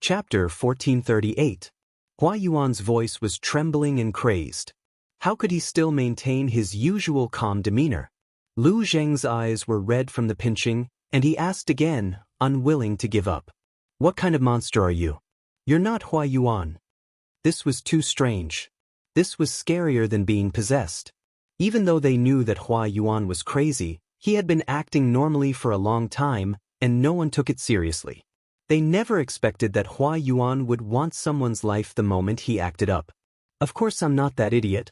Chapter 1438. Hua Yuan's voice was trembling and crazed. How could he still maintain his usual calm demeanor? Lu Zheng's eyes were red from the pinching, and he asked again, unwilling to give up. What kind of monster are you? You're not Hua Yuan. This was too strange. This was scarier than being possessed. Even though they knew that Hua Yuan was crazy, he had been acting normally for a long time, and no one took it seriously. They never expected that Hua Yuan would want someone's life the moment he acted up. Of course I'm not that idiot.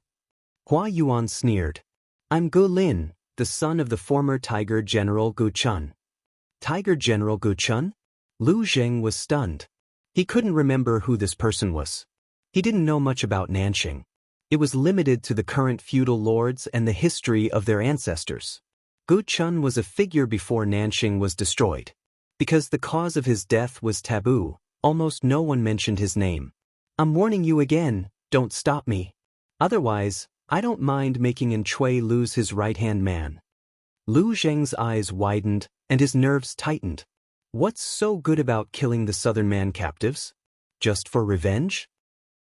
Hua Yuan sneered. I'm Gu Lin, the son of the former Tiger General Gu Chun. Tiger General Gu Chun? Lu Zheng was stunned. He couldn't remember who this person was. He didn't know much about Nanxing. It was limited to the current feudal lords and the history of their ancestors. Gu Chun was a figure before Nanxing was destroyed. Because the cause of his death was taboo, almost no one mentioned his name. I'm warning you again, don't stop me. Otherwise, I don't mind making En Chui lose his right-hand man. Lu Zheng's eyes widened, and his nerves tightened. What's so good about killing the Southern Man captives? Just for revenge?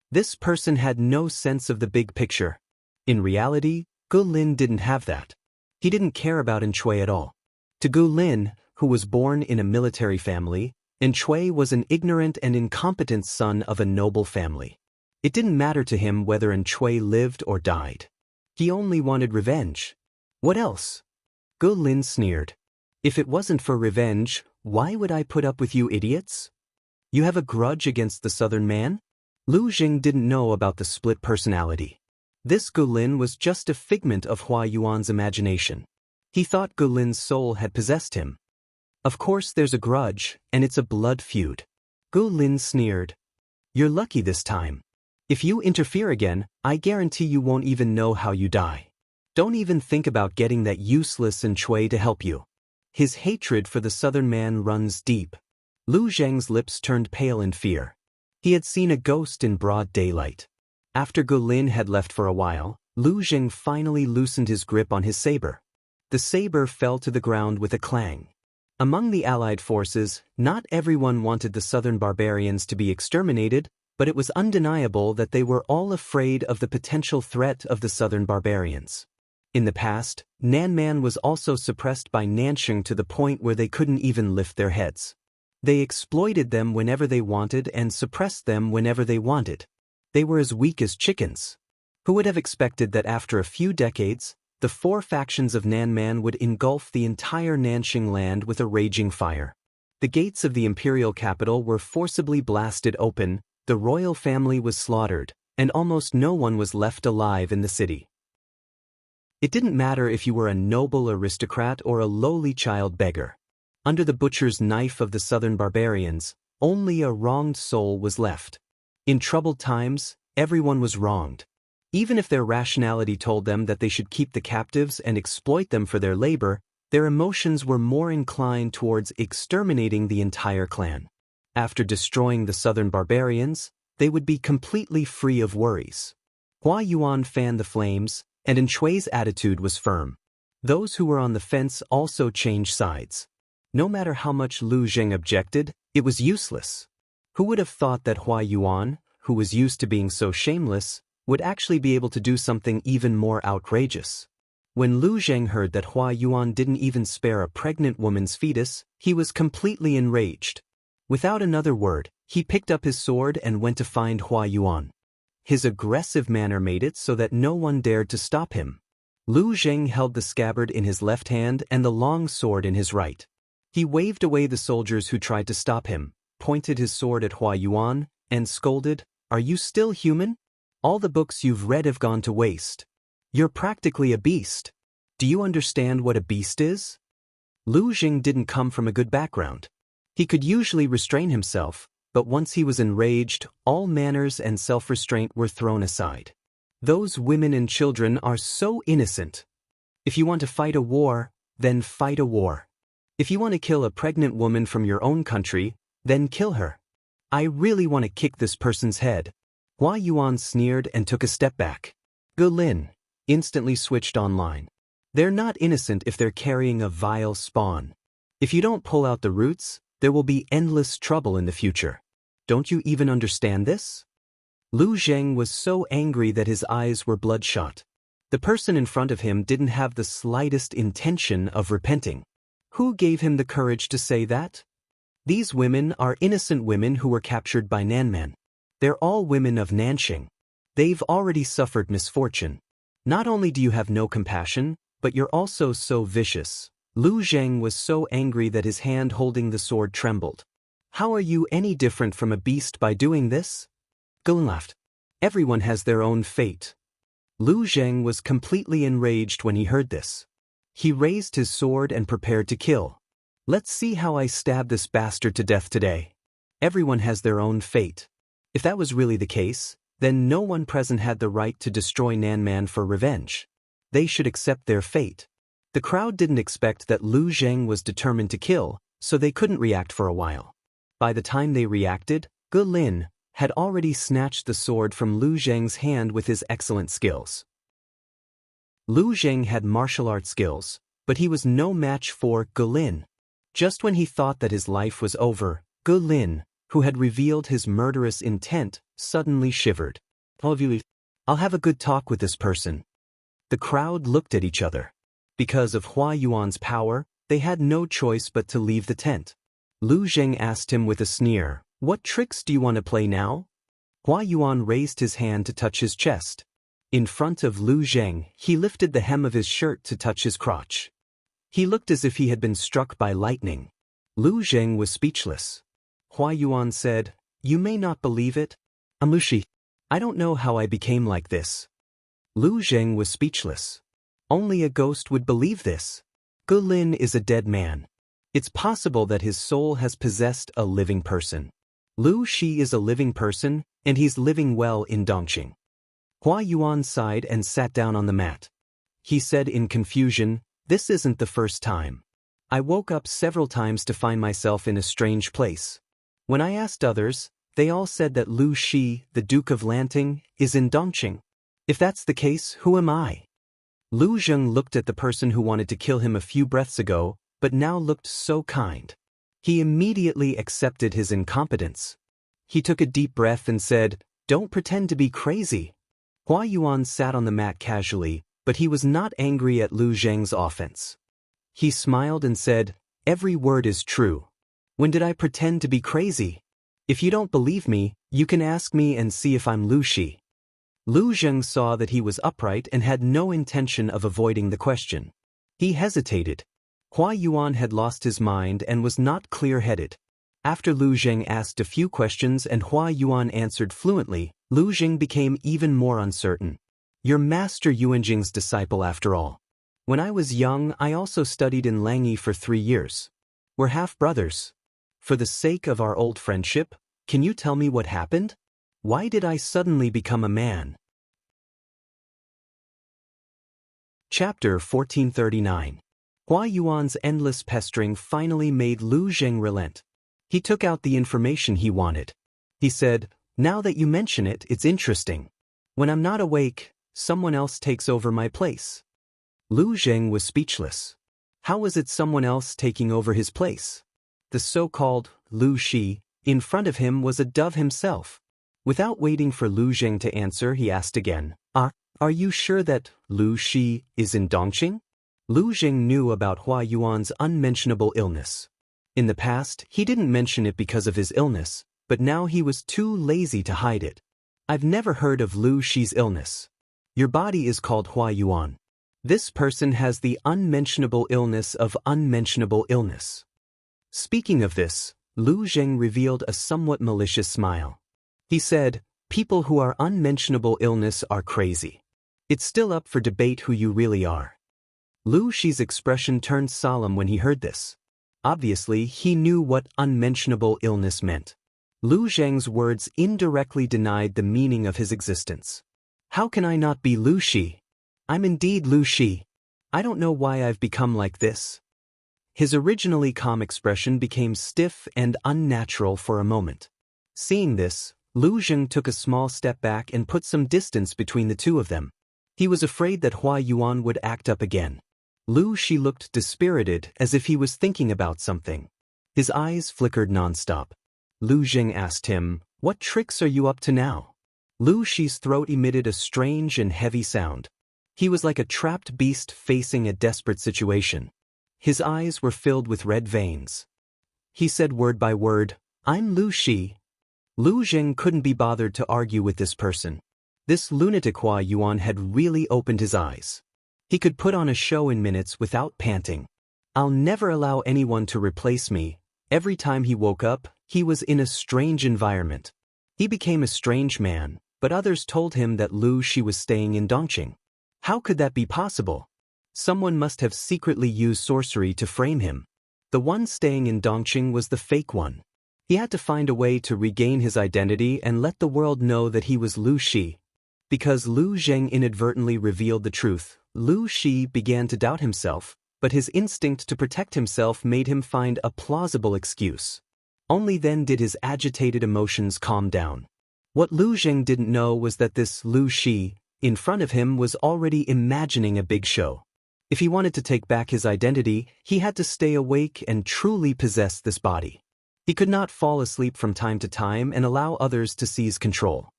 This person had no sense of the big picture. In reality, Gu Lin didn't have that. He didn't care about En Chui at all. To Gu Lin, who was born in a military family, En Chui was an ignorant and incompetent son of a noble family. It didn't matter to him whether En Chui lived or died. He only wanted revenge. What else? Gu Lin sneered. If it wasn't for revenge, why would I put up with you idiots? You have a grudge against the Southern Man? Lu Zheng didn't know about the split personality. This Gu Lin was just a figment of Hua Yuan's imagination. He thought Gu Lin's soul had possessed him. Of course there's a grudge, and it's a blood feud. Gu Lin sneered. You're lucky this time. If you interfere again, I guarantee you won't even know how you die. Don't even think about getting that useless En Chui to help you. His hatred for the Southern Man runs deep. Lu Zheng's lips turned pale in fear. He had seen a ghost in broad daylight. After Gu Lin had left for a while, Lu Zheng finally loosened his grip on his saber. The saber fell to the ground with a clang. Among the Allied forces, not everyone wanted the Southern barbarians to be exterminated, but it was undeniable that they were all afraid of the potential threat of the Southern barbarians. In the past, Nanman was also suppressed by Nanxing to the point where they couldn't even lift their heads. They exploited them whenever they wanted and suppressed them whenever they wanted. They were as weak as chickens. Who would have expected that after a few decades, the four factions of Nanman would engulf the entire Nanxing land with a raging fire? The gates of the imperial capital were forcibly blasted open, the royal family was slaughtered, and almost no one was left alive in the city. It didn't matter if you were a noble aristocrat or a lowly child beggar. Under the butcher's knife of the Southern barbarians, only a wronged soul was left. In troubled times, everyone was wronged. Even if their rationality told them that they should keep the captives and exploit them for their labor, their emotions were more inclined towards exterminating the entire clan. After destroying the Southern barbarians, they would be completely free of worries. Hua Yuan fanned the flames, and En Chui's attitude was firm. Those who were on the fence also changed sides. No matter how much Lu Zheng objected, it was useless. Who would have thought that Hua Yuan, who was used to being so shameless, would actually be able to do something even more outrageous? When Lu Zheng heard that Hua Yuan didn't even spare a pregnant woman's fetus, he was completely enraged. Without another word, he picked up his sword and went to find Hua Yuan. His aggressive manner made it so that no one dared to stop him. Lu Zheng held the scabbard in his left hand and the long sword in his right. He waved away the soldiers who tried to stop him, pointed his sword at Hua Yuan, and scolded, "Are you still human? All the books you've read have gone to waste. You're practically a beast. Do you understand what a beast is?" Lu Zheng didn't come from a good background. He could usually restrain himself, but once he was enraged, all manners and self-restraint were thrown aside. Those women and children are so innocent. If you want to fight a war, then fight a war. If you want to kill a pregnant woman from your own country, then kill her. I really want to kick this person's head. Hua Yuan sneered and took a step back. Gu Lin instantly switched online. They're not innocent if they're carrying a vile spawn. If you don't pull out the roots, there will be endless trouble in the future. Don't you even understand this? Lu Zheng was so angry that his eyes were bloodshot. The person in front of him didn't have the slightest intention of repenting. Who gave him the courage to say that? These women are innocent women who were captured by Nanman. They're all women of Nanxing. They've already suffered misfortune. Not only do you have no compassion, but you're also so vicious. Lu Zheng was so angry that his hand holding the sword trembled. How are you any different from a beast by doing this? Gulin laughed. Everyone has their own fate. Lu Zheng was completely enraged when he heard this. He raised his sword and prepared to kill. Let's see how I stab this bastard to death today. Everyone has their own fate. If that was really the case, then no one present had the right to destroy Nanman for revenge. They should accept their fate. The crowd didn't expect that Lu Zheng was determined to kill, so they couldn't react for a while. By the time they reacted, Ge Lin had already snatched the sword from Lu Zheng's hand with his excellent skills. Lu Zheng had martial arts skills, but he was no match for Ge Lin. Just when he thought that his life was over, Ge Lin, who had revealed his murderous intent, suddenly shivered. I'll have a good talk with this person. The crowd looked at each other. Because of Hua Yuan's power, they had no choice but to leave the tent. Lu Zheng asked him with a sneer, "What tricks do you want to play now?" Hua Yuan raised his hand to touch his chest. In front of Lu Zheng, he lifted the hem of his shirt to touch his crotch. He looked as if he had been struck by lightning. Lu Zheng was speechless. Hua Yuan said, "You may not believe it. I'm Lu Shi. I don't know how I became like this." Lu Zheng was speechless. Only a ghost would believe this. Ge Lin is a dead man. It's possible that his soul has possessed a living person. Lu Shi is a living person, and he's living well in Dongqing. Hua Yuan sighed and sat down on the mat. He said in confusion, "This isn't the first time. I woke up several times to find myself in a strange place. When I asked others, they all said that Lu Shi, the Duke of Lanting, is in Dongqing. If that's the case, who am I?" Lu Zheng looked at the person who wanted to kill him a few breaths ago, but now looked so kind. He immediately accepted his incompetence. He took a deep breath and said, "Don't pretend to be crazy." Hua Yuan sat on the mat casually, but he was not angry at Lu Zheng's offense. He smiled and said, "Every word is true. When did I pretend to be crazy? If you don't believe me, you can ask me and see if I'm Lu Shi." Lu Zheng saw that he was upright and had no intention of avoiding the question. He hesitated. Hua Yuan had lost his mind and was not clear-headed. After Lu Zheng asked a few questions and Hua Yuan answered fluently, Lu Zheng became even more uncertain. "You're Master Yuanjing's disciple after all. When I was young, I also studied in Langyi for 3 years. We're half-brothers. For the sake of our old friendship, can you tell me what happened? Why did I suddenly become a man?" Chapter 1439. Hua Yuan's endless pestering finally made Lu Zheng relent. He took out the information he wanted. He said, "Now that you mention it, it's interesting. When I'm not awake, someone else takes over my place." Lu Zheng was speechless. How was it someone else taking over his place? The so-called Lu Shi in front of him was a dove himself. Without waiting for Lu Zheng to answer, he asked again, Are you sure that Lu Shi is in Dongqing?" Lu Zheng knew about Hua Yuan's unmentionable illness. In the past, he didn't mention it because of his illness, but now he was too lazy to hide it. "I've never heard of Lu Shi's illness. Your body is called Hua Yuan. This person has the unmentionable illness of unmentionable illness." Speaking of this, Lu Zheng revealed a somewhat malicious smile. He said, "People who are unmentionable illness are crazy. It's still up for debate who you really are." Lu Shi's expression turned solemn when he heard this. Obviously, he knew what unmentionable illness meant. Lu Zheng's words indirectly denied the meaning of his existence. "How can I not be Lu Shi? I'm indeed Lu Shi. I don't know why I've become like this." His originally calm expression became stiff and unnatural for a moment. Seeing this, Lu Zheng took a small step back and put some distance between the two of them. He was afraid that Hua Yuan would act up again. Lu Shi looked dispirited, as if he was thinking about something. His eyes flickered nonstop. Lu Zheng asked him, "What tricks are you up to now?" Lu Shi's throat emitted a strange and heavy sound. He was like a trapped beast facing a desperate situation. His eyes were filled with red veins. He said word by word, "I'm Lu Shi." Lu Zheng couldn't be bothered to argue with this person. This lunatic Hua Yuan had really opened his eyes. He could put on a show in minutes without panting. "I'll never allow anyone to replace me." Every time he woke up, he was in a strange environment. He became a strange man, but others told him that Lu Shi was staying in Dongqing. How could that be possible? Someone must have secretly used sorcery to frame him. The one staying in Dongqing was the fake one. He had to find a way to regain his identity and let the world know that he was Lu Shi. Because Lu Zheng inadvertently revealed the truth, Lu Shi began to doubt himself, but his instinct to protect himself made him find a plausible excuse. Only then did his agitated emotions calm down. What Lu Zheng didn't know was that this Lu Shi, in front of him, was already imagining a big show. If he wanted to take back his identity, he had to stay awake and truly possess this body. He could not fall asleep from time to time and allow others to seize control.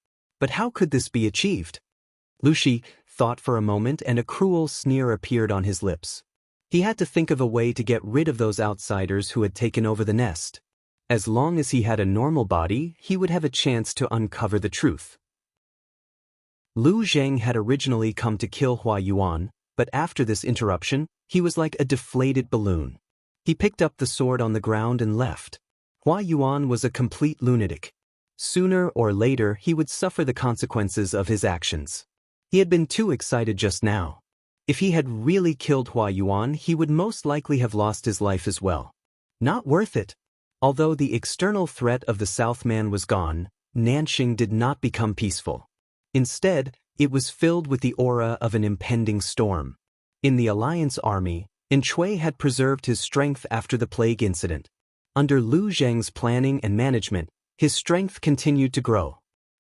But how could this be achieved? Lu Shi thought for a moment, and a cruel sneer appeared on his lips. He had to think of a way to get rid of those outsiders who had taken over the nest. As long as he had a normal body, he would have a chance to uncover the truth. Lu Zheng had originally come to kill Hua Yuan, but after this interruption, he was like a deflated balloon. He picked up the sword on the ground and left. Hua Yuan was a complete lunatic. Sooner or later, he would suffer the consequences of his actions. He had been too excited just now. If he had really killed Hua Yuan, he would most likely have lost his life as well. Not worth it. Although the external threat of the Southman was gone, Nanxing did not become peaceful. Instead, it was filled with the aura of an impending storm. In the Alliance army, Enchanting had preserved his strength after the plague incident. Under Lu Zheng's planning and management, his strength continued to grow.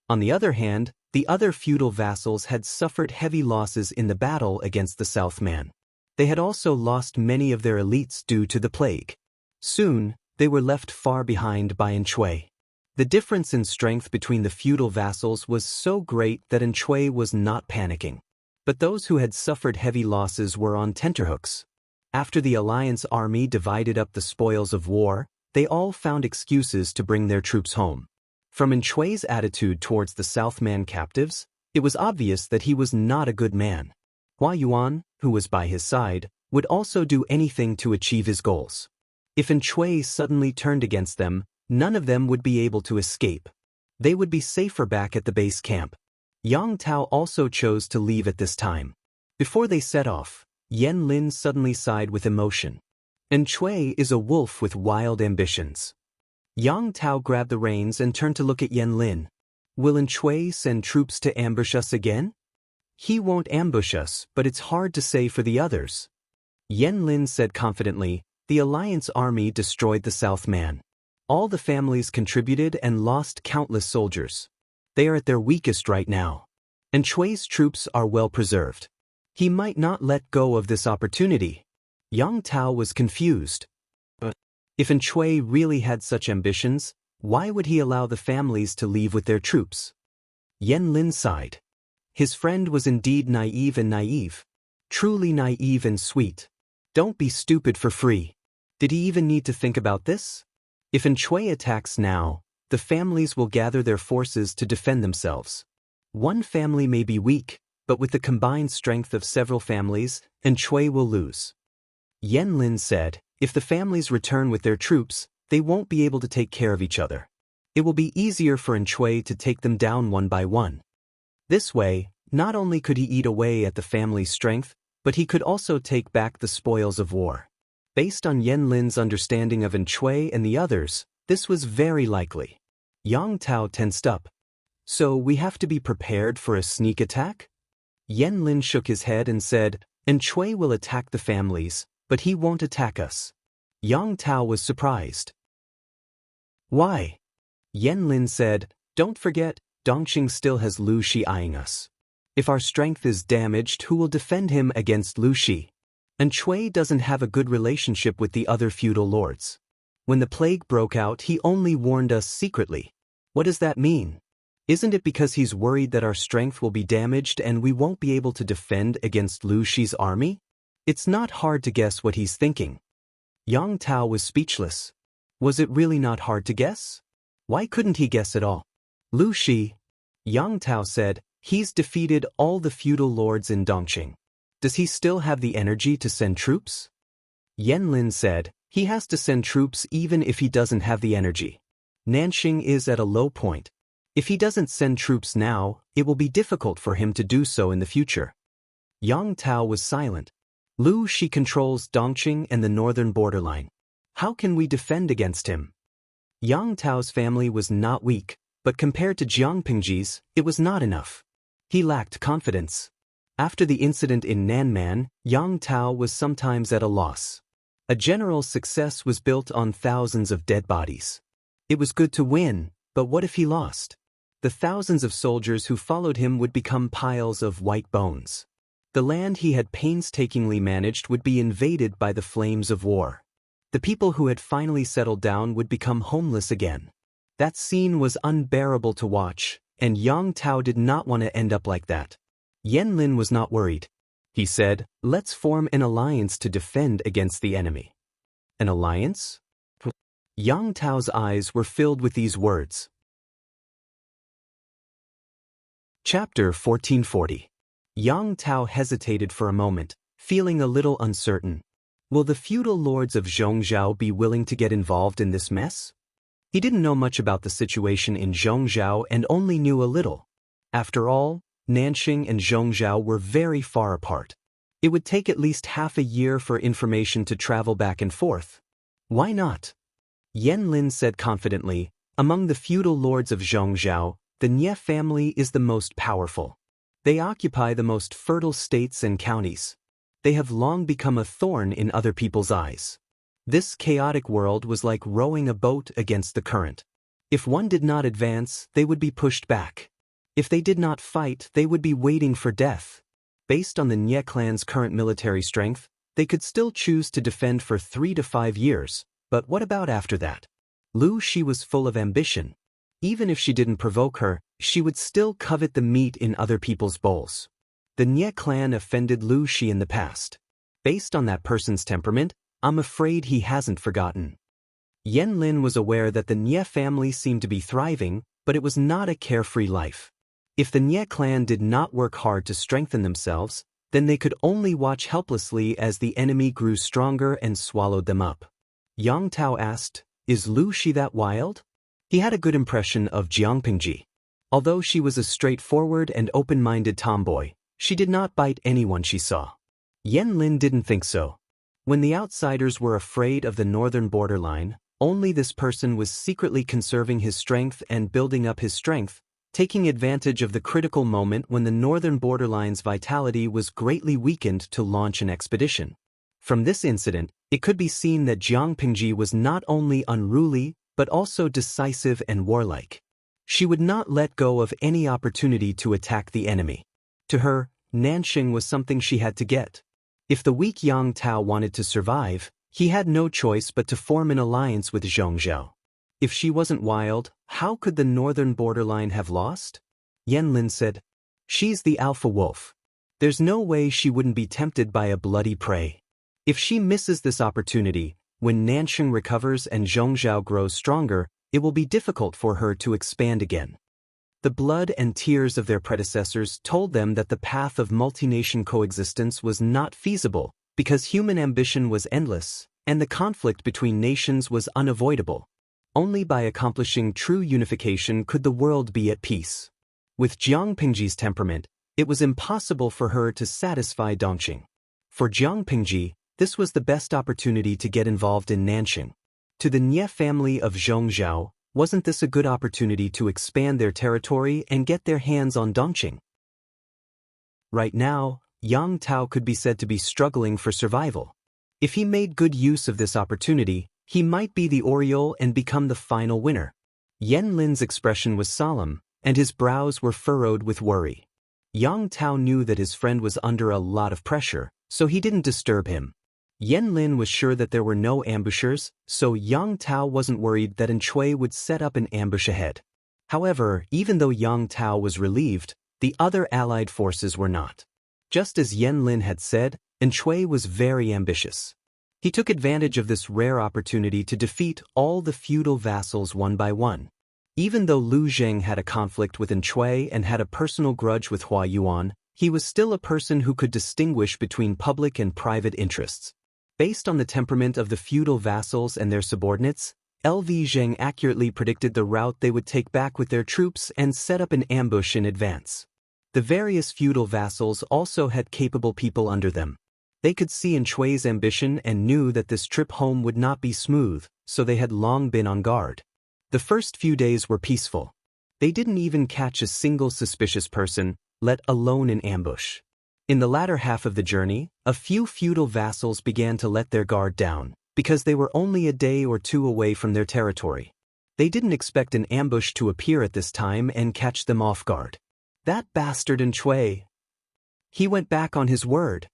On the other hand, the other feudal vassals had suffered heavy losses in the battle against the Southman. They had also lost many of their elites due to the plague. Soon, they were left far behind by Enchanting. The difference in strength between the feudal vassals was so great that Enchanting was not panicking. But those who had suffered heavy losses were on tenterhooks. After the Alliance army divided up the spoils of war, they all found excuses to bring their troops home. From Enchanting's attitude towards the Southman captives, it was obvious that he was not a good man. Hua Yuan, who was by his side, would also do anything to achieve his goals. If Enchanting suddenly turned against them, none of them would be able to escape. They would be safer back at the base camp. Yang Tao also chose to leave at this time. Before they set off, Yan Lin suddenly sighed with emotion. Enchanting is a wolf with wild ambitions. Yang Tao grabbed the reins and turned to look at Yan Lin. Will Enchanting send troops to ambush us again? He won't ambush us, but it's hard to say for the others. Yan Lin said confidently, the Alliance army destroyed the Southman. All the families contributed and lost countless soldiers. They are at their weakest right now. Enchanting's troops are well preserved. He might not let go of this opportunity. Yang Tao was confused. But if Enchanting really had such ambitions, why would he allow the families to leave with their troops? Yan Lin sighed. His friend was indeed naive. Truly naive and sweet. Don't be stupid for free. Did he even need to think about this? If Enchanting attacks now, the families will gather their forces to defend themselves. One family may be weak, but with the combined strength of several families, Enchanting will lose. Yan Lin said, if the families return with their troops, they won't be able to take care of each other. It will be easier for Enchanting to take them down one by one. This way, not only could he eat away at the family's strength, but he could also take back the spoils of war. Based on Yan Lin's understanding of Enchanting and the others, this was very likely. Yang Tao tensed up. So we have to be prepared for a sneak attack? Yan Lin shook his head and said, Enchanting will attack the families, but he won't attack us. Yang Tao was surprised. Why? Yan Lin said, don't forget, Dongqing still has Lu Shi eyeing us. If our strength is damaged, who will defend him against Lu Shi? Enchanting doesn't have a good relationship with the other feudal lords. When the plague broke out, he only warned us secretly. What does that mean? Isn't it because he's worried that our strength will be damaged and we won't be able to defend against Lu Shi's army? It's not hard to guess what he's thinking. Yang Tao was speechless. Was it really not hard to guess? Why couldn't he guess at all? Lu Shi, Yang Tao said, he's defeated all the feudal lords in Dongqing. Does he still have the energy to send troops? Yan Lin said, he has to send troops even if he doesn't have the energy. Nanxing is at a low point. If he doesn't send troops now, it will be difficult for him to do so in the future. Yang Tao was silent. Lu Shi controls Dongqing and the northern borderline. How can we defend against him? Yang Tao's family was not weak, but compared to Jiang Pingji's, it was not enough. He lacked confidence. After the incident in Nanman, Yang Tao was sometimes at a loss. A general's success was built on thousands of dead bodies. It was good to win, but what if he lost? The thousands of soldiers who followed him would become piles of white bones. The land he had painstakingly managed would be invaded by the flames of war. The people who had finally settled down would become homeless again. That scene was unbearable to watch, and Yang Tao did not want to end up like that. Yan Lin was not worried. He said, let's form an alliance to defend against the enemy. An alliance? Yang Tao's eyes were filled with these words. Chapter 1440. Yang Tao hesitated for a moment, feeling a little uncertain. Will the feudal lords of Zhongzhou be willing to get involved in this mess? He didn't know much about the situation in Zhongzhou and only knew a little. After all, Nanxing and Zhongzhou were very far apart. It would take at least half a year for information to travel back and forth. Why not? Yan Lin said confidently, among the feudal lords of Zhongzhou, the Nie family is the most powerful. They occupy the most fertile states and counties. They have long become a thorn in other people's eyes. This chaotic world was like rowing a boat against the current. If one did not advance, they would be pushed back. If they did not fight, they would be waiting for death. Based on the Nie clan's current military strength, they could still choose to defend for 3 to 5 years, but what about after that? Lu Shi was full of ambition. Even if she didn't provoke her, she would still covet the meat in other people's bowls. The Nie clan offended Lu Shi in the past. Based on that person's temperament, I'm afraid he hasn't forgotten. Yan Lin was aware that the Nie family seemed to be thriving, but it was not a carefree life. If the Nie clan did not work hard to strengthen themselves, then they could only watch helplessly as the enemy grew stronger and swallowed them up. Yang Tao asked, is Lu Shi that wild? He had a good impression of Jiang Pingji. Although she was a straightforward and open-minded tomboy, she did not bite anyone she saw. Yan Lin didn't think so. When the outsiders were afraid of the northern borderline, only this person was secretly conserving his strength and building up his strength, taking advantage of the critical moment when the northern borderline's vitality was greatly weakened to launch an expedition. From this incident, it could be seen that Jiang Pingji was not only unruly, but also decisive and warlike. She would not let go of any opportunity to attack the enemy. To her, Nanxing was something she had to get. If the weak Yang Tao wanted to survive, he had no choice but to form an alliance with Zhongzhou. If she wasn't wild, how could the northern borderline have lost? Yan Lin said, she's the alpha wolf. There's no way she wouldn't be tempted by a bloody prey. If she misses this opportunity, when Nanxing recovers and Zhongzhou grows stronger, it will be difficult for her to expand again. The blood and tears of their predecessors told them that the path of multi-nation coexistence was not feasible because human ambition was endless and the conflict between nations was unavoidable. Only by accomplishing true unification could the world be at peace. With Jiang Pingji's temperament, it was impossible for her to satisfy Dongqing. For Jiang Pingji, this was the best opportunity to get involved in Nanxing. To the Nie family of Zhongzhou, wasn't this a good opportunity to expand their territory and get their hands on Dongqing? Right now, Yang Tao could be said to be struggling for survival. If he made good use of this opportunity, he might be the Oriole and become the final winner. Yan Lin's expression was solemn, and his brows were furrowed with worry. Yang Tao knew that his friend was under a lot of pressure, so he didn't disturb him. Yen Lin was sure that there were no ambushers, so Yang Tao wasn't worried that Enchui would set up an ambush ahead. However, even though Yang Tao was relieved, the other allied forces were not. Just as Yen Lin had said, Enchui was very ambitious. He took advantage of this rare opportunity to defeat all the feudal vassals one by one. Even though Lu Zheng had a conflict with Enchui and had a personal grudge with Hua Yuan, he was still a person who could distinguish between public and private interests. Based on the temperament of the feudal vassals and their subordinates, LV Zheng accurately predicted the route they would take back with their troops and set up an ambush in advance. The various feudal vassals also had capable people under them. They could see Enchui's ambition and knew that this trip home would not be smooth, so they had long been on guard. The first few days were peaceful. They didn't even catch a single suspicious person, let alone an ambush. In the latter half of the journey, a few feudal vassals began to let their guard down, because they were only a day or two away from their territory. They didn't expect an ambush to appear at this time and catch them off guard. That bastard Enchui! He went back on his word.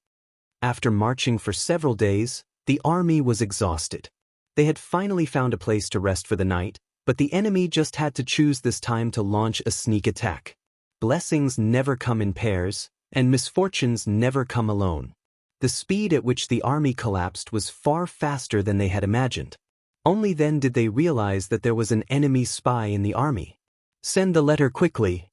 After marching for several days, the army was exhausted. They had finally found a place to rest for the night, but the enemy just had to choose this time to launch a sneak attack. Blessings never come in pairs, and misfortunes never come alone. The speed at which the army collapsed was far faster than they had imagined. Only then did they realize that there was an enemy spy in the army. Send the letter quickly.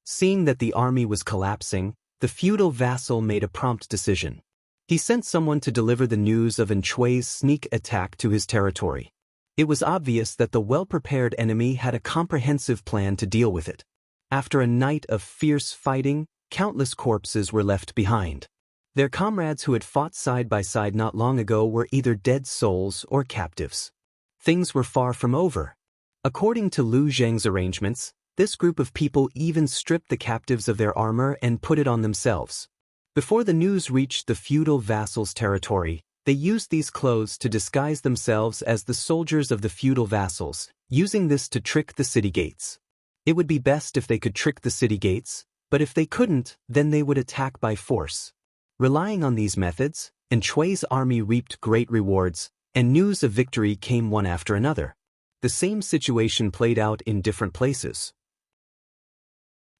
Seeing that the army was collapsing, the feudal vassal made a prompt decision. He sent someone to deliver the news of Enchui's sneak attack to his territory. It was obvious that the well-prepared enemy had a comprehensive plan to deal with it. After a night of fierce fighting, countless corpses were left behind. Their comrades who had fought side by side not long ago were either dead souls or captives. Things were far from over. According to Lu Zheng's arrangements, this group of people even stripped the captives of their armor and put it on themselves. Before the news reached the feudal vassals' territory, they used these clothes to disguise themselves as the soldiers of the feudal vassals, using this to trick the city gates. It would be best if they could trick the city gates, but if they couldn't, then they would attack by force. Relying on these methods, Enchui's army reaped great rewards, and news of victory came one after another. The same situation played out in different places.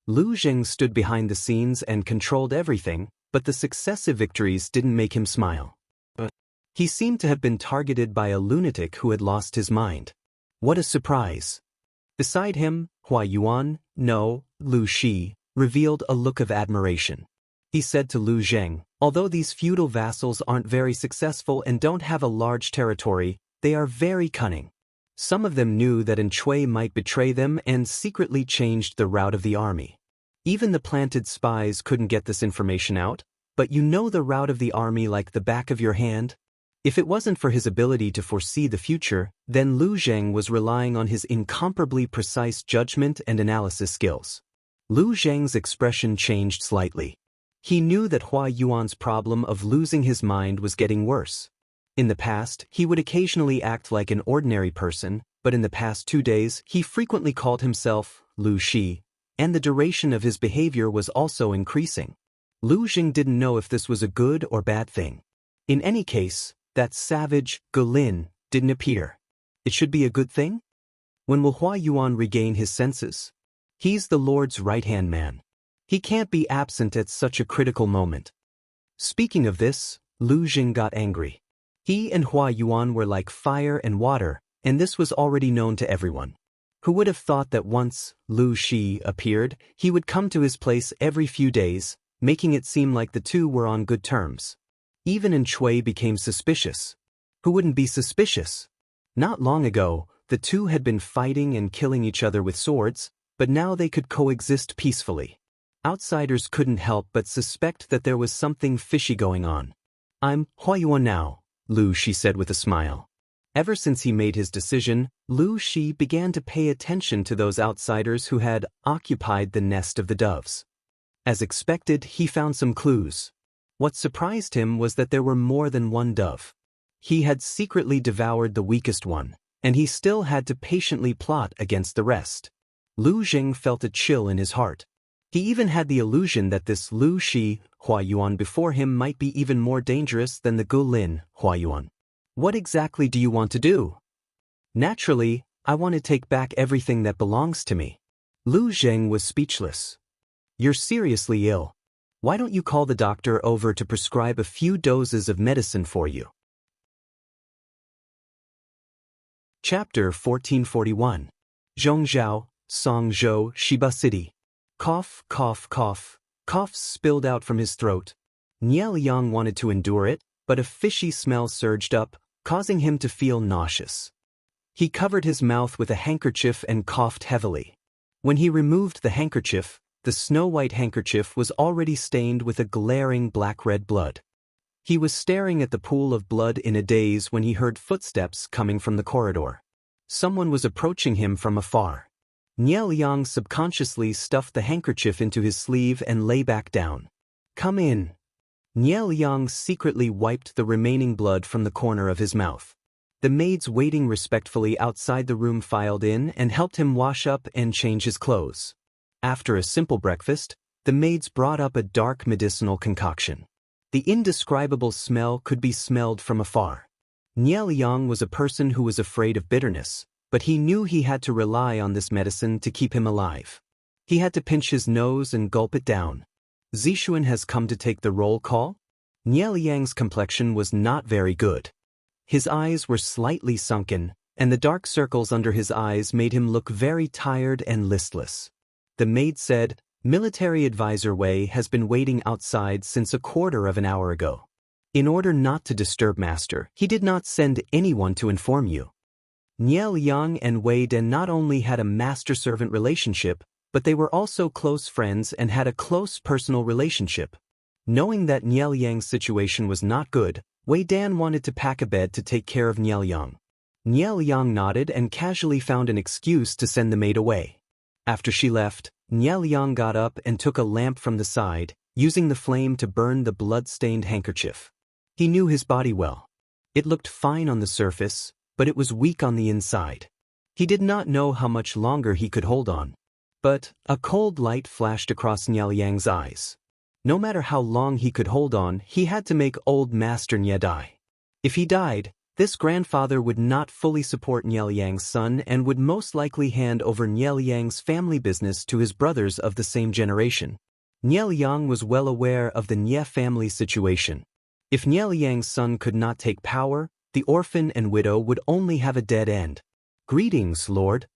Lu Zheng stood behind the scenes and controlled everything, but the successive victories didn't make him smile. He seemed to have been targeted by a lunatic who had lost his mind. What a surprise! Beside him, Hua Yuan, no, Lu Shi, revealed a look of admiration. He said to Lu Zheng, although these feudal vassals aren't very successful and don't have a large territory, they are very cunning. Some of them knew that Enchui might betray them and secretly changed the route of the army. Even the planted spies couldn't get this information out, but you know the route of the army like the back of your hand? If it wasn't for his ability to foresee the future, then Lu Zheng was relying on his incomparably precise judgment and analysis skills. Lu Zheng's expression changed slightly. He knew that Hua Yuan's problem of losing his mind was getting worse. In the past, he would occasionally act like an ordinary person, but in the past 2 days, he frequently called himself Lu Shi, and the duration of his behavior was also increasing. Lu Zheng didn't know if this was a good or bad thing. In any case, that savage, Gulin, didn't appear. It should be a good thing? When will Hua Yuan regain his senses? He's the Lord's right-hand man. He can't be absent at such a critical moment. Speaking of this, Lu Zheng got angry. He and Hua Yuan were like fire and water, and this was already known to everyone. Who would have thought that once Lu Shi appeared, he would come to his place every few days, making it seem like the two were on good terms. Even Enchui became suspicious. Who wouldn't be suspicious? Not long ago, the two had been fighting and killing each other with swords, but now they could coexist peacefully. Outsiders couldn't help but suspect that there was something fishy going on. I'm Hua Yuan now, Lu Shi said with a smile. Ever since he made his decision, Lu Shi began to pay attention to those outsiders who had occupied the nest of the doves. As expected, he found some clues. What surprised him was that there were more than one dove. He had secretly devoured the weakest one, and he still had to patiently plot against the rest. Lu Zheng felt a chill in his heart. He even had the illusion that this Lu Shi Huayuan before him might be even more dangerous than the Gu Lin Huayuan. What exactly do you want to do? Naturally, I want to take back everything that belongs to me. Lu Zheng was speechless. You're seriously ill. Why don't you call the doctor over to prescribe a few doses of medicine for you? Chapter 1441. Zhongzhao, Songzhou, Shiba City. Cough, cough, cough. Coughs spilled out from his throat. Nie Liang wanted to endure it, but a fishy smell surged up, causing him to feel nauseous. He covered his mouth with a handkerchief and coughed heavily. When he removed the handkerchief, the snow-white handkerchief was already stained with a glaring black-red blood. He was staring at the pool of blood in a daze when he heard footsteps coming from the corridor. Someone was approaching him from afar. Nie Liang subconsciously stuffed the handkerchief into his sleeve and lay back down. Come in. Nie Liang secretly wiped the remaining blood from the corner of his mouth. The maids waiting respectfully outside the room filed in and helped him wash up and change his clothes. After a simple breakfast, the maids brought up a dark medicinal concoction. The indescribable smell could be smelled from afar. Nie Liang was a person who was afraid of bitterness, but he knew he had to rely on this medicine to keep him alive. He had to pinch his nose and gulp it down. Zixuan has come to take the roll call? Nie Liang's complexion was not very good. His eyes were slightly sunken, and the dark circles under his eyes made him look very tired and listless. The maid said, Military Advisor Wei has been waiting outside since a quarter of an hour ago. In order not to disturb Master, he did not send anyone to inform you. Nie Liang and Wei Den not only had a master-servant relationship, but they were also close friends and had a close personal relationship. Knowing that Nie Liang's situation was not good, Wei Dan wanted to pack a bed to take care of Nie Liang. Nie Liang nodded and casually found an excuse to send the maid away. After she left, Nie Liang got up and took a lamp from the side, using the flame to burn the blood-stained handkerchief. He knew his body well. It looked fine on the surface, but it was weak on the inside. He did not know how much longer he could hold on. But a cold light flashed across Nie Liang's eyes. No matter how long he could hold on, he had to make old Master Nie die. If he died, this grandfather would not fully support Nie Liang's son and would most likely hand over Nie Liang's family business to his brothers of the same generation. Nie Liang was well aware of the Nie family situation. If Nie Liang's son could not take power, the orphan and widow would only have a dead end. Greetings, Lord.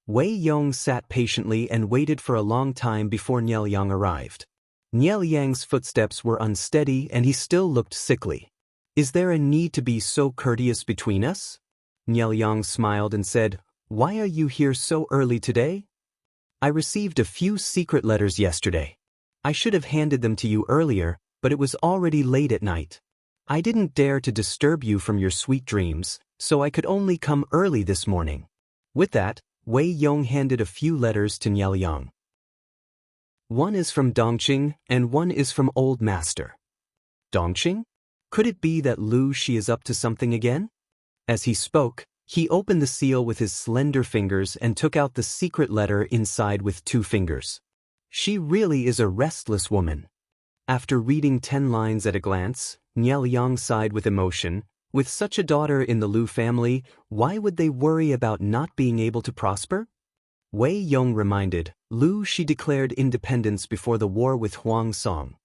Wei Yong sat patiently and waited for a long time before Nie Liang arrived. Nie Liang's footsteps were unsteady and he still looked sickly. Is there a need to be so courteous between us? Nie Liang smiled and said, Why are you here so early today? I received a few secret letters yesterday. I should have handed them to you earlier, but it was already late at night. I didn't dare to disturb you from your sweet dreams, so I could only come early this morning. With that, Wei Yong handed a few letters to Nie Liang. One is from Dongqing, and one is from Old Master. Dongqing? Could it be that Lu Shi is up to something again? As he spoke, he opened the seal with his slender fingers and took out the secret letter inside with 2 fingers. She really is a restless woman. After reading 10 lines at a glance, Nie Liang sighed with emotion. With such a daughter in the Lu family, why would they worry about not being able to prosper? Wei Yong reminded, Lu Shi declared independence before the war with Huang Song.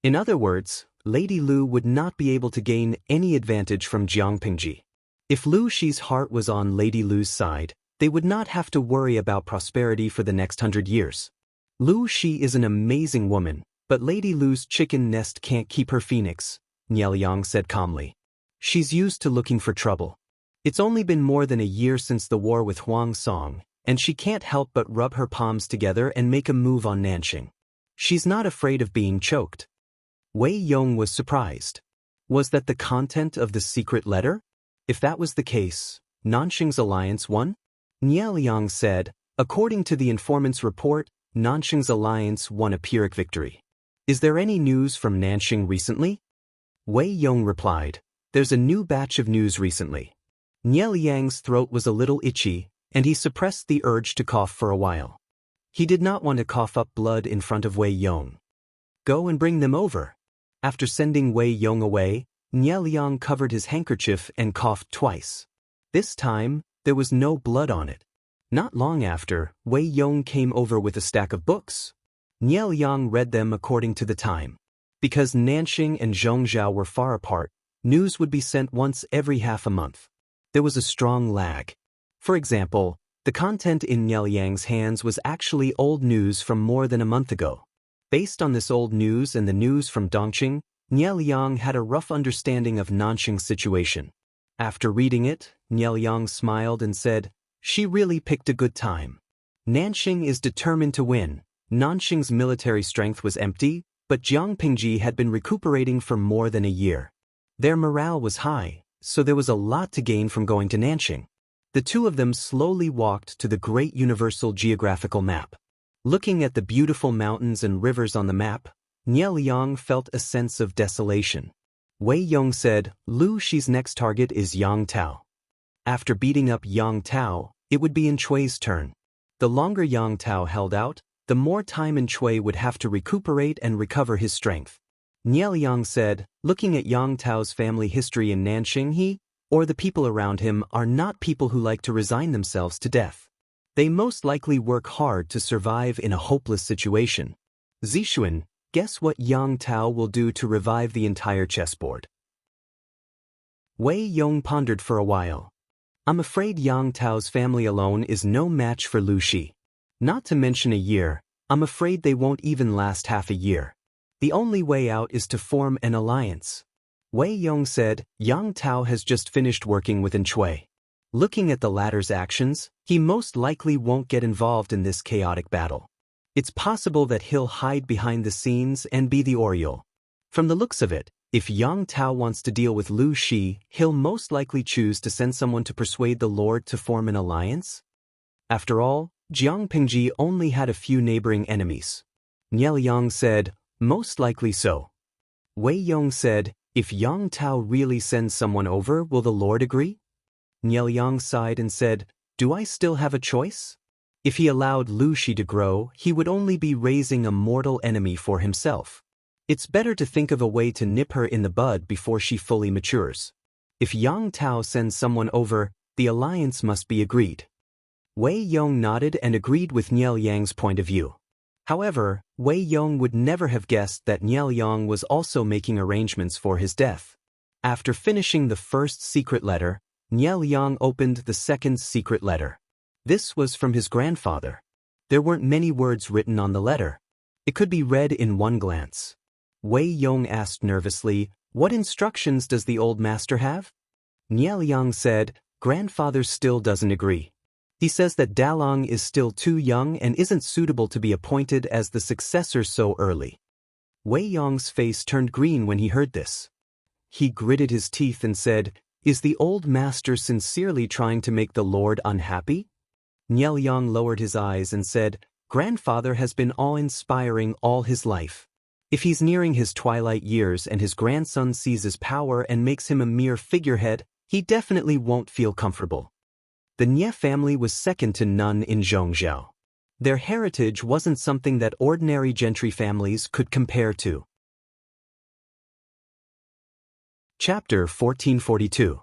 In other words, Lady Lu would not be able to gain any advantage from Jiangpingji. If Lu Shi's heart was on Lady Lu's side, they would not have to worry about prosperity for the next 100 years. Lu Shi is an amazing woman, but Lady Lu's chicken nest can't keep her phoenix, Nie Liang said calmly. She's used to looking for trouble. It's only been more than a year since the war with Huang Song, and she can't help but rub her palms together and make a move on Nanxing. She's not afraid of being choked. Wei Yong was surprised. Was that the content of the secret letter? If that was the case, Nanxing's alliance won? Nie Liang said, according to the informant's report, Nanxing's alliance won a Pyrrhic victory. Is there any news from Nanxing recently? Wei Yong replied, there's a new batch of news recently. Nie Liang's throat was a little itchy, and he suppressed the urge to cough for a while. He did not want to cough up blood in front of Wei Yong. Go and bring them over. After sending Wei Yong away, Nie Liang covered his handkerchief and coughed twice. This time, there was no blood on it. Not long after, Wei Yong came over with a stack of books. Nie Liang read them according to the time. Because Nanxing and Zhongzhou were far apart, news would be sent once every half a month. There was a strong lag. For example, the content in Nie Liang's hands was actually old news from more than a month ago. Based on this old news and the news from Dongqing, Nie Liang had a rough understanding of Nanxing's situation. After reading it, Nie Liang smiled and said, "She really picked a good time. Nanxing is determined to win." Nanxing's military strength was empty, but Jiang Pingji had been recuperating for more than a year. Their morale was high, so there was a lot to gain from going to Nanxing. The two of them slowly walked to the great universal geographical map. Looking at the beautiful mountains and rivers on the map, Nie Liang felt a sense of desolation. Wei Yong said, Lu Shi's next target is Yang Tao. After beating up Yang Tao, it would be Enchui's turn. The longer Yang Tao held out, the more time Enchui would have to recuperate and recover his strength. Nie Liang said, looking at Yang Tao's family history in Nanxing, he, or the people around him, are not people who like to resign themselves to death. They most likely work hard to survive in a hopeless situation. Zixuan, guess what Yang Tao will do to revive the entire chessboard? Wei Yong pondered for a while. I'm afraid Yang Tao's family alone is no match for Lu Shi. Not to mention a year, I'm afraid they won't even last half a year. The only way out is to form an alliance. Wei Yong said, Yang Tao has just finished working with Enchui. Looking at the latter's actions, he most likely won't get involved in this chaotic battle. It's possible that he'll hide behind the scenes and be the Oriole. From the looks of it, if Yang Tao wants to deal with Lu Shi, he'll most likely choose to send someone to persuade the Lord to form an alliance. After all, Jiang Pingji only had a few neighboring enemies. Nie Liang said, most likely so. Wei Yong said, if Yang Tao really sends someone over, will the Lord agree? Nie Liang sighed and said, do I still have a choice? If he allowed Lu Shi to grow, he would only be raising a mortal enemy for himself. It's better to think of a way to nip her in the bud before she fully matures. If Yang Tao sends someone over, the alliance must be agreed. Wei Yong nodded and agreed with Nie Liang's point of view. However, Wei Yong would never have guessed that Nie Liang was also making arrangements for his death. After finishing the first secret letter, Nie Liang opened the second secret letter. This was from his grandfather. There weren't many words written on the letter. It could be read in one glance. Wei Yong asked nervously, what instructions does the old master have? Nie Liang said, grandfather still doesn't agree. He says that Dalong is still too young and isn't suitable to be appointed as the successor so early. Wei Yong's face turned green when he heard this. He gritted his teeth and said, is the old master sincerely trying to make the Lord unhappy? Nie Liang lowered his eyes and said, grandfather has been awe-inspiring all his life. If he's nearing his twilight years and his grandson seizes power and makes him a mere figurehead, he definitely won't feel comfortable. The Nie family was second to none in Zhongzhou. Their heritage wasn't something that ordinary gentry families could compare to. Chapter 1442.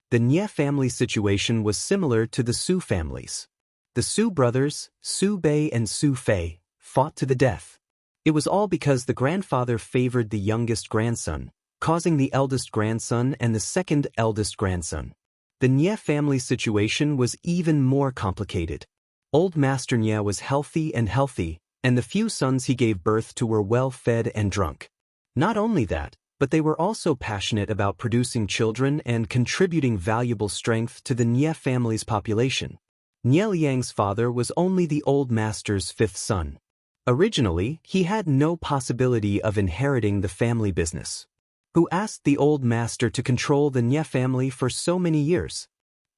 The Nie family situation was similar to the Su families. The Su brothers, Su Bei and Su Fei, fought to the death. It was all because the grandfather favored the youngest grandson, causing the eldest grandson and the second eldest grandson. The Nie family situation was even more complicated. Old Master Nie was healthy, and the few sons he gave birth to were well fed and drunk. Not only that, but they were also passionate about producing children and contributing valuable strength to the Nie family's population. Nie Liang's father was only the old master's fifth son. Originally, he had no possibility of inheriting the family business. Who asked the old master to control the Nie family for so many years?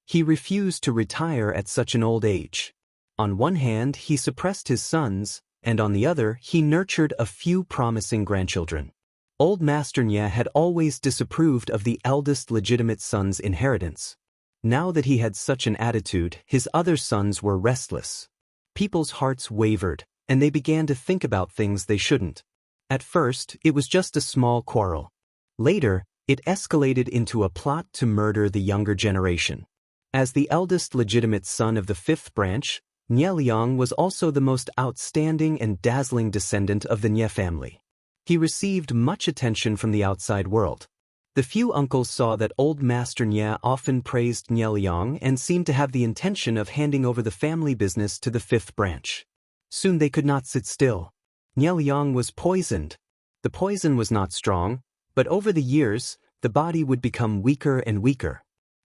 He refused to retire at such an old age. On one hand, he suppressed his sons, and on the other, he nurtured a few promising grandchildren. Old Master Nie had always disapproved of the eldest legitimate son's inheritance. Now that he had such an attitude, his other sons were restless. People's hearts wavered, and they began to think about things they shouldn't. At first, it was just a small quarrel. Later, it escalated into a plot to murder the younger generation. As the eldest legitimate son of the fifth branch, Nie Liang was also the most outstanding and dazzling descendant of the Nie family. He received much attention from the outside world. The few uncles saw that old Master Nie often praised Nie Liang and seemed to have the intention of handing over the family business to the fifth branch. Soon they could not sit still. Nie Liang was poisoned. The poison was not strong, but over the years, the body would become weaker and weaker.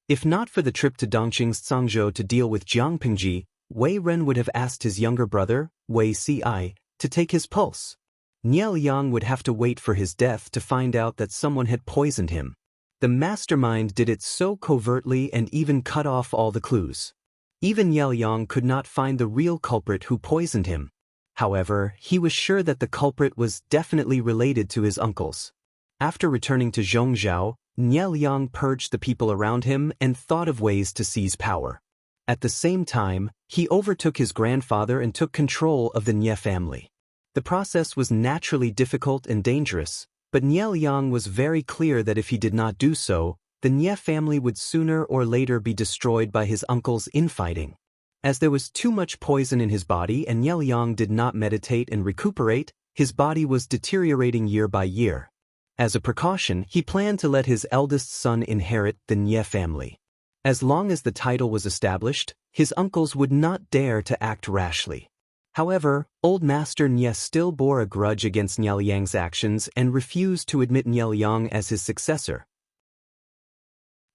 If not for the trip to Dongqing's Cangzhou to deal with Jiang Pingji, Wei Ren would have asked his younger brother, Wei Si, to take his pulse. Nie Liang would have to wait for his death to find out that someone had poisoned him. The mastermind did it so covertly and even cut off all the clues. Even Nie Liang could not find the real culprit who poisoned him. However, he was sure that the culprit was definitely related to his uncles. After returning to Zhongzhou, Nie Liang purged the people around him and thought of ways to seize power. At the same time, he overtook his grandfather and took control of the Nie family. The process was naturally difficult and dangerous, but Nie Liang was very clear that if he did not do so, the Nie family would sooner or later be destroyed by his uncle's infighting. As there was too much poison in his body and Nie Liang did not meditate and recuperate, his body was deteriorating year by year. As a precaution, he planned to let his eldest son inherit the Nie family. As long as the title was established, his uncles would not dare to act rashly. However, old Master Nie still bore a grudge against Nie Liang's actions and refused to admit Nie Liang as his successor.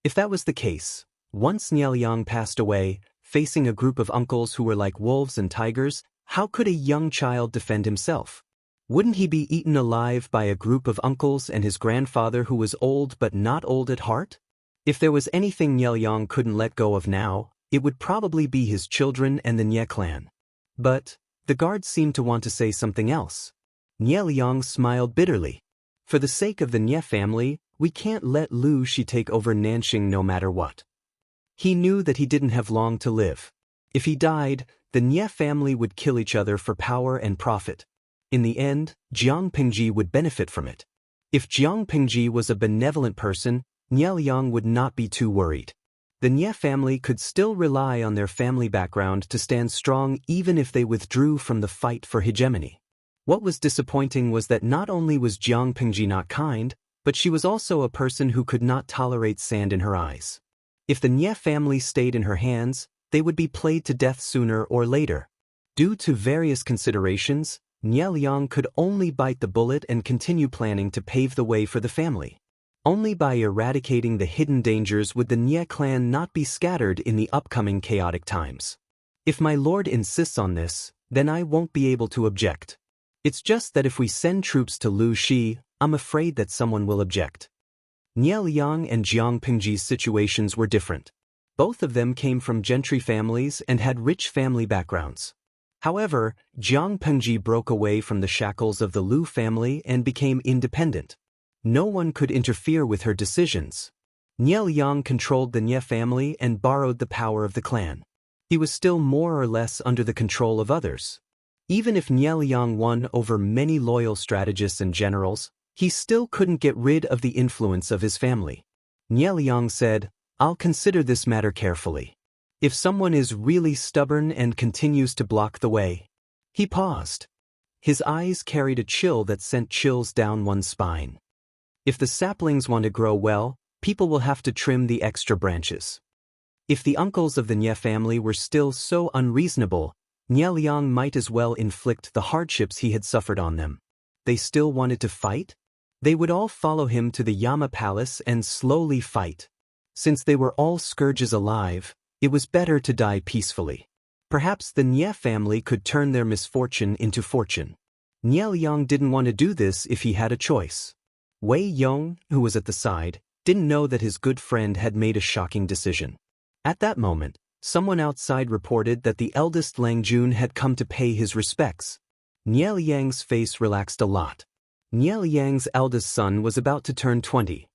If that was the case, once Nie Liang passed away, facing a group of uncles who were like wolves and tigers, how could a young child defend himself? Wouldn't he be eaten alive by a group of uncles and his grandfather who was old but not old at heart? If there was anything Nie Liang couldn't let go of now, it would probably be his children and the Nie clan. But the guards seemed to want to say something else. Nie Liang smiled bitterly. For the sake of the Nie family, we can't let Lu Shi take over Nanxing no matter what. He knew that he didn't have long to live. If he died, the Nie family would kill each other for power and profit. In the end, Jiang Pingji would benefit from it. If Jiang Pingji was a benevolent person, Nie Liang would not be too worried. The Nie family could still rely on their family background to stand strong even if they withdrew from the fight for hegemony. What was disappointing was that not only was Jiang Pingji not kind, but she was also a person who could not tolerate sand in her eyes. If the Nie family stayed in her hands, they would be played to death sooner or later. Due to various considerations, Nie Liang could only bite the bullet and continue planning to pave the way for the family. Only by eradicating the hidden dangers would the Nie clan not be scattered in the upcoming chaotic times. If my lord insists on this, then I won't be able to object. It's just that if we send troops to Lu Shi, I'm afraid that someone will object. Nie Liang and Jiang Pingji's situations were different. Both of them came from gentry families and had rich family backgrounds. However, Jiang Pingji broke away from the shackles of the Lu family and became independent. No one could interfere with her decisions. Nie Liang controlled the Nie family and borrowed the power of the clan. He was still more or less under the control of others. Even if Nie Liang won over many loyal strategists and generals, he still couldn't get rid of the influence of his family. Nie Liang said, "I'll consider this matter carefully. If someone is really stubborn and continues to block the way." He paused. His eyes carried a chill that sent chills down one's spine. If the saplings want to grow well, people will have to trim the extra branches. If the uncles of the Nie family were still so unreasonable, Nie Liang might as well inflict the hardships he had suffered on them. They still wanted to fight? They would all follow him to the Yama Palace and slowly fight. Since they were all scourges alive, it was better to die peacefully. Perhaps the Nie family could turn their misfortune into fortune. Nie Liang didn't want to do this if he had a choice. Wei Yong, who was at the side, didn't know that his good friend had made a shocking decision. At that moment, someone outside reported that the eldest Lang Jun had come to pay his respects. Nie Liang's face relaxed a lot. Nie Liang's eldest son was about to turn 20.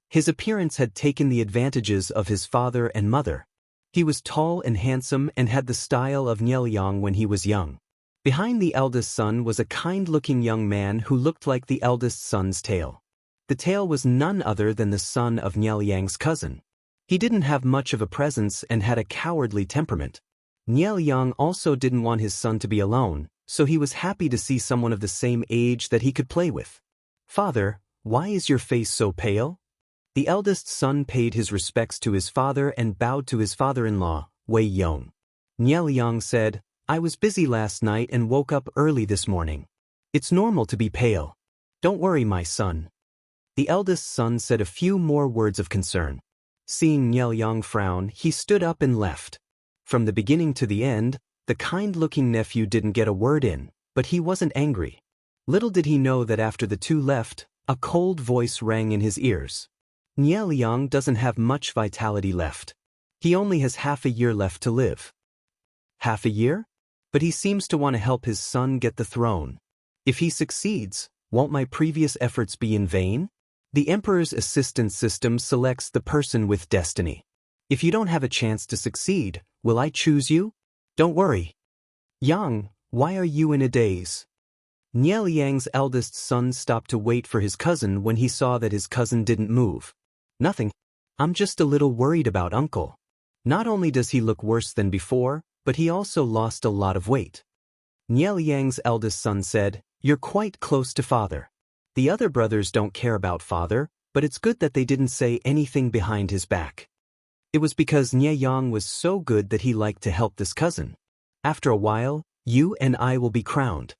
His appearance had taken the advantages of his father and mother. He was tall and handsome and had the style of Nielyang when he was young. Behind the eldest son was a kind-looking young man who looked like the eldest son's tail. The tail was none other than the son of Nielyang's cousin. He didn't have much of a presence and had a cowardly temperament. Nielyang also didn't want his son to be alone, so he was happy to see someone of the same age that he could play with. "Father, why is your face so pale?" The eldest son paid his respects to his father and bowed to his father-in-law, Wei Yong. Nielyang said, "I was busy last night and woke up early this morning. It's normal to be pale. Don't worry, my son." The eldest son said a few more words of concern. Seeing Nielyang frown, he stood up and left. From the beginning to the end, the kind-looking nephew didn't get a word in, but he wasn't angry. Little did he know that after the two left, a cold voice rang in his ears. "Nielyang doesn't have much vitality left. He only has half a year left to live." "Half a year? But he seems to want to help his son get the throne. If he succeeds, won't my previous efforts be in vain?" The Emperor's assistant system selects the person with destiny. If you don't have a chance to succeed, will I choose you? Don't worry. "Yang, why are you in a daze?" Nielyang's eldest son stopped to wait for his cousin when he saw that his cousin didn't move. "Nothing. I'm just a little worried about uncle. Not only does he look worse than before, but he also lost a lot of weight." Nielyang's eldest son said, "You're quite close to father. The other brothers don't care about father, but it's good that they didn't say anything behind his back." It was because Nielyang was so good that he liked to help this cousin. "After a while, you and I will be crowned.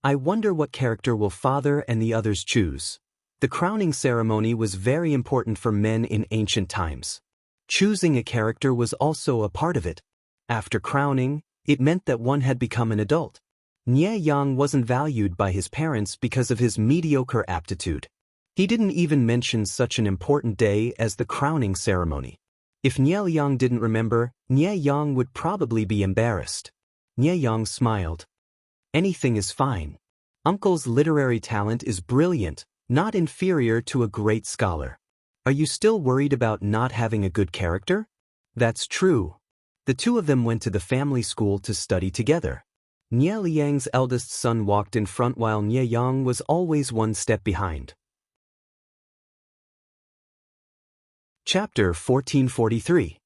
I wonder what character will father and the others choose." The crowning ceremony was very important for men in ancient times. Choosing a character was also a part of it. After crowning, it meant that one had become an adult. Nielyang wasn't valued by his parents because of his mediocre aptitude. He didn't even mention such an important day as the crowning ceremony. If Nielyang didn't remember, Nielyang would probably be embarrassed. Nielyang smiled. "Anything is fine. Uncle's literary talent is brilliant, not inferior to a great scholar. Are you still worried about not having a good character?" "That's true." The two of them went to the family school to study together. Nielyang's eldest son walked in front while Nielyang was always one step behind. Chapter 1443.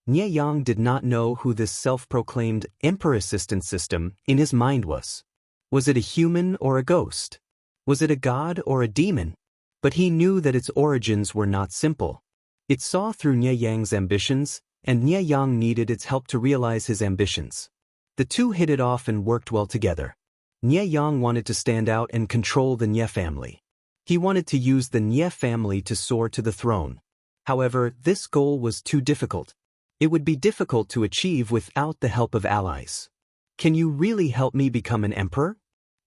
Nielyang did not know who this self-proclaimed Emperor assistant system in his mind was. Was it a human or a ghost? Was it a god or a demon? But he knew that its origins were not simple. It saw through Nielyang's ambitions, and Nielyang needed its help to realize his ambitions. The two hit it off and worked well together. Nielyang wanted to stand out and control the Nie family. He wanted to use the Nie family to soar to the throne. However, this goal was too difficult. It would be difficult to achieve without the help of allies. "Can you really help me become an emperor?"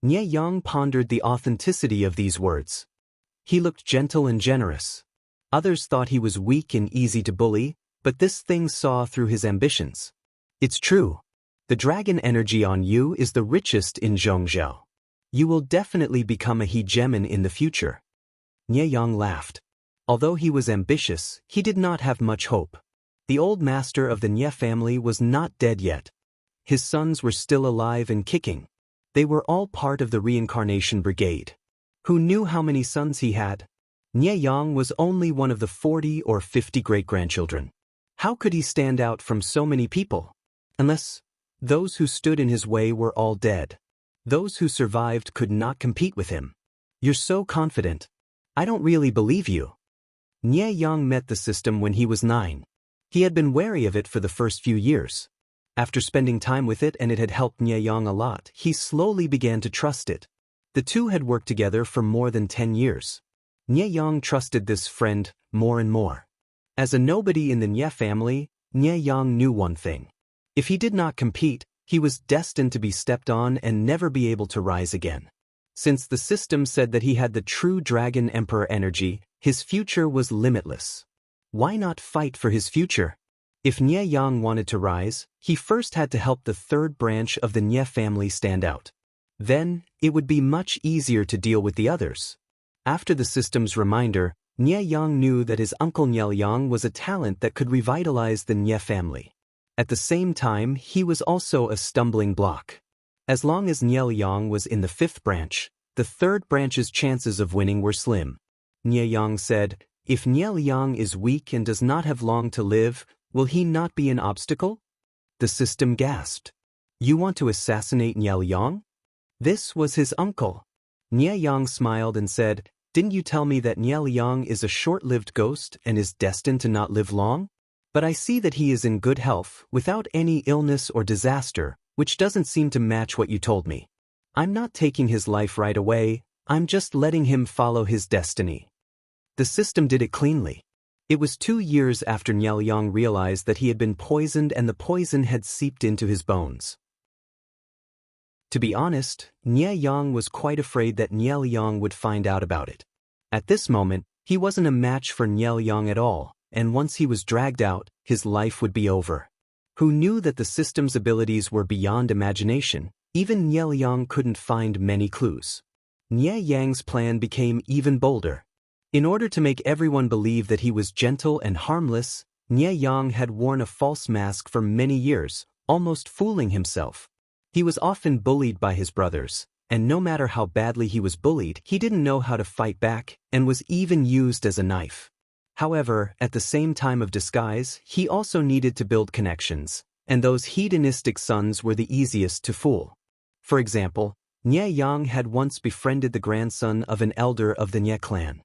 Nielyang pondered the authenticity of these words. He looked gentle and generous. Others thought he was weak and easy to bully, but this thing saw through his ambitions. "It's true. The dragon energy on you is the richest in Zhongzhou. You will definitely become a hegemon in the future." Nielyang laughed. Although he was ambitious, he did not have much hope. The old master of the Nie family was not dead yet. His sons were still alive and kicking. They were all part of the reincarnation brigade. Who knew how many sons he had? Nielyang was only one of the 40 or 50 great-grandchildren. How could he stand out from so many people? Unless those who stood in his way were all dead. Those who survived could not compete with him. "You're so confident. I don't really believe you." Nielyang met the system when he was 9. He had been wary of it for the first few years. After spending time with it and it had helped Nielyang a lot, he slowly began to trust it. The two had worked together for more than 10 years. Nielyang trusted this friend more and more. As a nobody in the Nie family, Nielyang knew one thing. If he did not compete, he was destined to be stepped on and never be able to rise again. Since the system said that he had the true Dragon Emperor energy, his future was limitless. Why not fight for his future? If Nielyang wanted to rise, he first had to help the third branch of the Nie family stand out. Then, it would be much easier to deal with the others. After the system's reminder, Nielyang knew that his uncle Nielyang was a talent that could revitalize the Nie family. At the same time, he was also a stumbling block. As long as Nie Yang was in the fifth branch, the third branch's chances of winning were slim. Nie Yang said, "If Nie Yang is weak and does not have long to live, will he not be an obstacle?" The system gasped. "You want to assassinate Nie Yang?" This was his uncle. Nie Yang smiled and said, "Didn't you tell me that Nie Yang is a short-lived ghost and is destined to not live long? But I see that he is in good health, without any illness or disaster, which doesn't seem to match what you told me. I'm not taking his life right away, I'm just letting him follow his destiny." The system did it cleanly. It was 2 years after Nie Yang realized that he had been poisoned and the poison had seeped into his bones. To be honest, Nie Yang was quite afraid that Nie Yang would find out about it. At this moment, he wasn't a match for Nie Yang at all, and once he was dragged out, his life would be over. Who knew that the system's abilities were beyond imagination? Even Nie Yang couldn't find many clues. Nie Yang's plan became even bolder. In order to make everyone believe that he was gentle and harmless, Nie Yang had worn a false mask for many years, almost fooling himself. He was often bullied by his brothers, and no matter how badly he was bullied, he didn't know how to fight back, and was even used as a knife. However, at the same time of disguise, he also needed to build connections, and those hedonistic sons were the easiest to fool. For example, Nie Yang had once befriended the grandson of an elder of the Nie clan.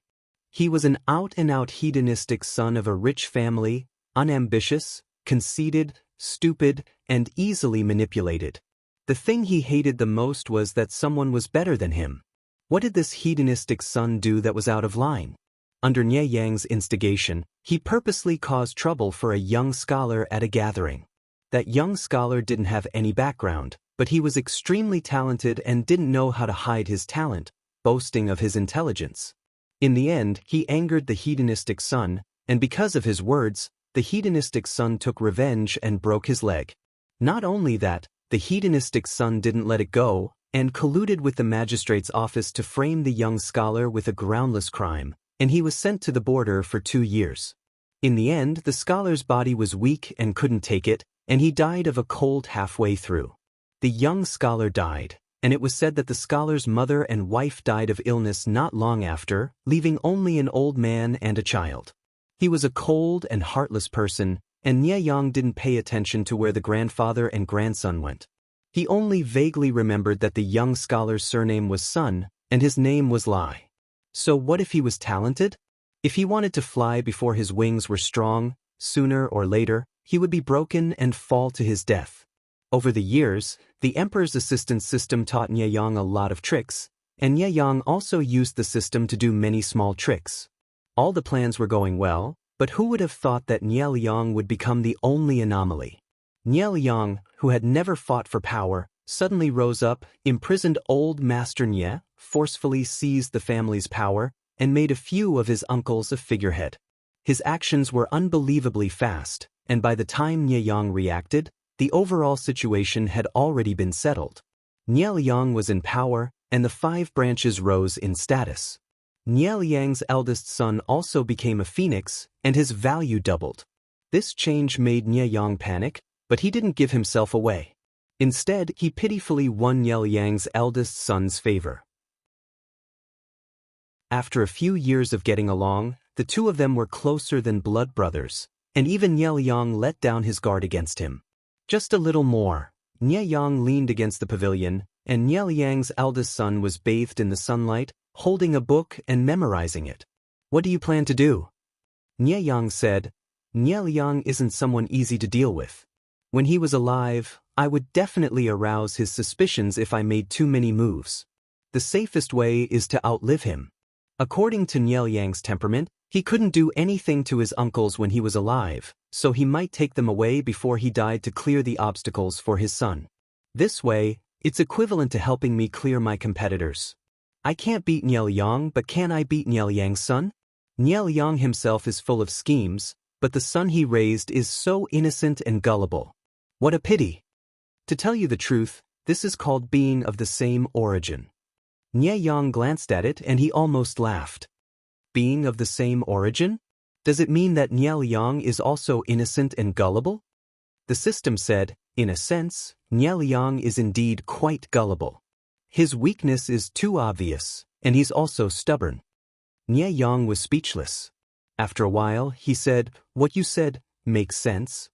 He was an out-and-out hedonistic son of a rich family, unambitious, conceited, stupid, and easily manipulated. The thing he hated the most was that someone was better than him. What did this hedonistic son do that was out of line? Under Nie Yang's instigation, he purposely caused trouble for a young scholar at a gathering. That young scholar didn't have any background, but he was extremely talented and didn't know how to hide his talent, boasting of his intelligence. In the end, he angered the hedonistic son, and because of his words, the hedonistic son took revenge and broke his leg. Not only that, the hedonistic son didn't let it go, and colluded with the magistrate's office to frame the young scholar with a groundless crime, and he was sent to the border for 2 years. In the end, the scholar's body was weak and couldn't take it, and he died of a cold halfway through. The young scholar died, and it was said that the scholar's mother and wife died of illness not long after, leaving only an old man and a child. He was a cold and heartless person, and Nie Yang didn't pay attention to where the grandfather and grandson went. He only vaguely remembered that the young scholar's surname was Sun, and his name was Lai. So what if he was talented? If he wanted to fly before his wings were strong, sooner or later, he would be broken and fall to his death. Over the years, the Emperor's assistant system taught Nie Yang a lot of tricks, and Nie Yang also used the system to do many small tricks. All the plans were going well, but who would have thought that Nie Yang would become the only anomaly? Nie Yang, who had never fought for power, suddenly rose up, imprisoned old Master Nie, forcefully seized the family's power, and made a few of his uncles a figurehead. His actions were unbelievably fast, and by the time Nie Yang reacted, the overall situation had already been settled. Nie Yang was in power, and the 5 branches rose in status. Nie Yang's eldest son also became a phoenix, and his value doubled. This change made Nie Yang panic, but he didn't give himself away. Instead, he pitifully won Nie Yang's eldest son's favor. After a few years of getting along, the two of them were closer than blood brothers, and even Nie Yang let down his guard against him. Just a little more. Nie Yang leaned against the pavilion, and Nie Yang's eldest son was bathed in the sunlight, holding a book and memorizing it. "What do you plan to do?" Nie Yang said. Nie Yang isn't someone easy to deal with. When he was alive, I would definitely arouse his suspicions if I made too many moves. The safest way is to outlive him. According to Nie Yang's temperament, he couldn't do anything to his uncles when he was alive, so he might take them away before he died to clear the obstacles for his son. This way, it's equivalent to helping me clear my competitors. I can't beat Nie Yang, but can I beat Nie Yang's son? Nie Yang himself is full of schemes, but the son he raised is so innocent and gullible. What a pity. To tell you the truth, this is called being of the same origin. Nie Yang glanced at it and he almost laughed. Being of the same origin? Does it mean that Nie Yang is also innocent and gullible? The system said, in a sense, Nie Liang is indeed quite gullible. His weakness is too obvious, and he's also stubborn. Nie Yang was speechless. After a while, he said, "What you said makes sense."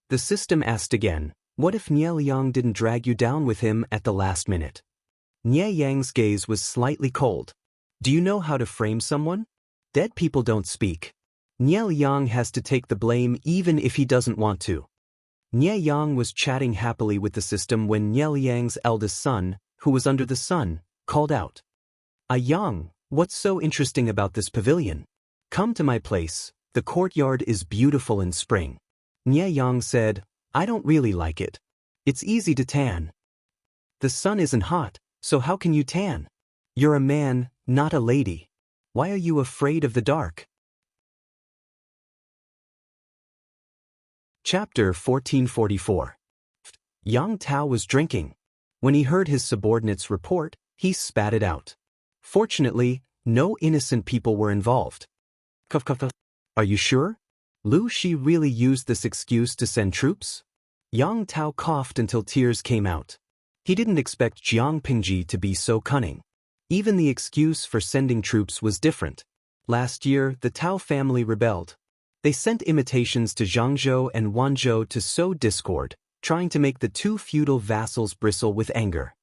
The system asked again, "What if Nie Liang didn't drag you down with him at the last minute?" Nie Yang's gaze was slightly cold. "Do you know how to frame someone? Dead people don't speak. Nie Liang has to take the blame even if he doesn't want to." Nie Yang was chatting happily with the system when Nie Liang's eldest son, who was under the sun, called out, Yang, what's so interesting about this pavilion? Come to my place, the courtyard is beautiful in spring." Nie Yang said, "I don't really like it. It's easy to tan. The sun isn't hot, so how can you tan? You're a man, not a lady. Why are you afraid of the dark?" Chapter 1444. Yang Tao was drinking. When he heard his subordinates report, he spat it out. Fortunately, no innocent people were involved. "Are you sure? Lu Shi really used this excuse to send troops?" Yang Tao coughed until tears came out. He didn't expect Jiang Pingji to be so cunning. Even the excuse for sending troops was different. Last year, the Tao family rebelled. They sent imitations to Zhangzhou and Wanzhou to sow discord, trying to make the two feudal vassals bristle with anger.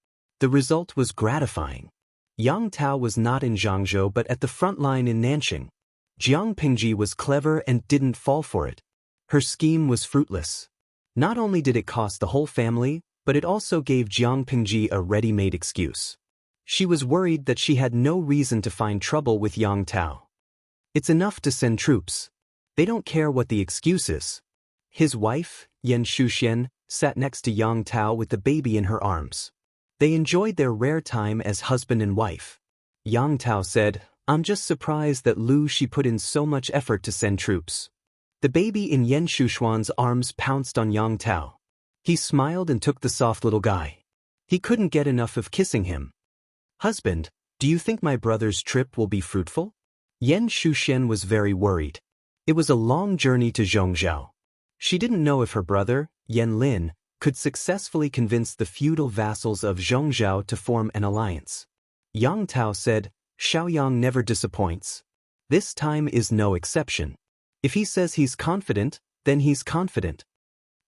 The result was gratifying. Yang Tao was not in Zhangzhou but at the front line in Nanqing. Jiang Pingji was clever and didn't fall for it. Her scheme was fruitless. Not only did it cost the whole family, but it also gave Jiang Pingji a ready-made excuse. She was worried that she had no reason to find trouble with Yang Tao. It's enough to send troops. They don't care what the excuse is. His wife, Yan Shuxian, sat next to Yang Tao with the baby in her arms. They enjoyed their rare time as husband and wife. Yang Tao said, "I'm just surprised that Lu Shi put in so much effort to send troops." The baby in Yan Shuxuan's arms pounced on Yang Tao. He smiled and took the soft little guy. He couldn't get enough of kissing him. "Husband, do you think my brother's trip will be fruitful?" Yan Shuxian was very worried. It was a long journey to Zhongzhou. She didn't know if her brother, Yan Lin, could successfully convince the feudal vassals of Zhongzhou to form an alliance. Yang Tao said, "Xiaoyang never disappoints. This time is no exception. If he says he's confident, then he's confident."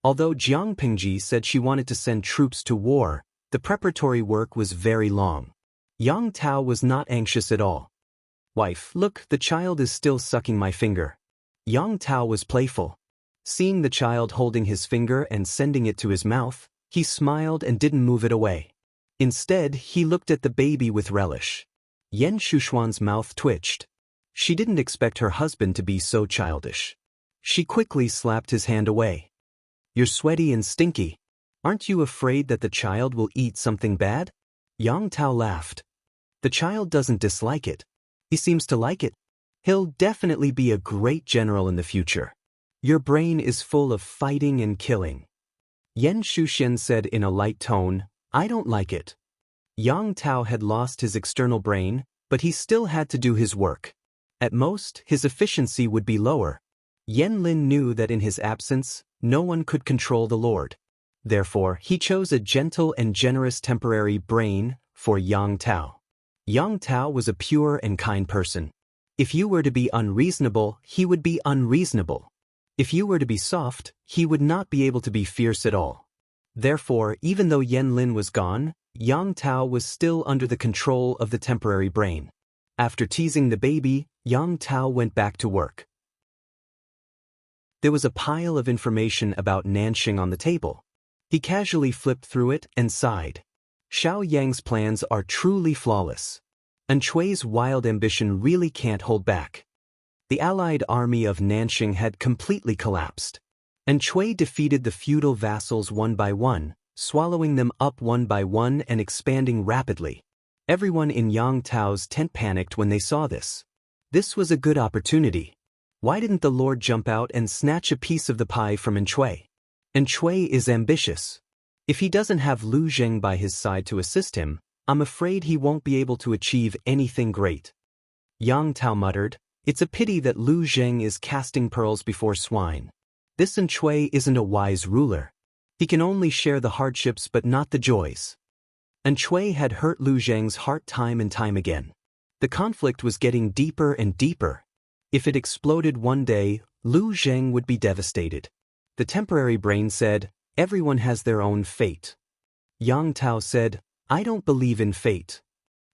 Although Jiang Pingji said she wanted to send troops to war, the preparatory work was very long. Yang Tao was not anxious at all. "Wife, look, the child is still sucking my finger." Yang Tao was playful. Seeing the child holding his finger and sending it to his mouth, he smiled and didn't move it away. Instead, he looked at the baby with relish. Yan Shuxuan's mouth twitched. She didn't expect her husband to be so childish. She quickly slapped his hand away. "You're sweaty and stinky. Aren't you afraid that the child will eat something bad?" Yang Tao laughed. "The child doesn't dislike it. He seems to like it. He'll definitely be a great general in the future. Your brain is full of fighting and killing." Yan Shuxian said in a light tone, "I don't like it." Yang Tao had lost his external brain, but he still had to do his work. At most, his efficiency would be lower. Yan Lin knew that in his absence, no one could control the Lord. Therefore, he chose a gentle and generous temporary brain for Yang Tao. Yang Tao was a pure and kind person. If you were to be unreasonable, he would be unreasonable. If you were to be soft, he would not be able to be fierce at all. Therefore, even though Yan Lin was gone, Yang Tao was still under the control of the temporary brain. After teasing the baby, Yang Tao went back to work. There was a pile of information about Nanqing on the table. He casually flipped through it and sighed. Xiao Yang's plans are truly flawless. And Chui's wild ambition really can't hold back. The allied army of Nanqing had completely collapsed. And Chui defeated the feudal vassals one by one, swallowing them up one by one and expanding rapidly. Everyone in Yang Tao's tent panicked when they saw this. This was a good opportunity. Why didn't the Lord jump out and snatch a piece of the pie from Enchui? Enchui is ambitious. If he doesn't have Lu Zheng by his side to assist him, I'm afraid he won't be able to achieve anything great. Yang Tao muttered, "It's a pity that Lu Zheng is casting pearls before swine. This Enchui isn't a wise ruler. He can only share the hardships but not the joys. And Chui had hurt Lu Zheng's heart time and time again. The conflict was getting deeper and deeper. If it exploded one day, Lu Zheng would be devastated. The temporary brain said, everyone has their own fate. Yang Tao said, I don't believe in fate.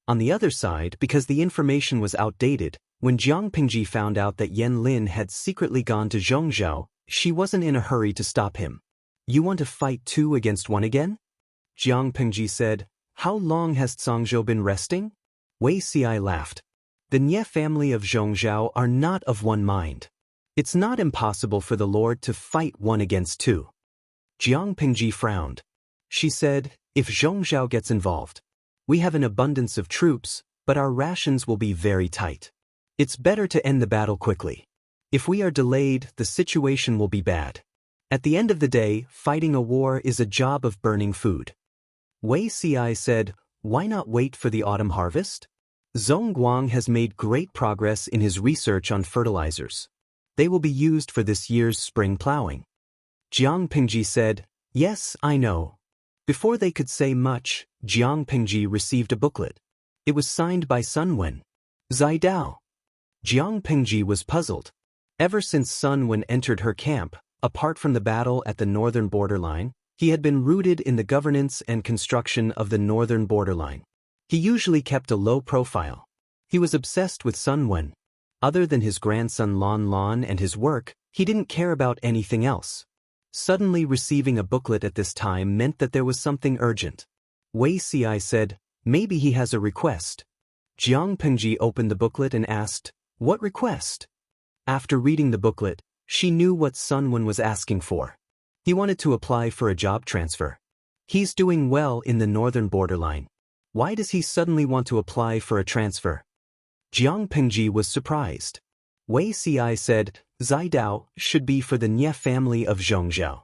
On the other side, because the information was outdated, when Jiang Pingji found out that Yan Lin had secretly gone to Zhongzhou, she wasn't in a hurry to stop him. You want to fight 2 against 1 again? Jiang Pingji said, how long has Zhongzhou been resting? Wei Xi laughed. The Nie family of Zhongzhou are not of one mind. It's not impossible for the Lord to fight 1 against 2. Jiang Pingji frowned. She said, if Zhongzhou gets involved, we have an abundance of troops, but our rations will be very tight. It's better to end the battle quickly. If we are delayed, the situation will be bad. At the end of the day, fighting a war is a job of burning food. Wei Xi said, why not wait for the autumn harvest? Zhong Guang has made great progress in his research on fertilizers. They will be used for this year's spring plowing. Jiang Pingji said, yes, I know. Before they could say much, Jiang Pingji received a booklet. It was signed by Sun Wen. Zai Dao. Jiang Pingji was puzzled. Ever since Sun Wen entered her camp, apart from the battle at the northern borderline, he had been rooted in the governance and construction of the northern borderline. He usually kept a low profile. He was obsessed with Sun Wen. Other than his grandson Lan Lan and his work, he didn't care about anything else. Suddenly receiving a booklet at this time meant that there was something urgent. Wei Xi said, maybe he has a request. Jiang Pingji opened the booklet and asked, what request? After reading the booklet, she knew what Sun Wen was asking for. He wanted to apply for a job transfer. He's doing well in the northern borderline. Why does he suddenly want to apply for a transfer? Jiang Pingji was surprised. Wei Xi said, Zai Dao should be for the Nie family of Zhongzhou.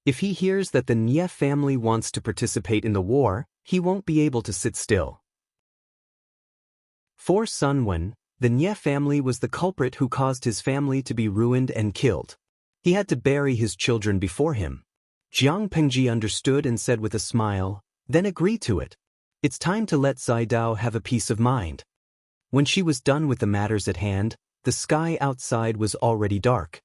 If he hears that the Nie family wants to participate in the war, he won't be able to sit still. For Sun Wen, the Nie family was the culprit who caused his family to be ruined and killed. He had to bury his children before him. Jiang Pingji understood and said with a smile, then agree to it. It's time to let Zai Dao have a peace of mind. When she was done with the matters at hand, the sky outside was already dark.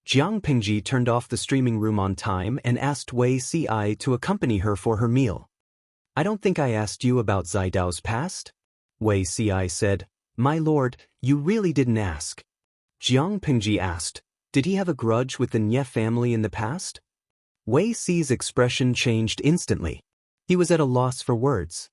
Jiang Pingji turned off the streaming room on time and asked Wei Xi to accompany her for her meal. I don't think I asked you about Zai Dao's past? Wei Xi said, my lord, you really didn't ask. Jiang Pingji asked, did he have a grudge with the Nie family in the past? Wei Xi's expression changed instantly. He was at a loss for words.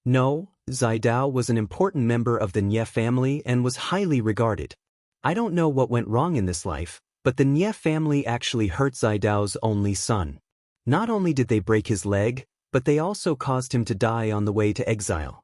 No, Zai Dao was an important member of the Nie family and was highly regarded. I don't know what went wrong in this life, but the Nie family actually hurt Zai Dao's only son. Not only did they break his leg, but they also caused him to die on the way to exile.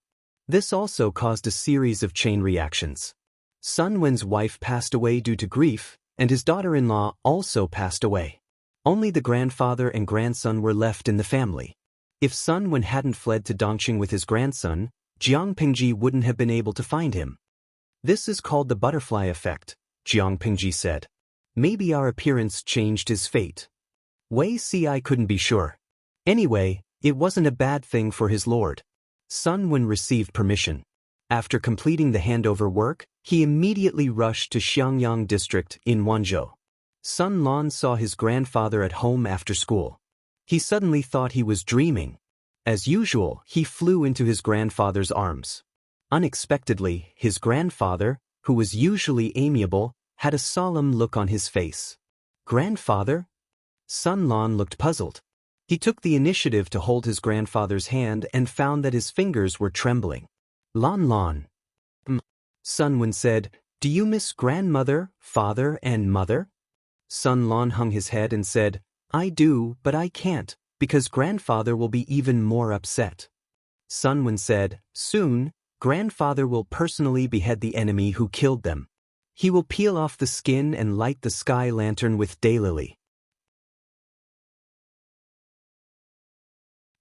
This also caused a series of chain reactions. Sun Wen's wife passed away due to grief, and his daughter-in-law also passed away. Only the grandfather and grandson were left in the family. If Sun Wen hadn't fled to Dongqing with his grandson, Jiang Pingji wouldn't have been able to find him. This is called the butterfly effect, Jiang Pingji said. Maybe our appearance changed his fate. Wei Xi couldn't be sure. Anyway, it wasn't a bad thing for his lord. Sun Wen received permission. After completing the handover work, he immediately rushed to Xiangyang district in Wanzhou. Sun Lan saw his grandfather at home after school. He suddenly thought he was dreaming. As usual, he flew into his grandfather's arms. Unexpectedly, his grandfather, who was usually amiable, had a solemn look on his face. Grandfather? Sun Lan looked puzzled. He took the initiative to hold his grandfather's hand and found that his fingers were trembling. Lan Lan. Sun Wen said, do you miss grandmother, father, and mother? Sun Lan hung his head and said, I do, but I can't, because grandfather will be even more upset. Sun Wen said, soon, grandfather will personally behead the enemy who killed them. He will peel off the skin and light the sky lantern with daylily.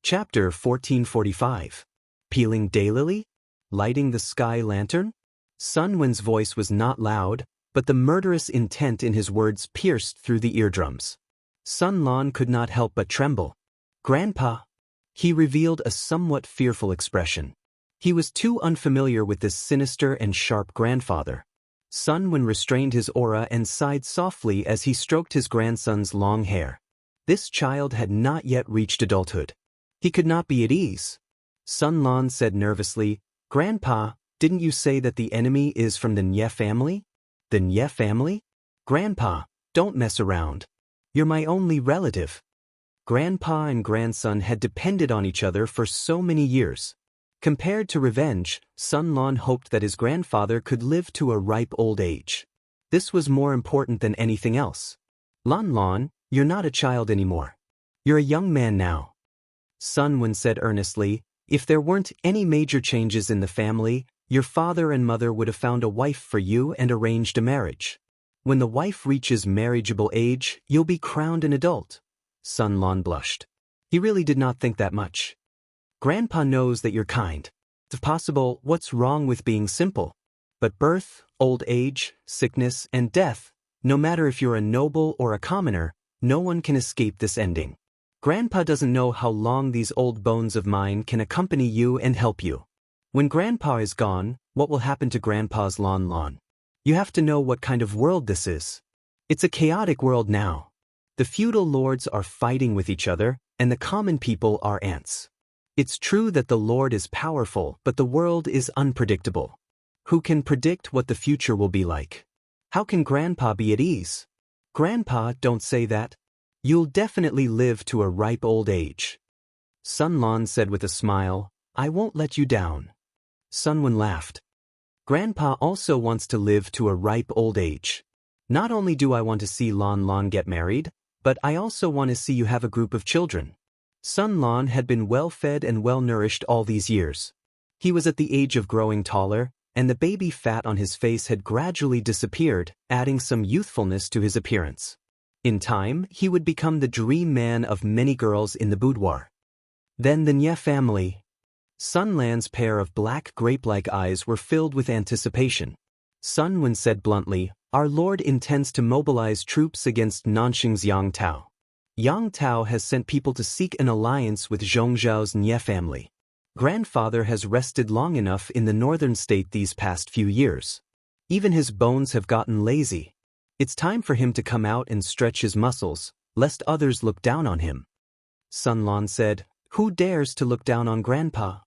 Chapter 1445. Peeling daylily? Lighting the sky lantern? Sun Wen's voice was not loud, but the murderous intent in his words pierced through the eardrums. Sun Lan could not help but tremble. Grandpa. He revealed a somewhat fearful expression. He was too unfamiliar with this sinister and sharp grandfather. Sun Wen restrained his aura and sighed softly as he stroked his grandson's long hair. This child had not yet reached adulthood. He could not be at ease. Sun Lan said nervously, "Grandpa, didn't you say that the enemy is from the Nye family?" "The Nye family?" "Grandpa, don't mess around. You're my only relative." Grandpa and grandson had depended on each other for so many years. Compared to revenge, Sun Lan hoped that his grandfather could live to a ripe old age. This was more important than anything else. "Lan Lan, you're not a child anymore. You're a young man now." Sun Wen said earnestly, "If there weren't any major changes in the family, your father and mother would have found a wife for you and arranged a marriage. When the wife reaches marriageable age, you'll be crowned an adult." Sun Lan blushed. He really did not think that much. "Grandpa knows that you're kind. If possible, what's wrong with being simple? But birth, old age, sickness, and death, no matter if you're a noble or a commoner, no one can escape this ending. Grandpa doesn't know how long these old bones of mine can accompany you and help you. When Grandpa is gone, what will happen to Grandpa's Lan Lan? You have to know what kind of world this is. It's a chaotic world now. The feudal lords are fighting with each other, and the common people are ants. It's true that the Lord is powerful, but the world is unpredictable. Who can predict what the future will be like? How can Grandpa be at ease?" "Grandpa, don't say that. You'll definitely live to a ripe old age." Sun Lan said with a smile, "I won't let you down." Sun Wen laughed. "Grandpa also wants to live to a ripe old age. Not only do I want to see Lan Lan get married, but I also want to see you have a group of children." Sun Lan had been well-fed and well-nourished all these years. He was at the age of growing taller, and the baby fat on his face had gradually disappeared, adding some youthfulness to his appearance. In time, he would become the dream man of many girls in the boudoir. Then the Nye family. Sun Lan's pair of black grape-like eyes were filled with anticipation. Sun Wen said bluntly, "Our lord intends to mobilize troops against Nanxing's Yang Tao. Yang Tao has sent people to seek an alliance with Zhongzhao's Nye family. Grandfather has rested long enough in the northern state these past few years. Even his bones have gotten lazy. It's time for him to come out and stretch his muscles, lest others look down on him." Sun Lan said, "Who dares to look down on Grandpa?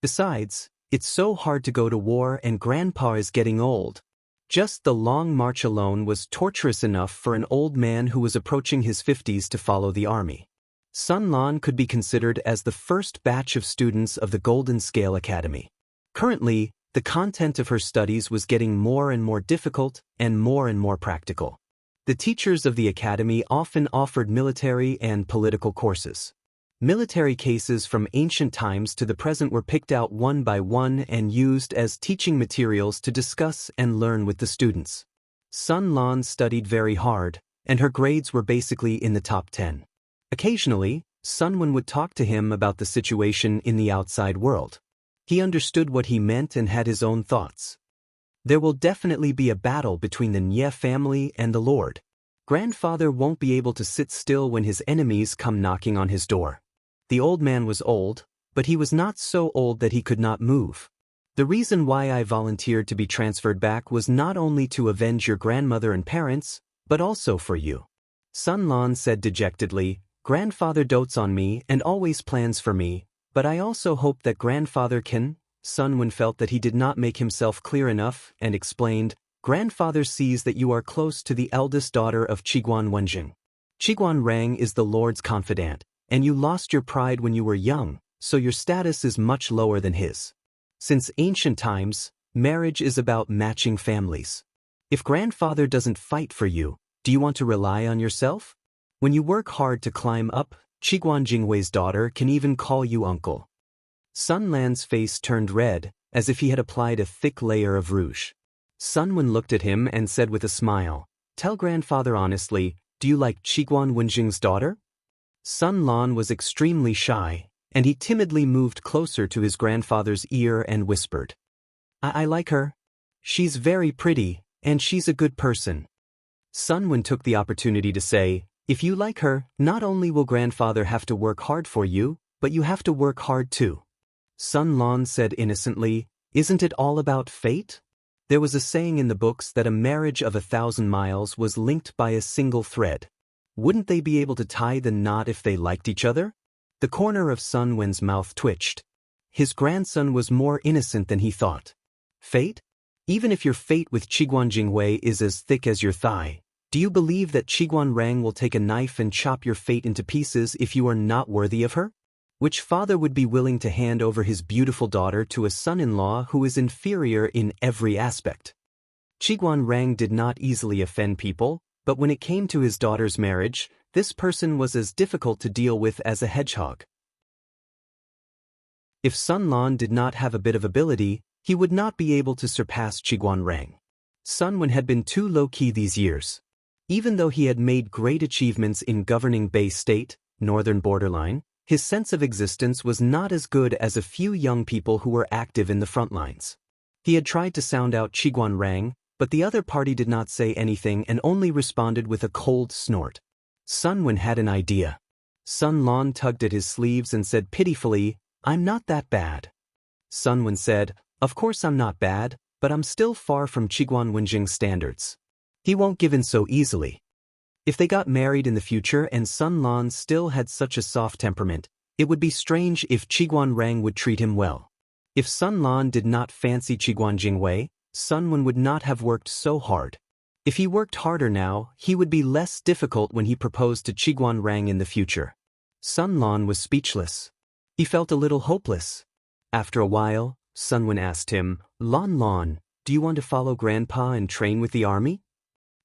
Besides, it's so hard to go to war and Grandpa is getting old. Just the long march alone was torturous enough for an old man who was approaching his 50s to follow the army." Sun Lan could be considered as the first batch of students of the Golden Scale Academy. Currently, the content of her studies was getting more and more difficult and more practical. The teachers of the academy often offered military and political courses. Military cases from ancient times to the present were picked out one by one and used as teaching materials to discuss and learn with the students. Sun Lan studied very hard, and her grades were basically in the top 10. Occasionally, Sun Wen would talk to him about the situation in the outside world. He understood what he meant and had his own thoughts. There will definitely be a battle between the Nye family and the Lord. Grandfather won't be able to sit still when his enemies come knocking on his door. The old man was old, but he was not so old that he could not move. The reason why I volunteered to be transferred back was not only to avenge your grandmother and parents, but also for you." Sun Lan said dejectedly, "Grandfather dotes on me and always plans for me, but I also hope that Grandfather can." Sun Wen felt that he did not make himself clear enough and explained, "Grandfather sees that you are close to the eldest daughter of Qiguan Wenjing. Qiguan Rang is the Lord's confidant, and you lost your pride when you were young, so your status is much lower than his. Since ancient times, marriage is about matching families. If Grandfather doesn't fight for you, do you want to rely on yourself? When you work hard to climb up, Qiguan Jingwei's daughter can even call you uncle." Sun Lan's face turned red, as if he had applied a thick layer of rouge. Sun Wen looked at him and said with a smile, "Tell Grandfather honestly, do you like Qiguan Wenjing's daughter?" Sun Lan was extremely shy, and he timidly moved closer to his grandfather's ear and whispered, I like her. She's very pretty, and she's a good person." Sun Wen took the opportunity to say, If you like her, not only will grandfather have to work hard for you, but you have to work hard too. Sun Lan said innocently, isn't it all about fate? There was a saying in the books that a marriage of 1,000 miles was linked by a single thread. Wouldn't they be able to tie the knot if they liked each other? The corner of Sun Wen's mouth twitched. His grandson was more innocent than he thought. Fate? Even if your fate with Qiguan Jingwei is as thick as your thigh, do you believe that Qiguan Rang will take a knife and chop your fate into pieces if you are not worthy of her? Which father would be willing to hand over his beautiful daughter to a son-in-law who is inferior in every aspect? Qiguan Rang did not easily offend people, but when it came to his daughter's marriage, this person was as difficult to deal with as a hedgehog. If Sun Lan did not have a bit of ability, he would not be able to surpass Qiguan Rang. Sun Wen had been too low-key these years. Even though he had made great achievements in governing Bay State, northern borderline, his sense of existence was not as good as a few young people who were active in the front lines. He had tried to sound out Qiguan Rang, but the other party did not say anything and only responded with a cold snort. Sun Wen had an idea. Sun Lan tugged at his sleeves and said pitifully, I'm not that bad. Sun Wen said, of course I'm not bad, but I'm still far from Qiguan Wenjing's standards. He won't give in so easily. If they got married in the future and Sun Lan still had such a soft temperament, it would be strange if Qiguan Rang would treat him well. If Sun Lan did not fancy Qiguan Jingwei, Sun Wen would not have worked so hard. If he worked harder now, he would be less difficult when he proposed to Qiguan Rang in the future. Sun Lan was speechless. He felt a little hopeless. After a while, Sun Wen asked him, Lan, do you want to follow Grandpa and train with the army?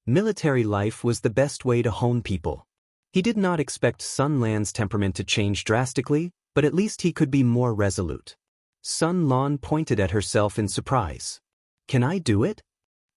Military life was the best way to hone people. He did not expect Sun Lan's temperament to change drastically, but at least he could be more resolute. Sun Lan pointed at herself in surprise. Can I do it?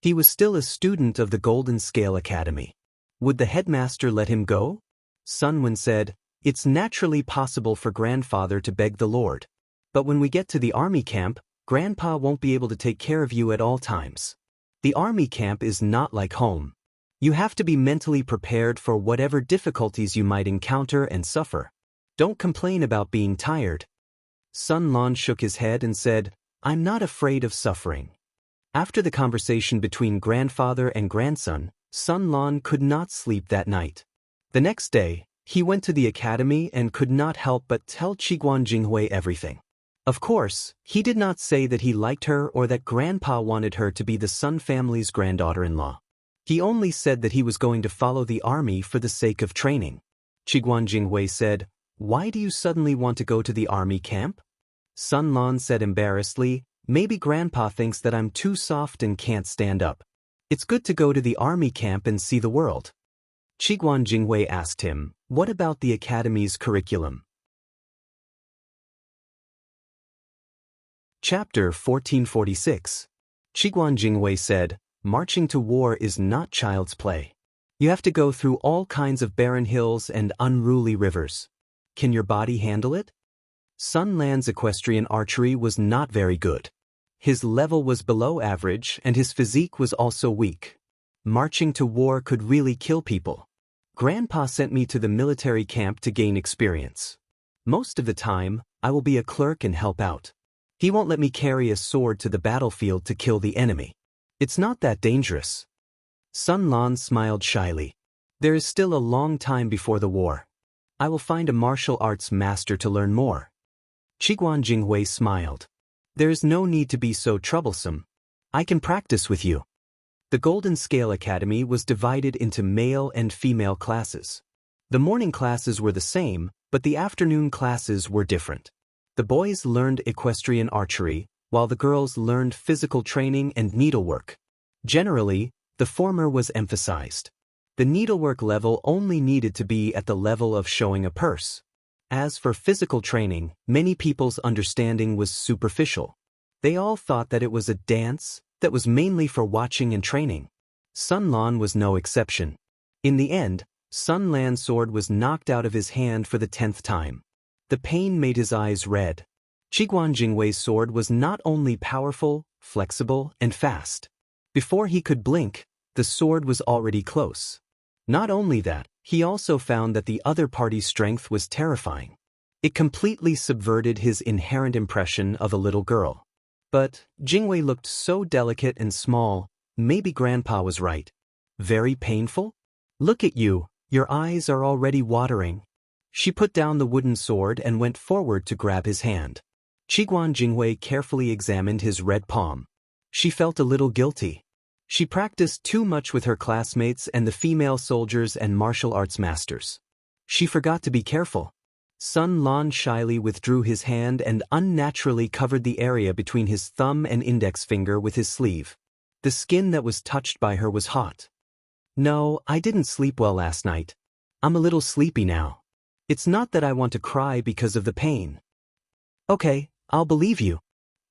He was still a student of the Golden Scale Academy. Would the headmaster let him go? Sun Wen said, it's naturally possible for grandfather to beg the Lord. But when we get to the army camp, Grandpa won't be able to take care of you at all times. The army camp is not like home. You have to be mentally prepared for whatever difficulties you might encounter and suffer. Don't complain about being tired. Sun Lan shook his head and said, I'm not afraid of suffering. After the conversation between grandfather and grandson, Sun Lan could not sleep that night. The next day, he went to the academy and could not help but tell Qiguan Jinghui everything. Of course, he did not say that he liked her or that Grandpa wanted her to be the Sun family's granddaughter-in-law. He only said that he was going to follow the army for the sake of training. Qiguan Jinghui said, why do you suddenly want to go to the army camp? Sun Lan said embarrassedly, maybe Grandpa thinks that I'm too soft and can't stand up. It's good to go to the army camp and see the world. Qiguan Jinghui asked him, what about the academy's curriculum? Chapter 1446. Qiguan Jinghui said, marching to war is not child's play. You have to go through all kinds of barren hills and unruly rivers. Can your body handle it? Sun Lan's equestrian archery was not very good. His level was below average and his physique was also weak. Marching to war could really kill people. Grandpa sent me to the military camp to gain experience. Most of the time, I will be a clerk and help out. He won't let me carry a sword to the battlefield to kill the enemy. It's not that dangerous. Sun Lan smiled shyly. There is still a long time before the war. I will find a martial arts master to learn more. Qiguan Jinghui smiled. There is no need to be so troublesome. I can practice with you. The Golden Scale Academy was divided into male and female classes. The morning classes were the same, but the afternoon classes were different. The boys learned equestrian archery, while the girls learned physical training and needlework. Generally, the former was emphasized. The needlework level only needed to be at the level of showing a purse. As for physical training, many people's understanding was superficial. They all thought that it was a dance that was mainly for watching and training. Sun Lan was no exception. In the end, Sun Lan's sword was knocked out of his hand for the 10th time. The pain made his eyes red. Qiguan Jingwei's sword was not only powerful, flexible, and fast. Before he could blink, the sword was already close. Not only that, he also found that the other party's strength was terrifying. It completely subverted his inherent impression of a little girl. But Jingwei looked so delicate and small, maybe Grandpa was right. Very painful? Look at you, your eyes are already watering. She put down the wooden sword and went forward to grab his hand. Qiguan Jingwei carefully examined his red palm. She felt a little guilty. She practiced too much with her classmates and the female soldiers and martial arts masters. She forgot to be careful. Sun Lan shyly withdrew his hand and unnaturally covered the area between his thumb and index finger with his sleeve. The skin that was touched by her was hot. No, I didn't sleep well last night. I'm a little sleepy now. It's not that I want to cry because of the pain. Okay, I'll believe you.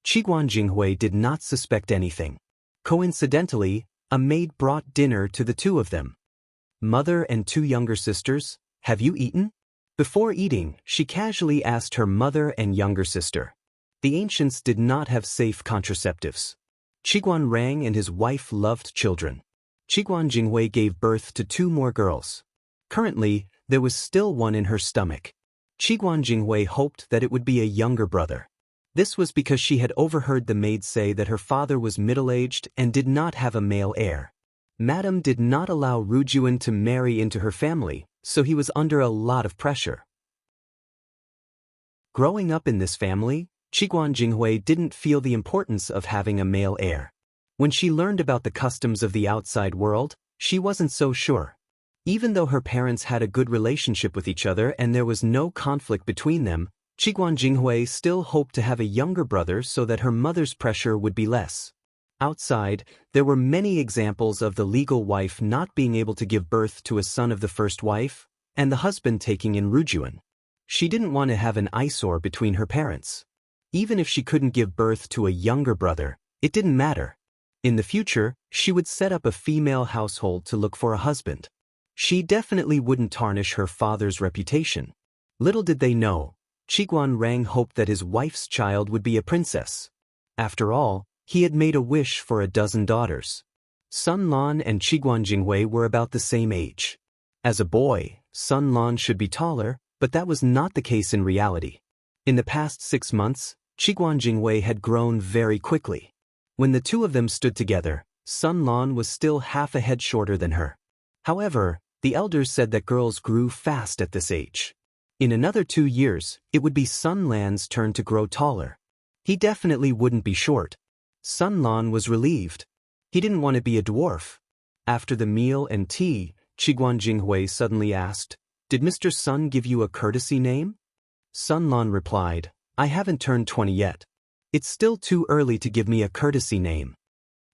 Qiguan Jinghui did not suspect anything. Coincidentally, a maid brought dinner to the two of them. Mother and two younger sisters, have you eaten? Before eating, she casually asked her mother and younger sister. The ancients did not have safe contraceptives. Qiguan Rang and his wife loved children. Qiguan Jinghui gave birth to two more girls. Currently, there was still one in her stomach. Qiguan Jinghui hoped that it would be a younger brother. This was because she had overheard the maid say that her father was middle-aged and did not have a male heir. Madame did not allow Rujuan to marry into her family, so he was under a lot of pressure. Growing up in this family, Qiguan Jinghui didn't feel the importance of having a male heir. When she learned about the customs of the outside world, she wasn't so sure. Even though her parents had a good relationship with each other and there was no conflict between them, Qiguan Jinghui still hoped to have a younger brother so that her mother's pressure would be less. Outside, there were many examples of the legal wife not being able to give birth to a son of the first wife, and the husband taking in Rujuan. She didn't want to have an eyesore between her parents. Even if she couldn't give birth to a younger brother, it didn't matter. In the future, she would set up a female household to look for a husband. She definitely wouldn't tarnish her father's reputation. Little did they know, Qiguan Rang hoped that his wife's child would be a princess. After all, he had made a wish for a dozen daughters. Sun Lan and Qiguan Jinghui were about the same age. As a boy, Sun Lan should be taller, but that was not the case in reality. In the past 6 months, Qiguan Jinghui had grown very quickly. When the two of them stood together, Sun Lan was still half a head shorter than her. However, the elders said that girls grew fast at this age. In another 2 years, it would be Sun Lan's turn to grow taller. He definitely wouldn't be short. Sun Lan was relieved. He didn't want to be a dwarf. After the meal and tea, Qiguan Jinghui suddenly asked, "Did Mr. Sun give you a courtesy name?" Sun Lan replied, "I haven't turned 20 yet. It's still too early to give me a courtesy name."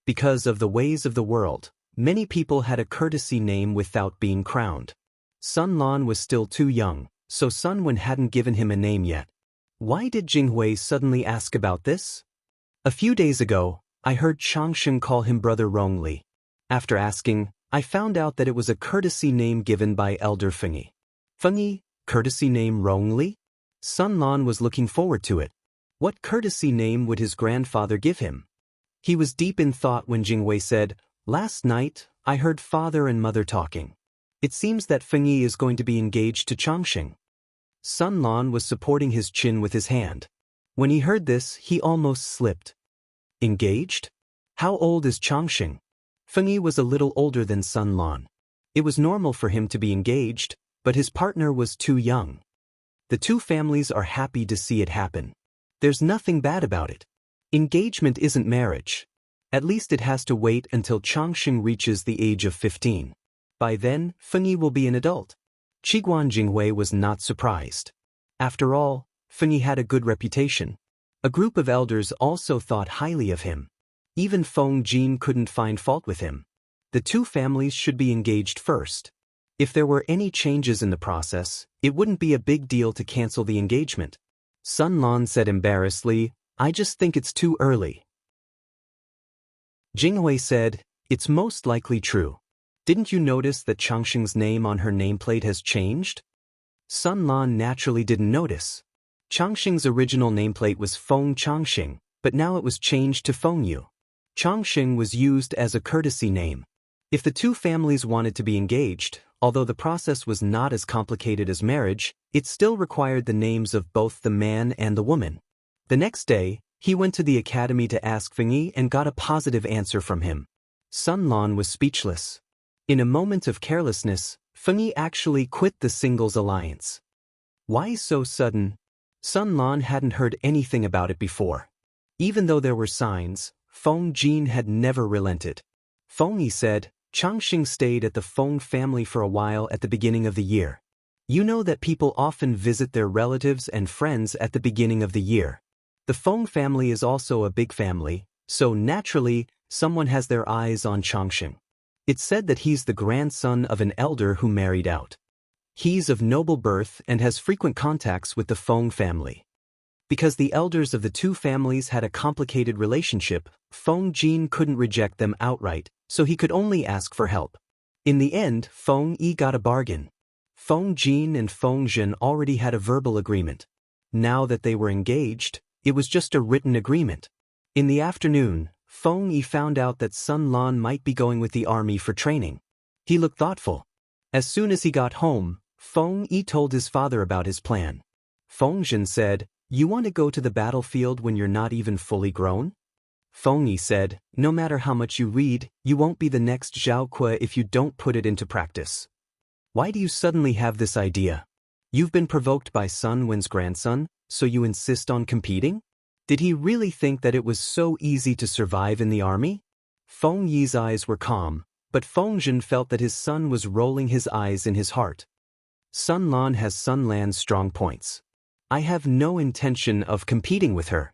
Because of the ways of the world, many people had a courtesy name without being crowned. Sun Lan was still too young, so Sun Wen hadn't given him a name yet. Why did Jinghui suddenly ask about this? A few days ago, I heard Changsheng call him Brother Rongli. After asking, I found out that it was a courtesy name given by Elder Fengyi. Fengyi, courtesy name Rongli? Sun Lan was looking forward to it. What courtesy name would his grandfather give him? He was deep in thought when Jinghui said, "Last night, I heard father and mother talking. It seems that Fengyi is going to be engaged to Changsheng." Sun Lan was supporting his chin with his hand. When he heard this, he almost slipped. Engaged? How old is Changsheng? Fengyi was a little older than Sun Lan. It was normal for him to be engaged, but his partner was too young. The two families are happy to see it happen. There's nothing bad about it. Engagement isn't marriage. At least it has to wait until Changsheng reaches the age of 15. By then, Fengyi will be an adult. Qiguan Jinghui was not surprised. After all, Fengyi had a good reputation. A group of elders also thought highly of him. Even Feng Jin couldn't find fault with him. The two families should be engaged first. If there were any changes in the process, it wouldn't be a big deal to cancel the engagement. Sun Lan said embarrassedly, "I just think it's too early." Jinghui said, "It's most likely true. Didn't you notice that Changsheng's name on her nameplate has changed?" Sun Lan naturally didn't notice. Changsheng's original nameplate was Feng Changsheng, but now it was changed to Fengyu. Changsheng was used as a courtesy name. If the two families wanted to be engaged, Although the process was not as complicated as marriage, it still required the names of both the man and the woman. The next day, he went to the academy to ask Feng Yi and got a positive answer from him. Sun Lan was speechless. In a moment of carelessness, Feng Yi actually quit the singles alliance. Why so sudden? Sun Lan hadn't heard anything about it before. Even though there were signs, Feng Jin had never relented. Feng Yi said, Changxing stayed at the Feng family for a while at the beginning of the year. You know that people often visit their relatives and friends at the beginning of the year. The Feng family is also a big family, so naturally, someone has their eyes on Changxing. It's said that he's the grandson of an elder who married out. He's of noble birth and has frequent contacts with the Feng family. Because the elders of the two families had a complicated relationship, Feng Jin couldn't reject them outright, so he could only ask for help. In the end, Feng Yi got a bargain. Feng Jin and Feng Zhen already had a verbal agreement. Now that they were engaged, it was just a written agreement. In the afternoon, Feng Yi found out that Sun Lan might be going with the army for training. He looked thoughtful. As soon as he got home, Feng Yi told his father about his plan. Feng Zhen said, You want to go to the battlefield when you're not even fully grown? Feng Yi said, No matter how much you read, you won't be the next Zhao Kuo if you don't put it into practice. Why do you suddenly have this idea? You've been provoked by Sun Wen's grandson, so you insist on competing? Did he really think that it was so easy to survive in the army? Feng Yi's eyes were calm, but Feng Zhen felt that his son was rolling his eyes in his heart. Sun Lan has Sun Lan's strong points. I have no intention of competing with her.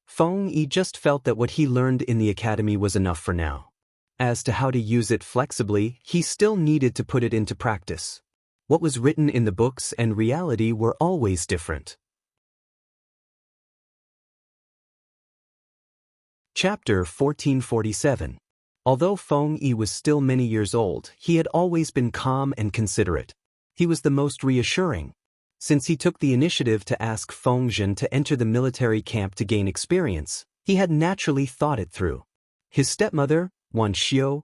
Feng Yi just felt that what he learned in the academy was enough for now. As to how to use it flexibly, he still needed to put it into practice. What was written in the books and reality were always different. Chapter 1447. Although Feng Yi was still many years old, he had always been calm and considerate. He was the most reassuring. Since he took the initiative to ask Feng Zhen to enter the military camp to gain experience, he had naturally thought it through. His stepmother, Wan Xiu,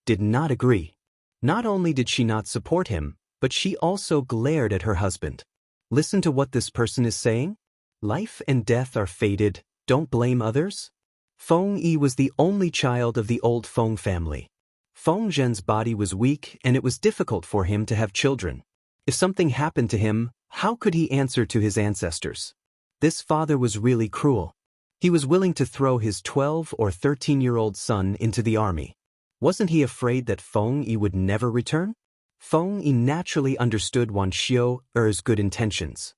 did not agree. Not only did she not support him, but she also glared at her husband. Listen to what this person is saying? Life and death are fated, don't blame others? Feng Yi was the only child of the old Feng family. Feng Zhen's body was weak and it was difficult for him to have children. If something happened to him, how could he answer to his ancestors? This father was really cruel. He was willing to throw his 12 or 13-year-old son into the army. Wasn't he afraid that Feng Yi would never return? Feng Yi naturally understood Wan Xiu's good intentions.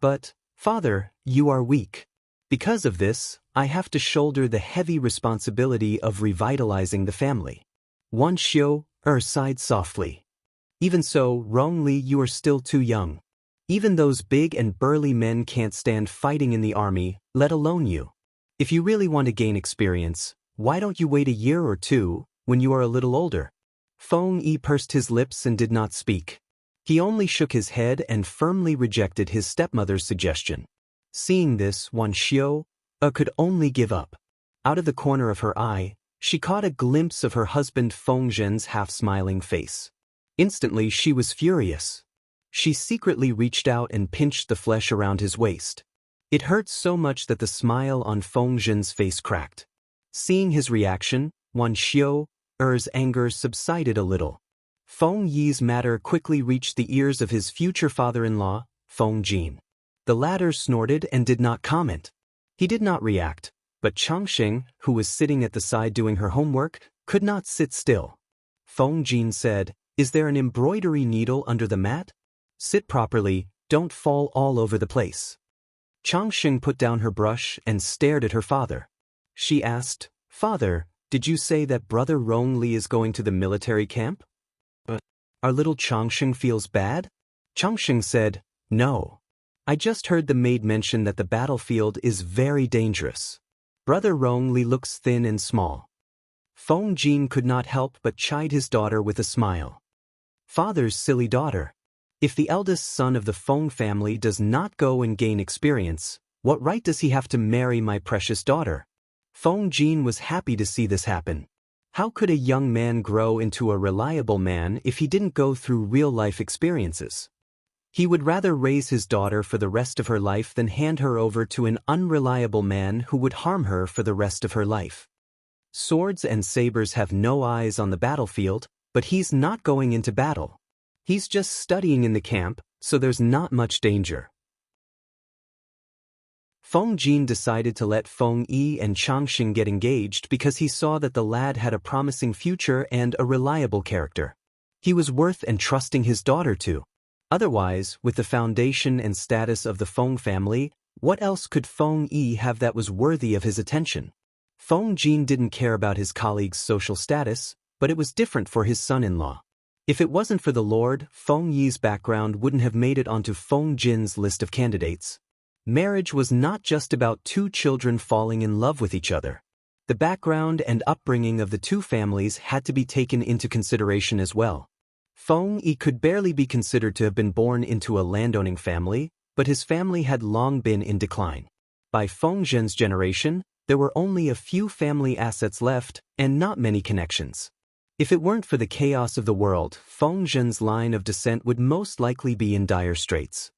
But, father, you are weak. Because of this, I have to shoulder the heavy responsibility of revitalizing the family. Wan Xiu sighed softly. Even so, Rongli, you are still too young. Even those big and burly men can't stand fighting in the army, let alone you. If you really want to gain experience, why don't you wait a year or two, when you are a little older? Feng Yi pursed his lips and did not speak. He only shook his head and firmly rejected his stepmother's suggestion. Seeing this, Wan Xiu could only give up. Out of the corner of her eye, she caught a glimpse of her husband Feng Zhen's half-smiling face. Instantly, she was furious. She secretly reached out and pinched the flesh around his waist. It hurt so much that the smile on Feng Zhen's face cracked. Seeing his reaction, Wan Xiu's anger subsided a little. Feng Yi's matter quickly reached the ears of his future father-in-law, Feng Jin. The latter snorted and did not comment. He did not react, but Changxing, who was sitting at the side doing her homework, could not sit still. Feng Jin said, Is there an embroidery needle under the mat? Sit properly, don't fall all over the place. Changxing put down her brush and stared at her father. She asked, Father, did you say that brother Rongli is going to the military camp? Our little Changxing feels bad? Changxing said, No. I just heard the maid mention that the battlefield is very dangerous. Brother Rongli looks thin and small. Feng Jin could not help but chide his daughter with a smile. Father's silly daughter. If the eldest son of the Feng family does not go and gain experience, what right does he have to marry my precious daughter? Feng Jin was happy to see this happen. How could a young man grow into a reliable man if he didn't go through real-life experiences? He would rather raise his daughter for the rest of her life than hand her over to an unreliable man who would harm her for the rest of her life. Swords and sabers have no eyes on the battlefield, but he's not going into battle. He's just studying in the camp, so there's not much danger. Feng Jin decided to let Feng Yi and Changxing get engaged because he saw that the lad had a promising future and a reliable character. He was worth entrusting his daughter to. Otherwise, with the foundation and status of the Feng family, what else could Feng Yi have that was worthy of his attention? Feng Jin didn't care about his colleague's social status, but it was different for his son-in-law. If it wasn't for the Lord, Feng Yi's background wouldn't have made it onto Feng Jin's list of candidates. Marriage was not just about two children falling in love with each other. The background and upbringing of the two families had to be taken into consideration as well. Feng Yi could barely be considered to have been born into a landowning family, but his family had long been in decline. By Feng Zhen's generation, there were only a few family assets left and not many connections. If it weren't for the chaos of the world, Feng Zhen's line of descent would most likely be in dire straits.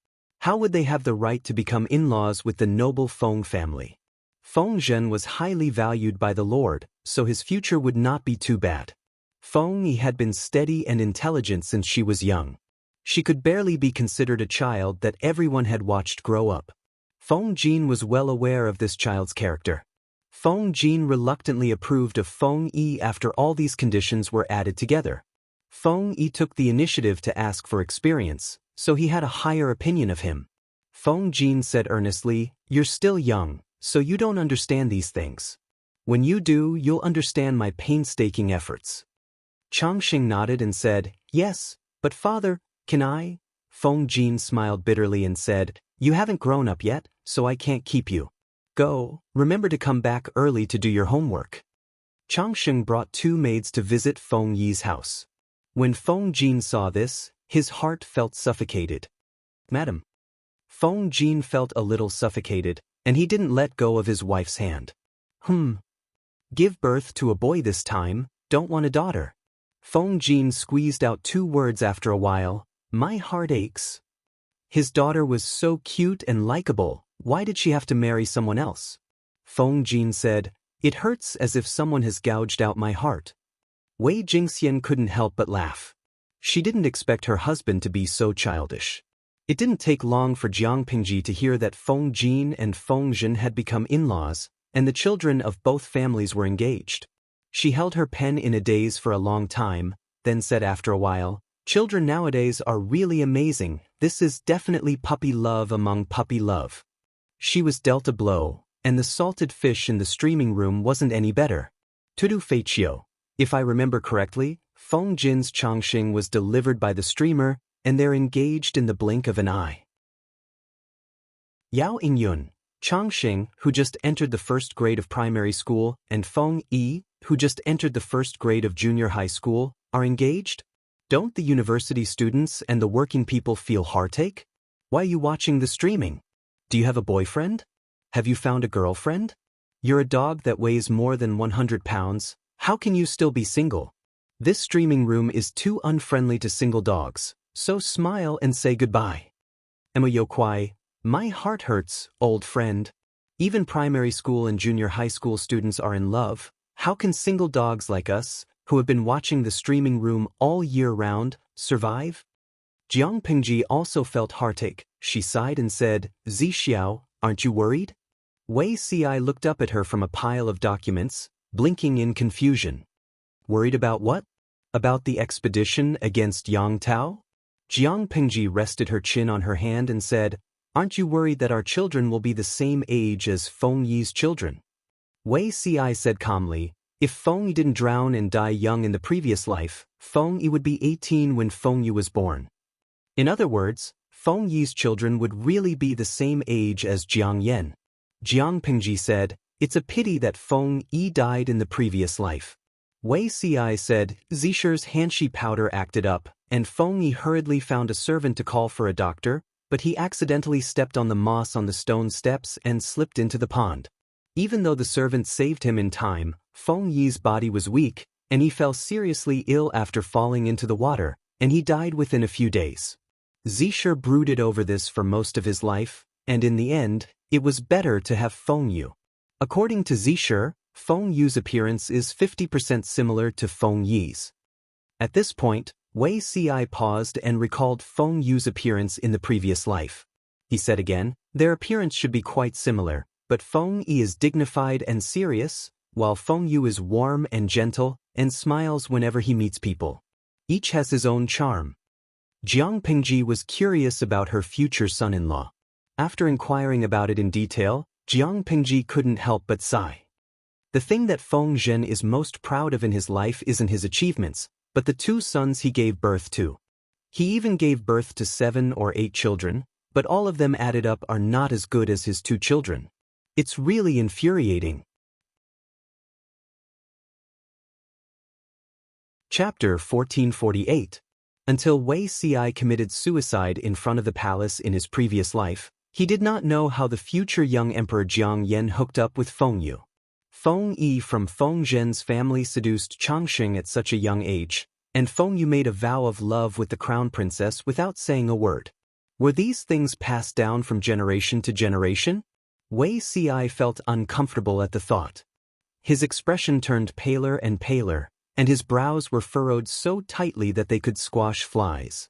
How would they have the right to become in-laws with the noble Feng family? Feng Zhen was highly valued by the Lord, so his future would not be too bad. Feng Yi had been steady and intelligent since she was young. She could barely be considered a child that everyone had watched grow up. Feng Jin was well aware of this child's character. Feng Jin reluctantly approved of Feng Yi after all these conditions were added together. Feng Yi took the initiative to ask for experience, so he had a higher opinion of him. Feng Jin said earnestly, "You're still young, so you don't understand these things. When you do, you'll understand my painstaking efforts." Changxing nodded and said, "Yes, but father, can I?" Feng Jin smiled bitterly and said, "You haven't grown up yet, so I can't keep you. Go, remember to come back early to do your homework." Changxing brought two maids to visit Feng Yi's house. When Feng Jin saw this, his heart felt suffocated. "Madam." Feng Jin felt a little suffocated, and he didn't let go of his wife's hand. Give birth to a boy this time, don't want a daughter." Feng Jin squeezed out two words after a while, "My heart aches." His daughter was so cute and likable, why did she have to marry someone else? Feng Jin said, "It hurts as if someone has gouged out my heart." Wei Jingxian couldn't help but laugh. She didn't expect her husband to be so childish. It didn't take long for Jiang Pingji to hear that Feng Jin and Feng Zhen had become in-laws, and the children of both families were engaged. She held her pen in a daze for a long time, then said after a while, "Children nowadays are really amazing. This is definitely puppy love among puppy love." She was dealt a blow, and the salted fish in the streaming room wasn't any better. Tudu Feichio. If I remember correctly, Feng Jin's Changxing was delivered by the streamer, and they're engaged in the blink of an eye. Yao Yingyun, Changxing, who just entered the first grade of primary school, and Feng Yi, who just entered the first grade of junior high school, are engaged? Don't the university students and the working people feel heartache? Why are you watching the streaming? Do you have a boyfriend? Have you found a girlfriend? You're a dog that weighs more than 100 pounds. How can you still be single? This streaming room is too unfriendly to single dogs, so smile and say goodbye. Emma Yokwai, my heart hurts, old friend. Even primary school and junior high school students are in love. How can single dogs like us, who have been watching the streaming room all year round, survive? Jiang Pingji also felt heartache. She sighed and said, "Zixiao, aren't you worried?" Wei Ci looked up at her from a pile of documents, blinking in confusion. Worried about what? About the expedition against Yang Tao? Jiang Pingji rested her chin on her hand and said, "Aren't you worried that our children will be the same age as Feng Yi's children?" Wei Ci said calmly, "If Feng Yi didn't drown and die young in the previous life, Feng Yi would be 18 when Feng Yi was born. In other words, Feng Yi's children would really be the same age as Jiang Yan." Jiang Pingji said, "It's a pity that Feng Yi died in the previous life." Wei Ci said, Zisher's Hanshi powder acted up, and Feng Yi hurriedly found a servant to call for a doctor, but he accidentally stepped on the moss on the stone steps and slipped into the pond. Even though the servant saved him in time, Feng Yi's body was weak, and he fell seriously ill after falling into the water, and he died within a few days. Zisher brooded over this for most of his life, and in the end, it was better to have Feng Yu. According to Zisher, Feng Yu's appearance is 50% similar to Feng Yi's. At this point, Wei Ci paused and recalled Feng Yu's appearance in the previous life. He said again, their appearance should be quite similar, but Feng Yi is dignified and serious, while Feng Yu is warm and gentle and smiles whenever he meets people. Each has his own charm. Jiang Pingji was curious about her future son-in-law. After inquiring about it in detail, Jiang Pingji couldn't help but sigh. The thing that Feng Zhen is most proud of in his life isn't his achievements, but the 2 sons he gave birth to. He even gave birth to 7 or 8 children, but all of them added up are not as good as his 2 children. It's really infuriating. Chapter 1448. Until Wei Ci committed suicide in front of the palace in his previous life, he did not know how the future young Emperor Jiang Yan hooked up with Feng Yu. Feng Yi from Feng Zhen's family seduced Changxing at such a young age, and Feng Yu made a vow of love with the crown princess without saying a word. Were these things passed down from generation to generation? Wei Ci felt uncomfortable at the thought. His expression turned paler and paler, and his brows were furrowed so tightly that they could squash flies.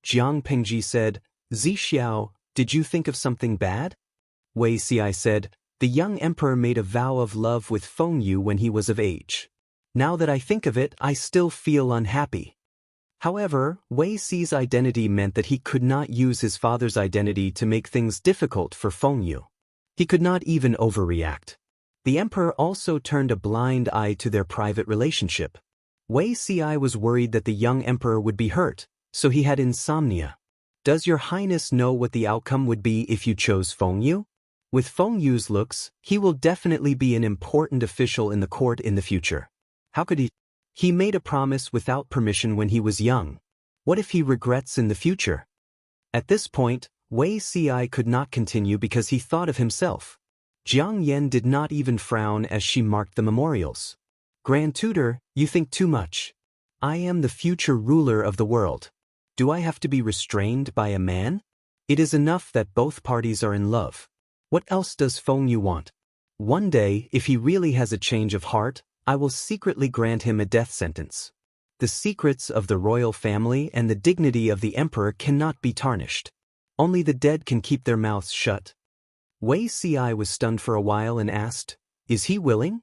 Jiang Pingji said, Zixiao, did you think of something bad? Wei Ci said, the young emperor made a vow of love with Feng Yu when he was of age. Now that I think of it, I still feel unhappy. However, Wei Ci's identity meant that he could not use his father's identity to make things difficult for Feng Yu. He could not even overreact. The emperor also turned a blind eye to their private relationship. Wei Ci was worried that the young emperor would be hurt, so he had insomnia. Does your highness know what the outcome would be if you chose Feng Yu? With Feng Yu's looks, he will definitely be an important official in the court in the future. How could he? He made a promise without permission when he was young. What if he regrets in the future? At this point, Wei Ci could not continue because he thought of himself. Jiang Yan did not even frown as she marked the memorials. Grand Tutor, you think too much. I am the future ruler of the world. Do I have to be restrained by a man? It is enough that both parties are in love. What else does Feng Yu want? One day, if he really has a change of heart, I will secretly grant him a death sentence. The secrets of the royal family and the dignity of the emperor cannot be tarnished. Only the dead can keep their mouths shut. Wei Ci was stunned for a while and asked, is he willing?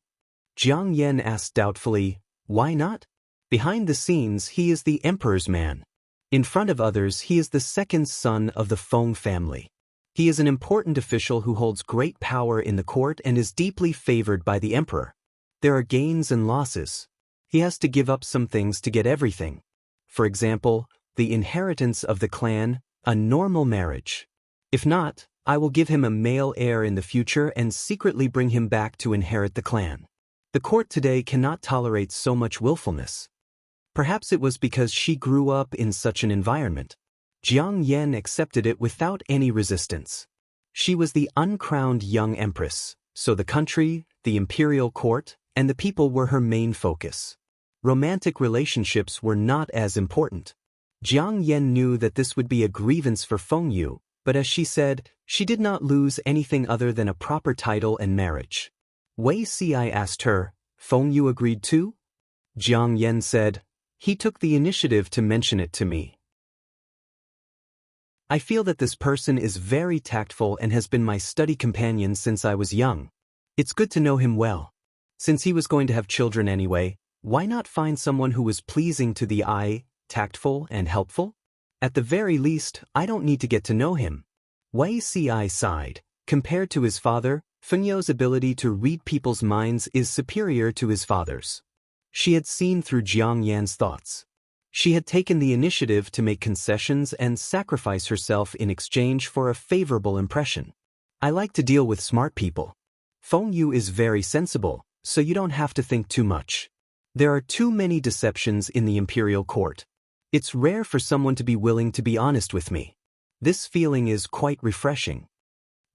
Jiang Yan asked doubtfully, why not? Behind the scenes, he is the emperor's man. In front of others, he is the second son of the Feng family. He is an important official who holds great power in the court and is deeply favored by the emperor. There are gains and losses. He has to give up some things to get everything. For example, the inheritance of the clan, a normal marriage. If not, I will give him a male heir in the future and secretly bring him back to inherit the clan. The court today cannot tolerate so much willfulness. Perhaps it was because she grew up in such an environment. Jiang Yan accepted it without any resistance. She was the uncrowned young empress, so the country, the imperial court, and the people were her main focus. Romantic relationships were not as important. Jiang Yan knew that this would be a grievance for Feng Yu, but as she said, she did not lose anything other than a proper title and marriage. Wei Ci asked her, Feng Yu agreed too? Jiang Yan said, he took the initiative to mention it to me. I feel that this person is very tactful and has been my study companion since I was young. It's good to know him well. Since he was going to have children anyway, why not find someone who was pleasing to the eye, tactful and helpful? At the very least, I don't need to get to know him. Wei Ci sighed. Compared to his father, Feng Yu's ability to read people's minds is superior to his father's. She had seen through Jiang Yan's thoughts. She had taken the initiative to make concessions and sacrifice herself in exchange for a favorable impression. I like to deal with smart people. Feng Yu is very sensible, so you don't have to think too much. There are too many deceptions in the imperial court. It's rare for someone to be willing to be honest with me. This feeling is quite refreshing.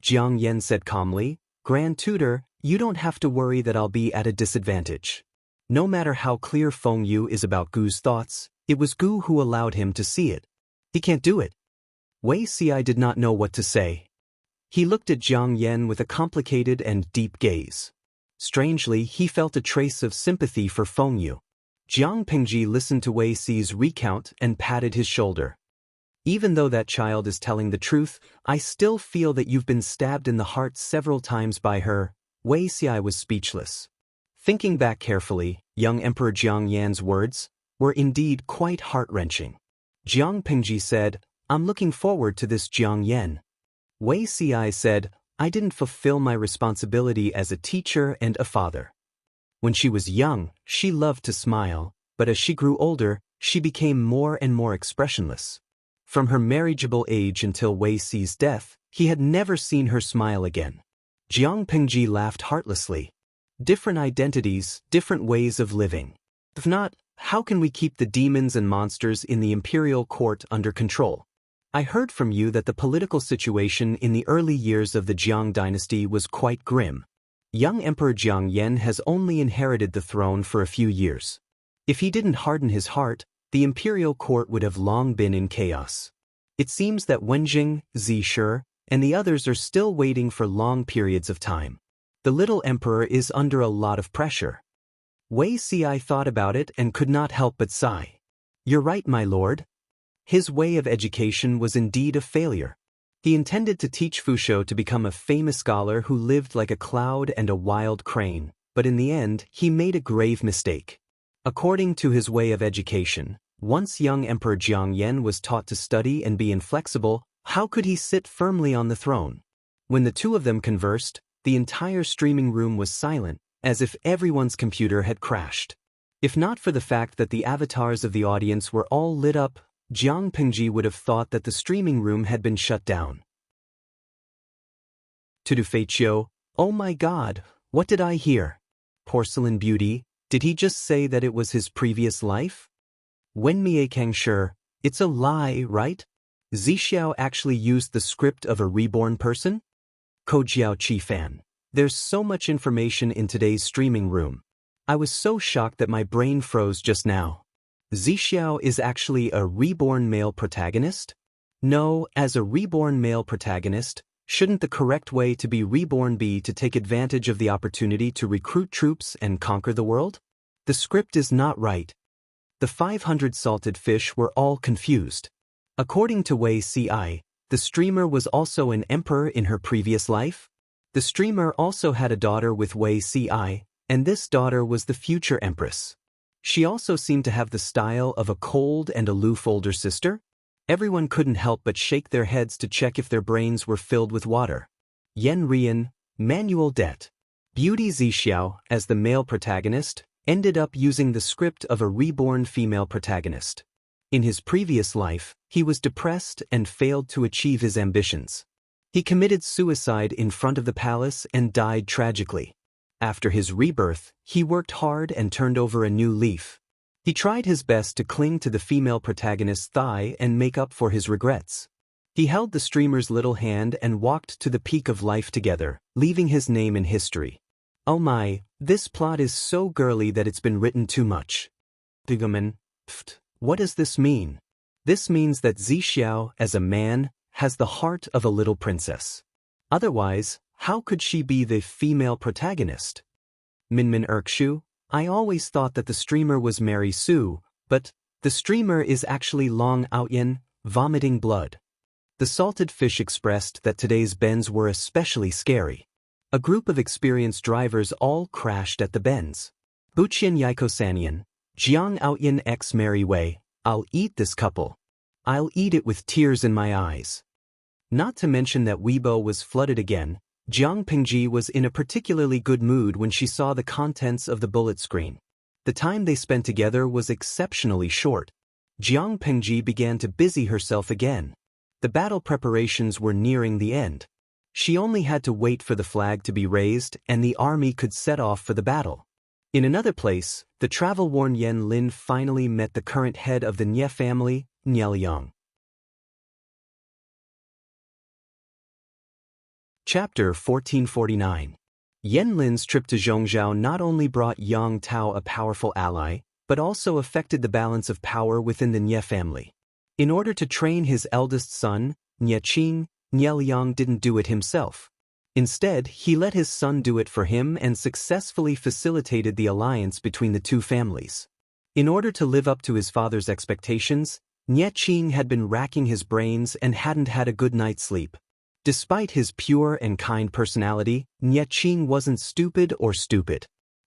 Jiang Yan said calmly, Grand Tutor, you don't have to worry that I'll be at a disadvantage. No matter how clear Feng Yu is about Gu's thoughts, it was Gu who allowed him to see it. He can't do it. Wei Xi did not know what to say. He looked at Jiang Yan with a complicated and deep gaze. Strangely, he felt a trace of sympathy for Feng Yu. Jiang Pingji listened to Wei Xi's recount and patted his shoulder. Even though that child is telling the truth, I still feel that you've been stabbed in the heart several times by her. Wei Xi was speechless. Thinking back carefully, young Emperor Jiang Yan's words were indeed quite heart-wrenching. Jiang Pingji said, I'm looking forward to this Jiang Yan. Wei Xi said, I didn't fulfill my responsibility as a teacher and a father. When she was young, she loved to smile, but as she grew older, she became more and more expressionless. From her marriageable age until Wei Xi's death, he had never seen her smile again. Jiang Pingji laughed heartlessly. Different identities, different ways of living. If not, how can we keep the demons and monsters in the imperial court under control? I heard from you that the political situation in the early years of the Jiang dynasty was quite grim. Young Emperor Jiang Yan has only inherited the throne for a few years. If he didn't harden his heart, the imperial court would have long been in chaos. It seems that Wenjing, Zixi, and the others are still waiting for long periods of time. The little emperor is under a lot of pressure. Wei Xi thought about it and could not help but sigh. You're right, my lord. His way of education was indeed a failure. He intended to teach Fusho to become a famous scholar who lived like a cloud and a wild crane, but in the end, he made a grave mistake. According to his way of education, once young Emperor Jiang Yan was taught to study and be inflexible, how could he sit firmly on the throne? When the two of them conversed, the entire streaming room was silent, as if everyone's computer had crashed. If not for the fact that the avatars of the audience were all lit up, Jiang Pingji would have thought that the streaming room had been shut down. To Feiqiu, oh my god, what did I hear? Porcelain Beauty, did he just say that it was his previous life? Wen Mie Kangshi, it's a lie, right? Zixiao actually used the script of a reborn person? Kojiao Qifan, there's so much information in today's streaming room. I was so shocked that my brain froze just now. Zixiao is actually a reborn male protagonist? No, as a reborn male protagonist, shouldn't the correct way to be reborn be to take advantage of the opportunity to recruit troops and conquer the world? The script is not right. The 500 salted fish were all confused. According to Wei Xi, the streamer was also an emperor in her previous life. The streamer also had a daughter with Wei Xi, and this daughter was the future empress. She also seemed to have the style of a cold and aloof older sister. Everyone couldn't help but shake their heads to check if their brains were filled with water. Yan Rian, Manual Det. Beauty Zixiao, as the male protagonist, ended up using the script of a reborn female protagonist. In his previous life, he was depressed and failed to achieve his ambitions. He committed suicide in front of the palace and died tragically. After his rebirth, he worked hard and turned over a new leaf. He tried his best to cling to the female protagonist's thigh and make up for his regrets. He held the streamer's little hand and walked to the peak of life together, leaving his name in history. Oh my, this plot is so girly that it's been written too much. Digaman, what does this mean? This means that Zixiao, as a man, has the heart of a little princess. Otherwise, how could she be the female protagonist? Minmin Erkshu, I always thought that the streamer was Mary Sue, but the streamer is actually Long Outyan, vomiting blood. The salted fish expressed that today's bends were especially scary. A group of experienced drivers all crashed at the bends. Buqian Yaikosanian, Jiang Outyan x Mary Wei, I'll eat this couple. I'll eat it with tears in my eyes. Not to mention that Weibo was flooded again. Jiang Pingji was in a particularly good mood when she saw the contents of the bullet screen. The time they spent together was exceptionally short. Jiang Pingji began to busy herself again. The battle preparations were nearing the end. She only had to wait for the flag to be raised and the army could set off for the battle. In another place, the travel-worn Yan Lin finally met the current head of the Nye family, Nye Liang. Chapter 1449. Yanlin's trip to Zhongzhou not only brought Yang Tao a powerful ally, but also affected the balance of power within the Nie family. In order to train his eldest son, Nie Qing, Nie Liang didn't do it himself. Instead, he let his son do it for him and successfully facilitated the alliance between the two families. In order to live up to his father's expectations, Nie Qing had been racking his brains and hadn't had a good night's sleep. Despite his pure and kind personality, Nie Qing wasn't stupid.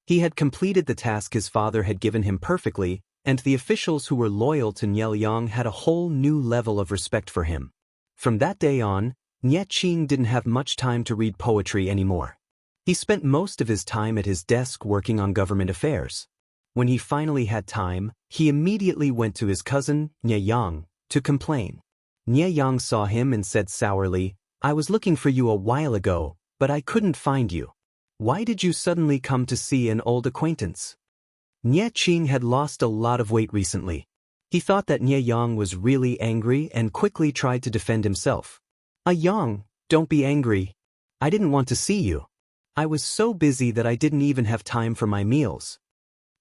He had completed the task his father had given him perfectly, and the officials who were loyal to Nie Liang had a whole new level of respect for him. From that day on, Nie Qing didn't have much time to read poetry anymore. He spent most of his time at his desk working on government affairs. When he finally had time, he immediately went to his cousin, Nie Yang, to complain. Nie Yang saw him and said sourly, "I was looking for you a while ago, but I couldn't find you. Why did you suddenly come to see an old acquaintance?" Nie Qing had lost a lot of weight recently. He thought that Nie Yang was really angry and quickly tried to defend himself. Yang, don't be angry. I didn't want to see you. I was so busy that I didn't even have time for my meals."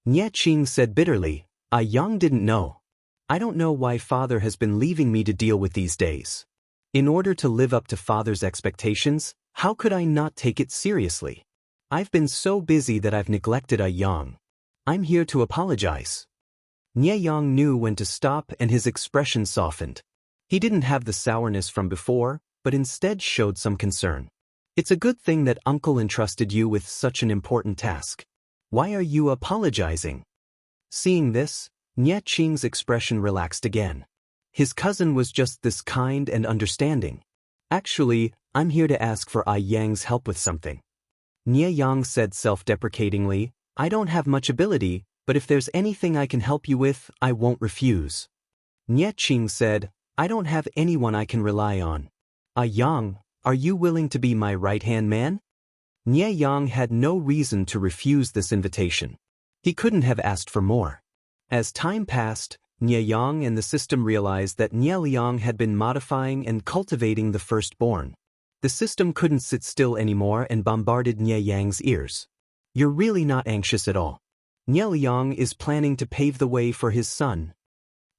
Nie Qing said bitterly, Yang didn't know. I don't know why father has been leaving me to deal with these days. In order to live up to father's expectations, how could I not take it seriously? I've been so busy that I've neglected Yang. I'm here to apologize. Nie Yang knew when to stop and his expression softened. He didn't have the sourness from before, but instead showed some concern. It's a good thing that uncle entrusted you with such an important task. Why are you apologizing? Seeing this, Nie Qing's expression relaxed again. His cousin was just this kind and understanding. Actually, I'm here to ask for Yang's help with something. Nie Yang said self-deprecatingly, I don't have much ability, but if there's anything I can help you with, I won't refuse. Nie Qing said, I don't have anyone I can rely on. Yang, are you willing to be my right-hand man? Nie Yang had no reason to refuse this invitation. He couldn't have asked for more. As time passed, Nie Yang and the system realized that Nie Liang had been modifying and cultivating the firstborn. The system couldn't sit still anymore and bombarded Nie Yang's ears. You're really not anxious at all. Nie Liang is planning to pave the way for his son.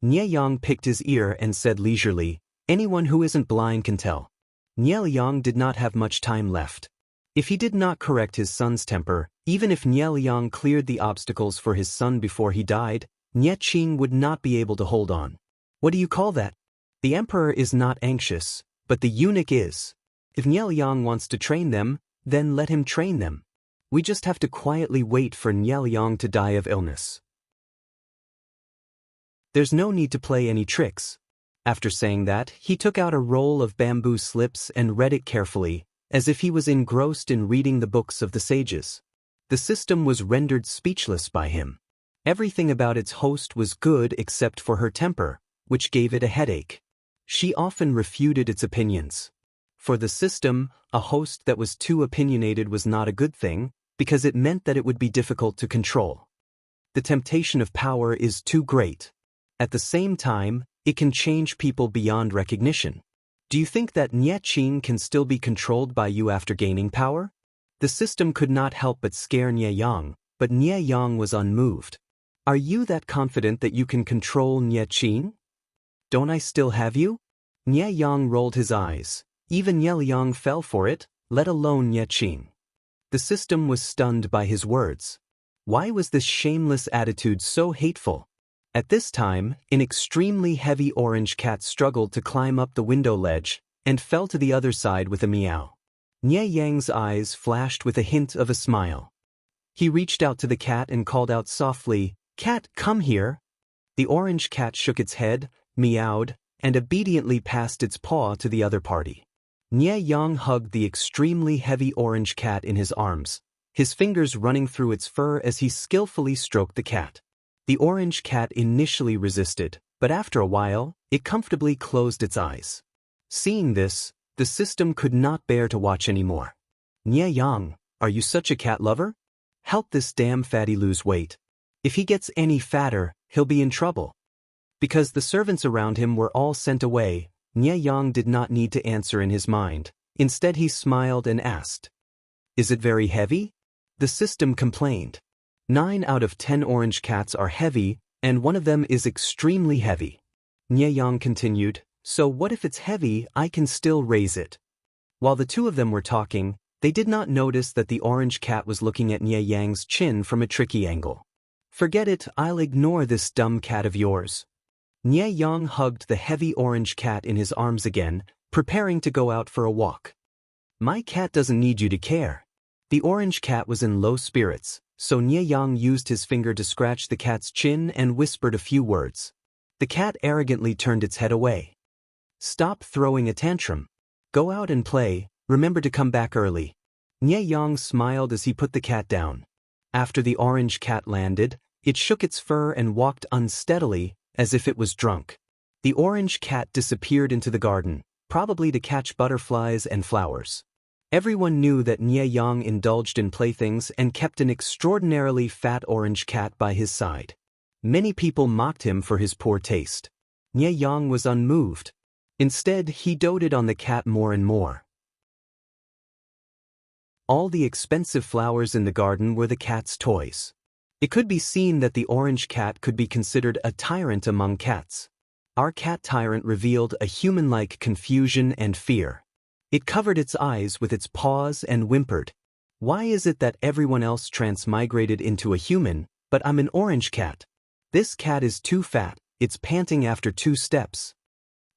Nie Yang picked his ear and said leisurely, anyone who isn't blind can tell. Nie Liang did not have much time left. If he did not correct his son's temper, even if Nie Liang cleared the obstacles for his son before he died, Nie Qing would not be able to hold on. What do you call that? The emperor is not anxious, but the eunuch is. If Nie Liang wants to train them, then let him train them. We just have to quietly wait for Nie Liang to die of illness. There's no need to play any tricks. After saying that, he took out a roll of bamboo slips and read it carefully, as if he was engrossed in reading the books of the sages. The system was rendered speechless by him. Everything about its host was good except for her temper, which gave it a headache. She often refuted its opinions. For the system, a host that was too opinionated was not a good thing, because it meant that it would be difficult to control. The temptation of power is too great. At the same time, it can change people beyond recognition. Do you think that Nie Qing can still be controlled by you after gaining power? The system could not help but scare Nie Yang, but Nie Yang was unmoved. Are you that confident that you can control Nie Qing? Don't I still have you? Nie Yang rolled his eyes. Even Nie Liang fell for it, let alone Nie Qing. The system was stunned by his words. Why was this shameless attitude so hateful? At this time, an extremely heavy orange cat struggled to climb up the window ledge and fell to the other side with a meow. Nie Yang's eyes flashed with a hint of a smile. He reached out to the cat and called out softly, Cat, come here. The orange cat shook its head, meowed, and obediently passed its paw to the other party. Nie Yang hugged the extremely heavy orange cat in his arms, his fingers running through its fur as he skillfully stroked the cat. The orange cat initially resisted, but after a while, it comfortably closed its eyes. Seeing this, the system could not bear to watch anymore. Nie Yang, are you such a cat lover? Help this damn fatty lose weight. If he gets any fatter, he'll be in trouble. Because the servants around him were all sent away, Nie Yang did not need to answer in his mind. Instead he smiled and asked, Is it very heavy? The system complained. 9 out of 10 orange cats are heavy, and one of them is extremely heavy. Nye Yang continued, so what if it's heavy, I can still raise it. While the two of them were talking, they did not notice that the orange cat was looking at Nye Yang's chin from a tricky angle. Forget it, I'll ignore this dumb cat of yours. Nye Yang hugged the heavy orange cat in his arms again, preparing to go out for a walk. My cat doesn't need you to care. The orange cat was in low spirits, so Nye Yang used his finger to scratch the cat's chin and whispered a few words. The cat arrogantly turned its head away. Stop throwing a tantrum. Go out and play, remember to come back early. Nye Yang smiled as he put the cat down. After the orange cat landed, it shook its fur and walked unsteadily, as if it was drunk. The orange cat disappeared into the garden, probably to catch butterflies and flowers. Everyone knew that Nye Yang indulged in playthings and kept an extraordinarily fat orange cat by his side. Many people mocked him for his poor taste. Nye Yang was unmoved. Instead, he doted on the cat more and more. All the expensive flowers in the garden were the cat's toys. It could be seen that the orange cat could be considered a tyrant among cats. Our cat tyrant revealed a human-like confusion and fear. It covered its eyes with its paws and whimpered. Why is it that everyone else transmigrated into a human, but I'm an orange cat? This cat is too fat, it's panting after 2 steps.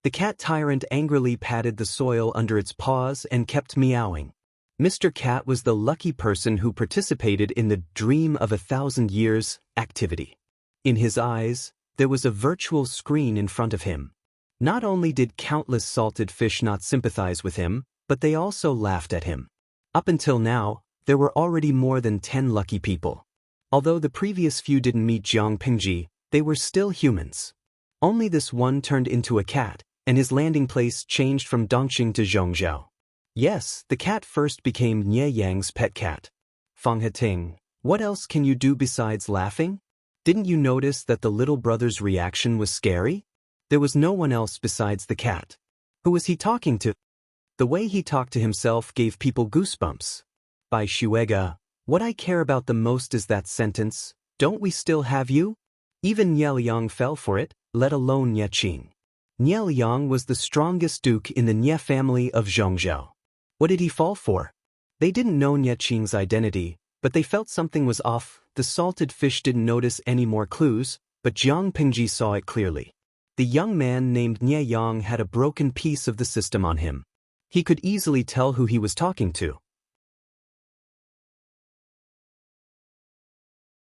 The cat tyrant angrily patted the soil under its paws and kept meowing. Mr. Cat was the lucky person who participated in the Dream of 1,000 Years activity. In his eyes, there was a virtual screen in front of him. Not only did countless salted fish not sympathize with him, but they also laughed at him. Up until now, there were already more than 10 lucky people. Although the previous few didn't meet Jiang Pingji, they were still humans. Only this one turned into a cat, and his landing place changed from Dongqing to Zhongzhou. Yes, the cat first became Nye Yang's pet cat. Fang Heting, what else can you do besides laughing? Didn't you notice that the little brother's reaction was scary? There was no one else besides the cat. Who was he talking to? The way he talked to himself gave people goosebumps. By Shuega, what I care about the most is that sentence, don't we still have you? Even Nye Liang fell for it, let alone Nye Qing. Nye Liang was the strongest duke in the Nye family of Zhongzhou. What did he fall for? They didn't know Nye Qing's identity, but they felt something was off. The salted fish didn't notice any more clues, but Jiang Pingji saw it clearly. The young man named Nye Yang had a broken piece of the system on him. He could easily tell who he was talking to.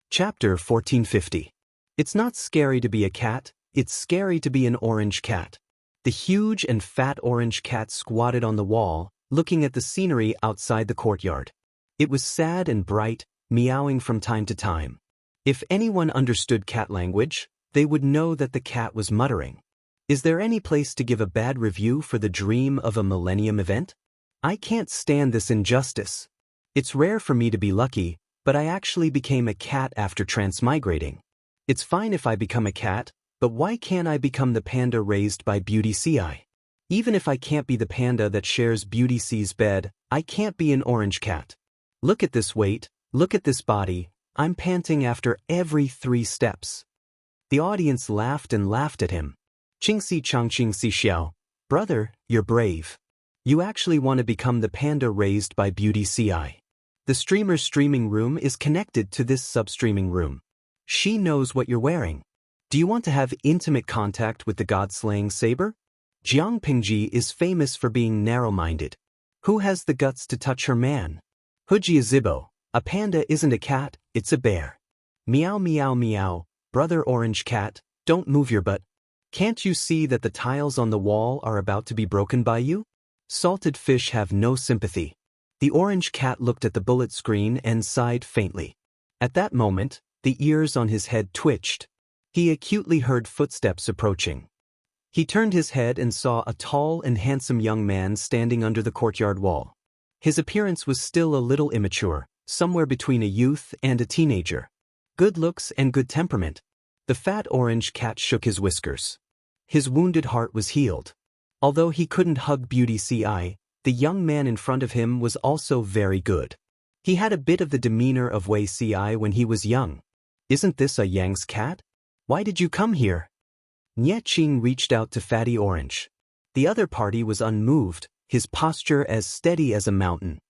Chapter 1450. It's not scary to be a cat, it's scary to be an orange cat. The huge and fat orange cat squatted on the wall, looking at the scenery outside the courtyard. It was sad and bright, meowing from time to time. If anyone understood cat language, they would know that the cat was muttering. Is there any place to give a bad review for the Dream of a Millennium event? I can't stand this injustice. It's rare for me to be lucky, but I actually became a cat after transmigrating. It's fine if I become a cat, but why can't I become the panda raised by Beauty Ci? Even if I can't be the panda that shares Beauty Ci's bed, I can't be an orange cat. Look at this weight, look at this body, I'm panting after every 3 steps. The audience laughed and laughed at him. Qingxi Changqingxi Xiao, brother, you're brave. You actually want to become the panda raised by Beauty Ci. The streamer's streaming room is connected to this sub-streaming room. She knows what you're wearing. Do you want to have intimate contact with the god-slaying saber? Jiang Pingji is famous for being narrow-minded. Who has the guts to touch her man? Hujia Zibo, a panda isn't a cat, it's a bear. Meow meow meow, brother orange cat, don't move your butt. Can't you see that the tiles on the wall are about to be broken by you? Salted fish have no sympathy. The orange cat looked at the bullet screen and sighed faintly. At that moment, the ears on his head twitched. He acutely heard footsteps approaching. He turned his head and saw a tall and handsome young man standing under the courtyard wall. His appearance was still a little immature, somewhere between a youth and a teenager. Good looks and good temperament. The fat orange cat shook his whiskers. His wounded heart was healed. Although he couldn't hug Beauty Ci, the young man in front of him was also very good. He had a bit of the demeanor of Wei Si when he was young. "Isn't this a Yang's cat? Why did you come here?" Nye Qing reached out to Fatty Orange. The other party was unmoved, his posture as steady as a mountain.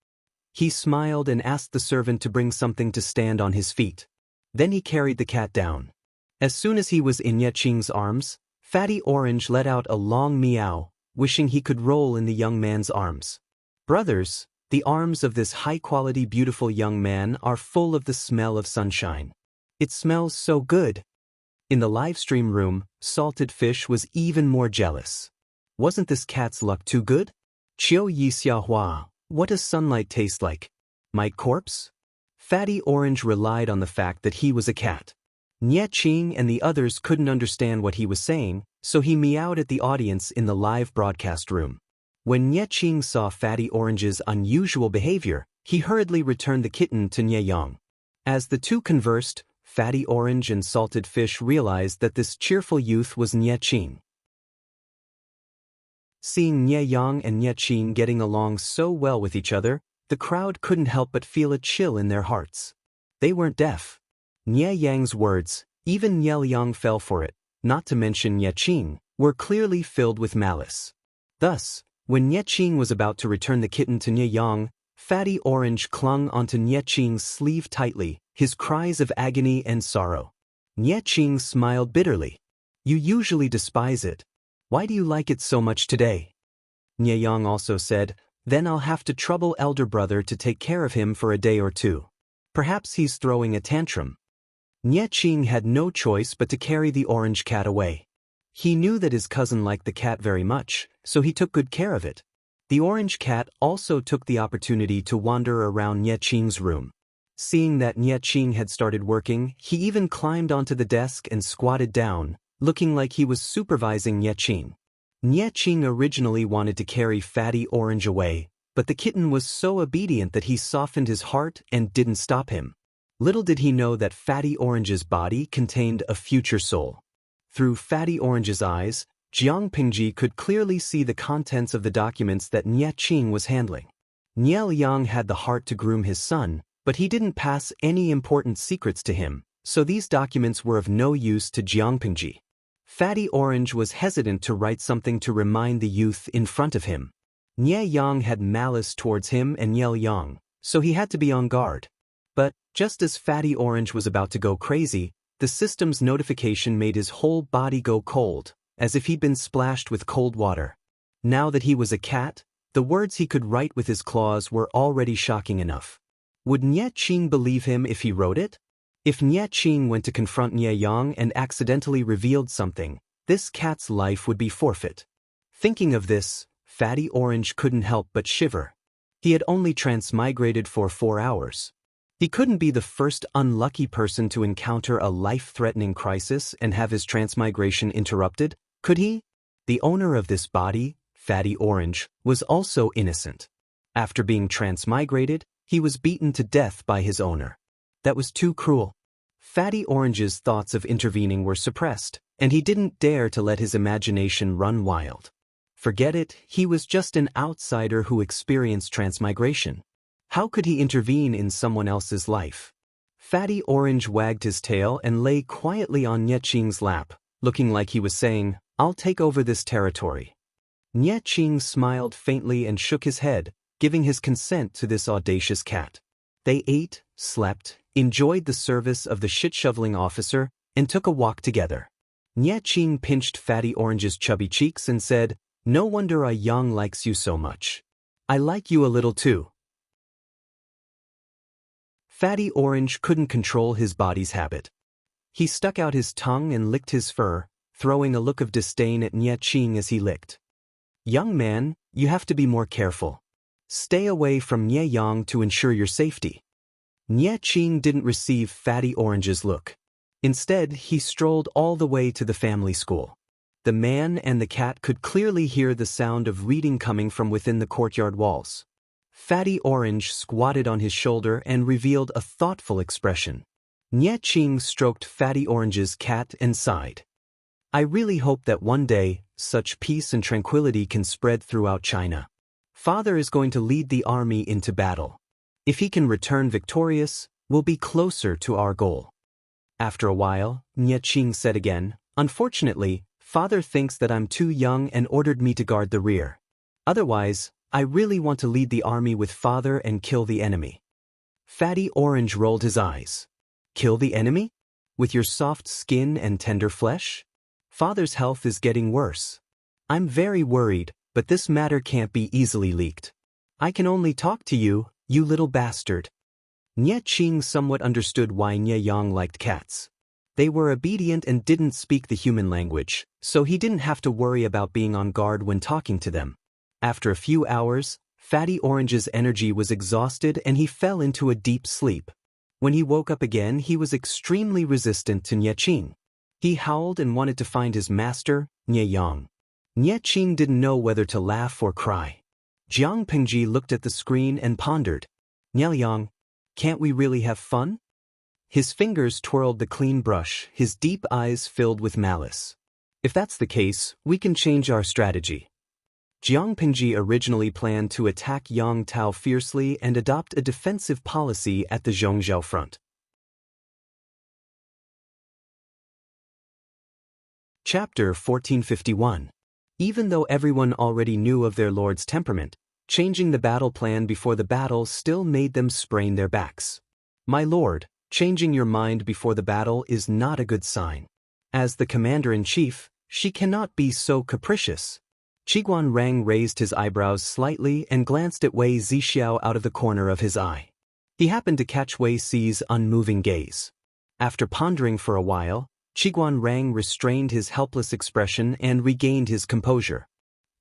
He smiled and asked the servant to bring something to stand on his feet. Then he carried the cat down. As soon as he was in Nye Qing's arms, Fatty Orange let out a long meow, wishing he could roll in the young man's arms. Brothers, the arms of this high-quality beautiful young man are full of the smell of sunshine. It smells so good. In the livestream room, Salted Fish was even more jealous. Wasn't this cat's luck too good? Qiu Yi Xiaohua, what does sunlight taste like? My corpse? Fatty Orange relied on the fact that he was a cat. Nye Qing and the others couldn't understand what he was saying, so he meowed at the audience in the live broadcast room. When Nye Qing saw Fatty Orange's unusual behavior, he hurriedly returned the kitten to Nye Yang. As the two conversed, Fatty Orange and Salted Fish realized that this cheerful youth was Nye Qing. Seeing Nye Yang and Nye Qing getting along so well with each other, the crowd couldn't help but feel a chill in their hearts. They weren't deaf. Nye Yang's words, even Nye Yang fell for it, not to mention Nye Qing, were clearly filled with malice. Thus, when Nye Qing was about to return the kitten to Nye Yang, Fatty Orange clung onto Nye Qing's sleeve tightly, his cries of agony and sorrow. Nye Qing smiled bitterly. You usually despise it. Why do you like it so much today? Nye Yang also said, then I'll have to trouble elder brother to take care of him for a day or two. Perhaps he's throwing a tantrum. Nye Qing had no choice but to carry the orange cat away. He knew that his cousin liked the cat very much, so he took good care of it. The orange cat also took the opportunity to wander around Nye Qing's room. Seeing that Nye Qing had started working, he even climbed onto the desk and squatted down, looking like he was supervising Nye Qing. Nye Qing originally wanted to carry Fatty Orange away, but the kitten was so obedient that he softened his heart and didn't stop him. Little did he know that Fatty Orange's body contained a future soul. Through Fatty Orange's eyes, Jiang Pingji could clearly see the contents of the documents that Nye Qing was handling. Nye Yang had the heart to groom his son, but he didn't pass any important secrets to him, so these documents were of no use to Jiang Pingji. Fatty Orange was hesitant to write something to remind the youth in front of him. Nye Yang had malice towards him and Nye Yang, so he had to be on guard. But, just as Fatty Orange was about to go crazy, the system's notification made his whole body go cold, as if he'd been splashed with cold water. Now that he was a cat, the words he could write with his claws were already shocking enough. Would Nye Qing believe him if he wrote it? If Nye Qing went to confront Nye Yang and accidentally revealed something, this cat's life would be forfeit. Thinking of this, Fatty Orange couldn't help but shiver. He had only transmigrated for 4 hours. He couldn't be the first unlucky person to encounter a life-threatening crisis and have his transmigration interrupted, could he? The owner of this body, Fatty Orange, was also innocent. After being transmigrated, he was beaten to death by his owner. That was too cruel. Fatty Orange's thoughts of intervening were suppressed, and he didn't dare to let his imagination run wild. Forget it, he was just an outsider who experienced transmigration. How could he intervene in someone else's life? Fatty Orange wagged his tail and lay quietly on Nye Qing's lap, looking like he was saying, I'll take over this territory. Nye Qing smiled faintly and shook his head, giving his consent to this audacious cat. They ate, slept, enjoyed the service of the shit-shoveling officer, and took a walk together. Nye Qing pinched Fatty Orange's chubby cheeks and said, No wonder a Yang likes you so much. I like you a little too. Fatty Orange couldn't control his body's habit. He stuck out his tongue and licked his fur, throwing a look of disdain at Nye Qing as he licked. Young man, you have to be more careful. Stay away from Nye Yang to ensure your safety. Nye Qing didn't receive Fatty Orange's look. Instead, he strolled all the way to the family school. The man and the cat could clearly hear the sound of reading coming from within the courtyard walls. Fatty Orange squatted on his shoulder and revealed a thoughtful expression. Nye Qing stroked Fatty Orange's cat and sighed. I really hope that one day, such peace and tranquility can spread throughout China. Father is going to lead the army into battle. If he can return victorious, we'll be closer to our goal. After a while, Enchanting said again, "Unfortunately, Father thinks that I'm too young and ordered me to guard the rear. Otherwise, I really want to lead the army with Father and kill the enemy." Fatty Orange rolled his eyes. "Kill the enemy? With your soft skin and tender flesh? Father's health is getting worse. I'm very worried, but this matter can't be easily leaked. I can only talk to you, you little bastard." Enchanting somewhat understood why Yang liked cats. They were obedient and didn't speak the human language, so he didn't have to worry about being on guard when talking to them. After a few hours, Fatty Orange's energy was exhausted and he fell into a deep sleep. When he woke up again, he was extremely resistant to Enchanting. He howled and wanted to find his master, Yang. Enchanting didn't know whether to laugh or cry. Jiang Pingji looked at the screen and pondered. "Yang, can't we really have fun?" His fingers twirled the clean brush, his deep eyes filled with malice. "If that's the case, we can change our strategy." Jiang Pingji originally planned to attack Yang Tao fiercely and adopt a defensive policy at the Zhongzhou front. Chapter 1451. Even though everyone already knew of their lord's temperament, changing the battle plan before the battle still made them sprain their backs. "My lord, changing your mind before the battle is not a good sign. As the commander-in-chief, she cannot be so capricious." Qiguan Rang raised his eyebrows slightly and glanced at Wei Zixiao out of the corner of his eye. He happened to catch Wei Si's unmoving gaze. After pondering for a while, Qiguan Rang restrained his helpless expression and regained his composure.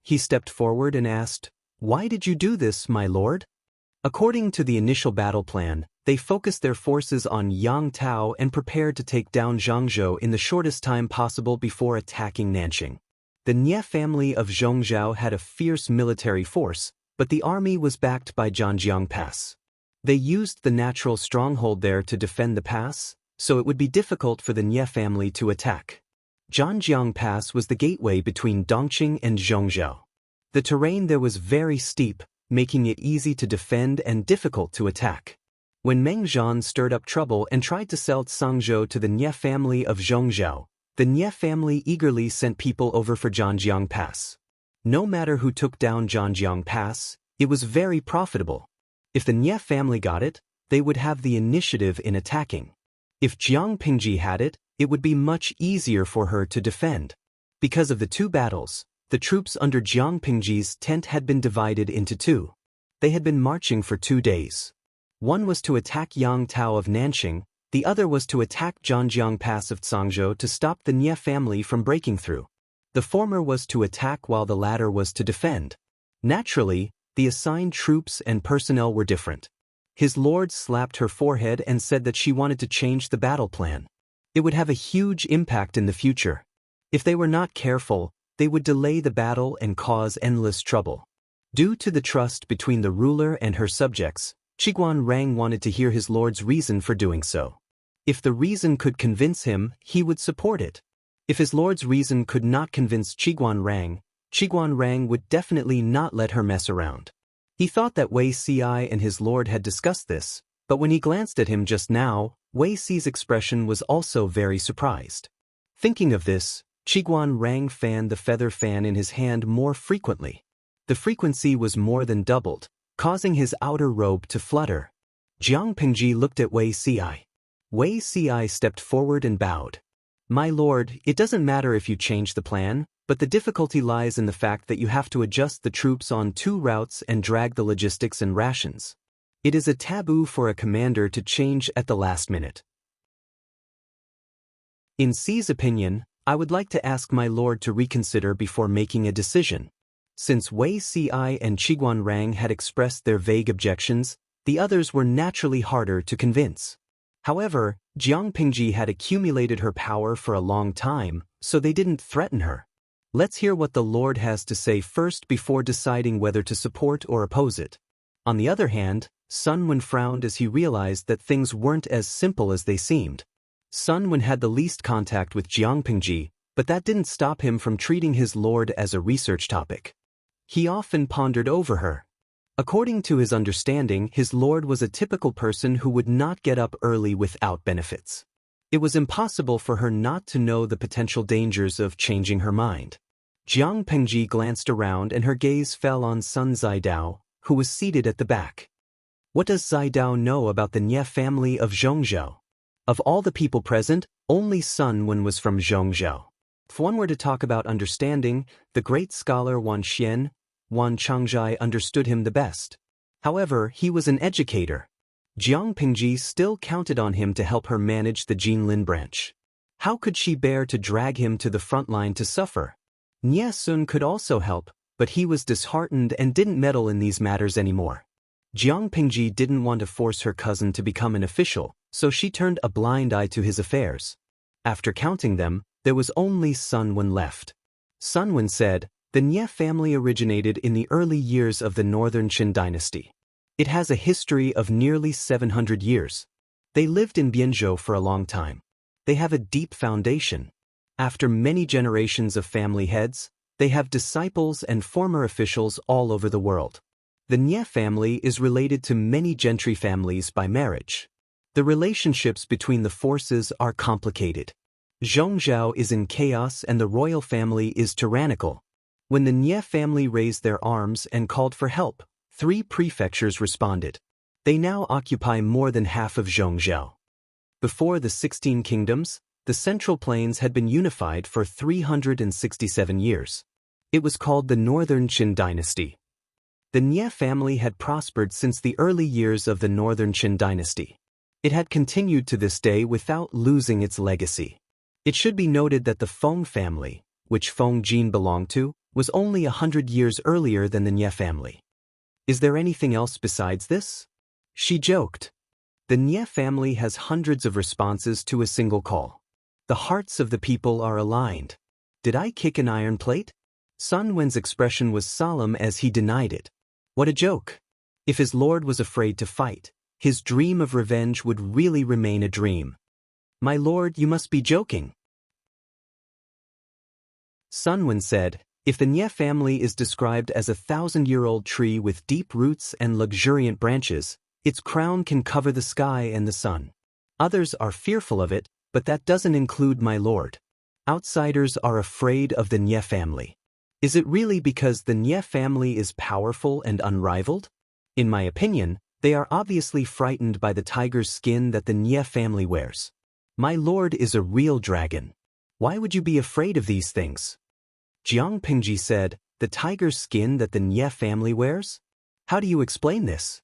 He stepped forward and asked, "Why did you do this, my lord?" According to the initial battle plan, they focused their forces on Yang Tao and prepared to take down Zhangzhou in the shortest time possible before attacking Nanjing. The Nie family of Zhongzhou had a fierce military force, but the army was backed by Zhanjiang Pass. They used the natural stronghold there to defend the pass, so it would be difficult for the Nie family to attack. Zhanjiang Pass was the gateway between Dongqing and Zhongzhou. The terrain there was very steep, making it easy to defend and difficult to attack. When Meng Zhan stirred up trouble and tried to sell Cangzhou to the Nie family of Zhongzhou, the Nie family eagerly sent people over for Zhanjiang Pass. No matter who took down Zhanjiang Pass, it was very profitable. If the Nie family got it, they would have the initiative in attacking. If Jiang Pingji had it, it would be much easier for her to defend. Because of the two battles, the troops under Jiang Pingji's tent had been divided into two. They had been marching for 2 days. One was to attack Yang Tao of Nanjing, the other was to attack Zhanjiang Pass of Cangzhou to stop the Nie family from breaking through. The former was to attack while the latter was to defend. Naturally, the assigned troops and personnel were different. His lord slapped her forehead and said that she wanted to change the battle plan. It would have a huge impact in the future. If they were not careful, they would delay the battle and cause endless trouble. Due to the trust between the ruler and her subjects, Qiguan Rang wanted to hear his lord's reason for doing so. If the reason could convince him, he would support it. If his lord's reason could not convince Qiguan Rang would definitely not let her mess around. He thought that Wei Si and his lord had discussed this, but when he glanced at him just now, Wei Si's expression was also very surprised. Thinking of this, Qiguan Rang fanned the feather fan in his hand more frequently. The frequency was more than doubled, causing his outer robe to flutter. Jiang Pingji looked at Wei Si. Wei Si stepped forward and bowed. "My lord, it doesn't matter if you change the plan, but the difficulty lies in the fact that you have to adjust the troops on 2 routes and drag the logistics and rations. It is a taboo for a commander to change at the last minute. In Si's opinion, I would like to ask my lord to reconsider before making a decision." Since Wei Si and Qiguan Rang had expressed their vague objections, the others were naturally harder to convince. However, Jiang Pingji had accumulated her power for a long time, so they didn't threaten her. Let's hear what the lord has to say first before deciding whether to support or oppose it. On the other hand, Sun Wen frowned as he realized that things weren't as simple as they seemed. Sun Wen had the least contact with Jiang Pingji, but that didn't stop him from treating his lord as a research topic. He often pondered over her. According to his understanding, his lord was a typical person who would not get up early without benefits. It was impossible for her not to know the potential dangers of changing her mind. Jiang Pengji glanced around and her gaze fell on Sun Zidao, who was seated at the back. What does Zidao know about the Nie family of Zhongzhou? Of all the people present, only Sun Wen was from Zhongzhou. If one were to talk about understanding, the great scholar Wan Xian, Wan Changzhai understood him the best. However, he was an educator. Jiang Pengji still counted on him to help her manage the Jinlin branch. How could she bear to drag him to the front line to suffer? Nie Sun could also help, but he was disheartened and didn't meddle in these matters anymore. Jiang Pengji didn't want to force her cousin to become an official, so she turned a blind eye to his affairs. After counting them, there was only Sun Wen left. Sun Wen said, "The Nie family originated in the early years of the Northern Qin dynasty. It has a history of nearly 700 years. They lived in Bianzhou for a long time. They have a deep foundation. After many generations of family heads, they have disciples and former officials all over the world. The Nie family is related to many gentry families by marriage. The relationships between the forces are complicated. Zhongzhou is in chaos and the royal family is tyrannical. When the Nie family raised their arms and called for help, 3 prefectures responded. They now occupy more than half of Zhongzhou. Before the 16 kingdoms, the Central Plains had been unified for 367 years. It was called the Northern Qin dynasty. The Nie family had prospered since the early years of the Northern Qin dynasty. It had continued to this day without losing its legacy. It should be noted that the Feng family, which Feng Jin belonged to, was only 100 years earlier than the Nie family. Is there anything else besides this? She joked. The Nie family has hundreds of responses to a single call. The hearts of the people are aligned. Did I kick an iron plate? Sun Wen's expression was solemn as he denied it. What a joke. If his lord was afraid to fight, his dream of revenge would really remain a dream. My lord, you must be joking. Sun Wen said, if the Nie family is described as a 1,000-year-old tree with deep roots and luxuriant branches, its crown can cover the sky and the sun. Others are fearful of it, but that doesn't include my lord. Outsiders are afraid of the Nie family. Is it really because the Nie family is powerful and unrivaled? In my opinion, they are obviously frightened by the tiger's skin that the Nie family wears. My lord is a real dragon. Why would you be afraid of these things? Jiang Pengji said, the tiger's skin that the Nie family wears? How do you explain this?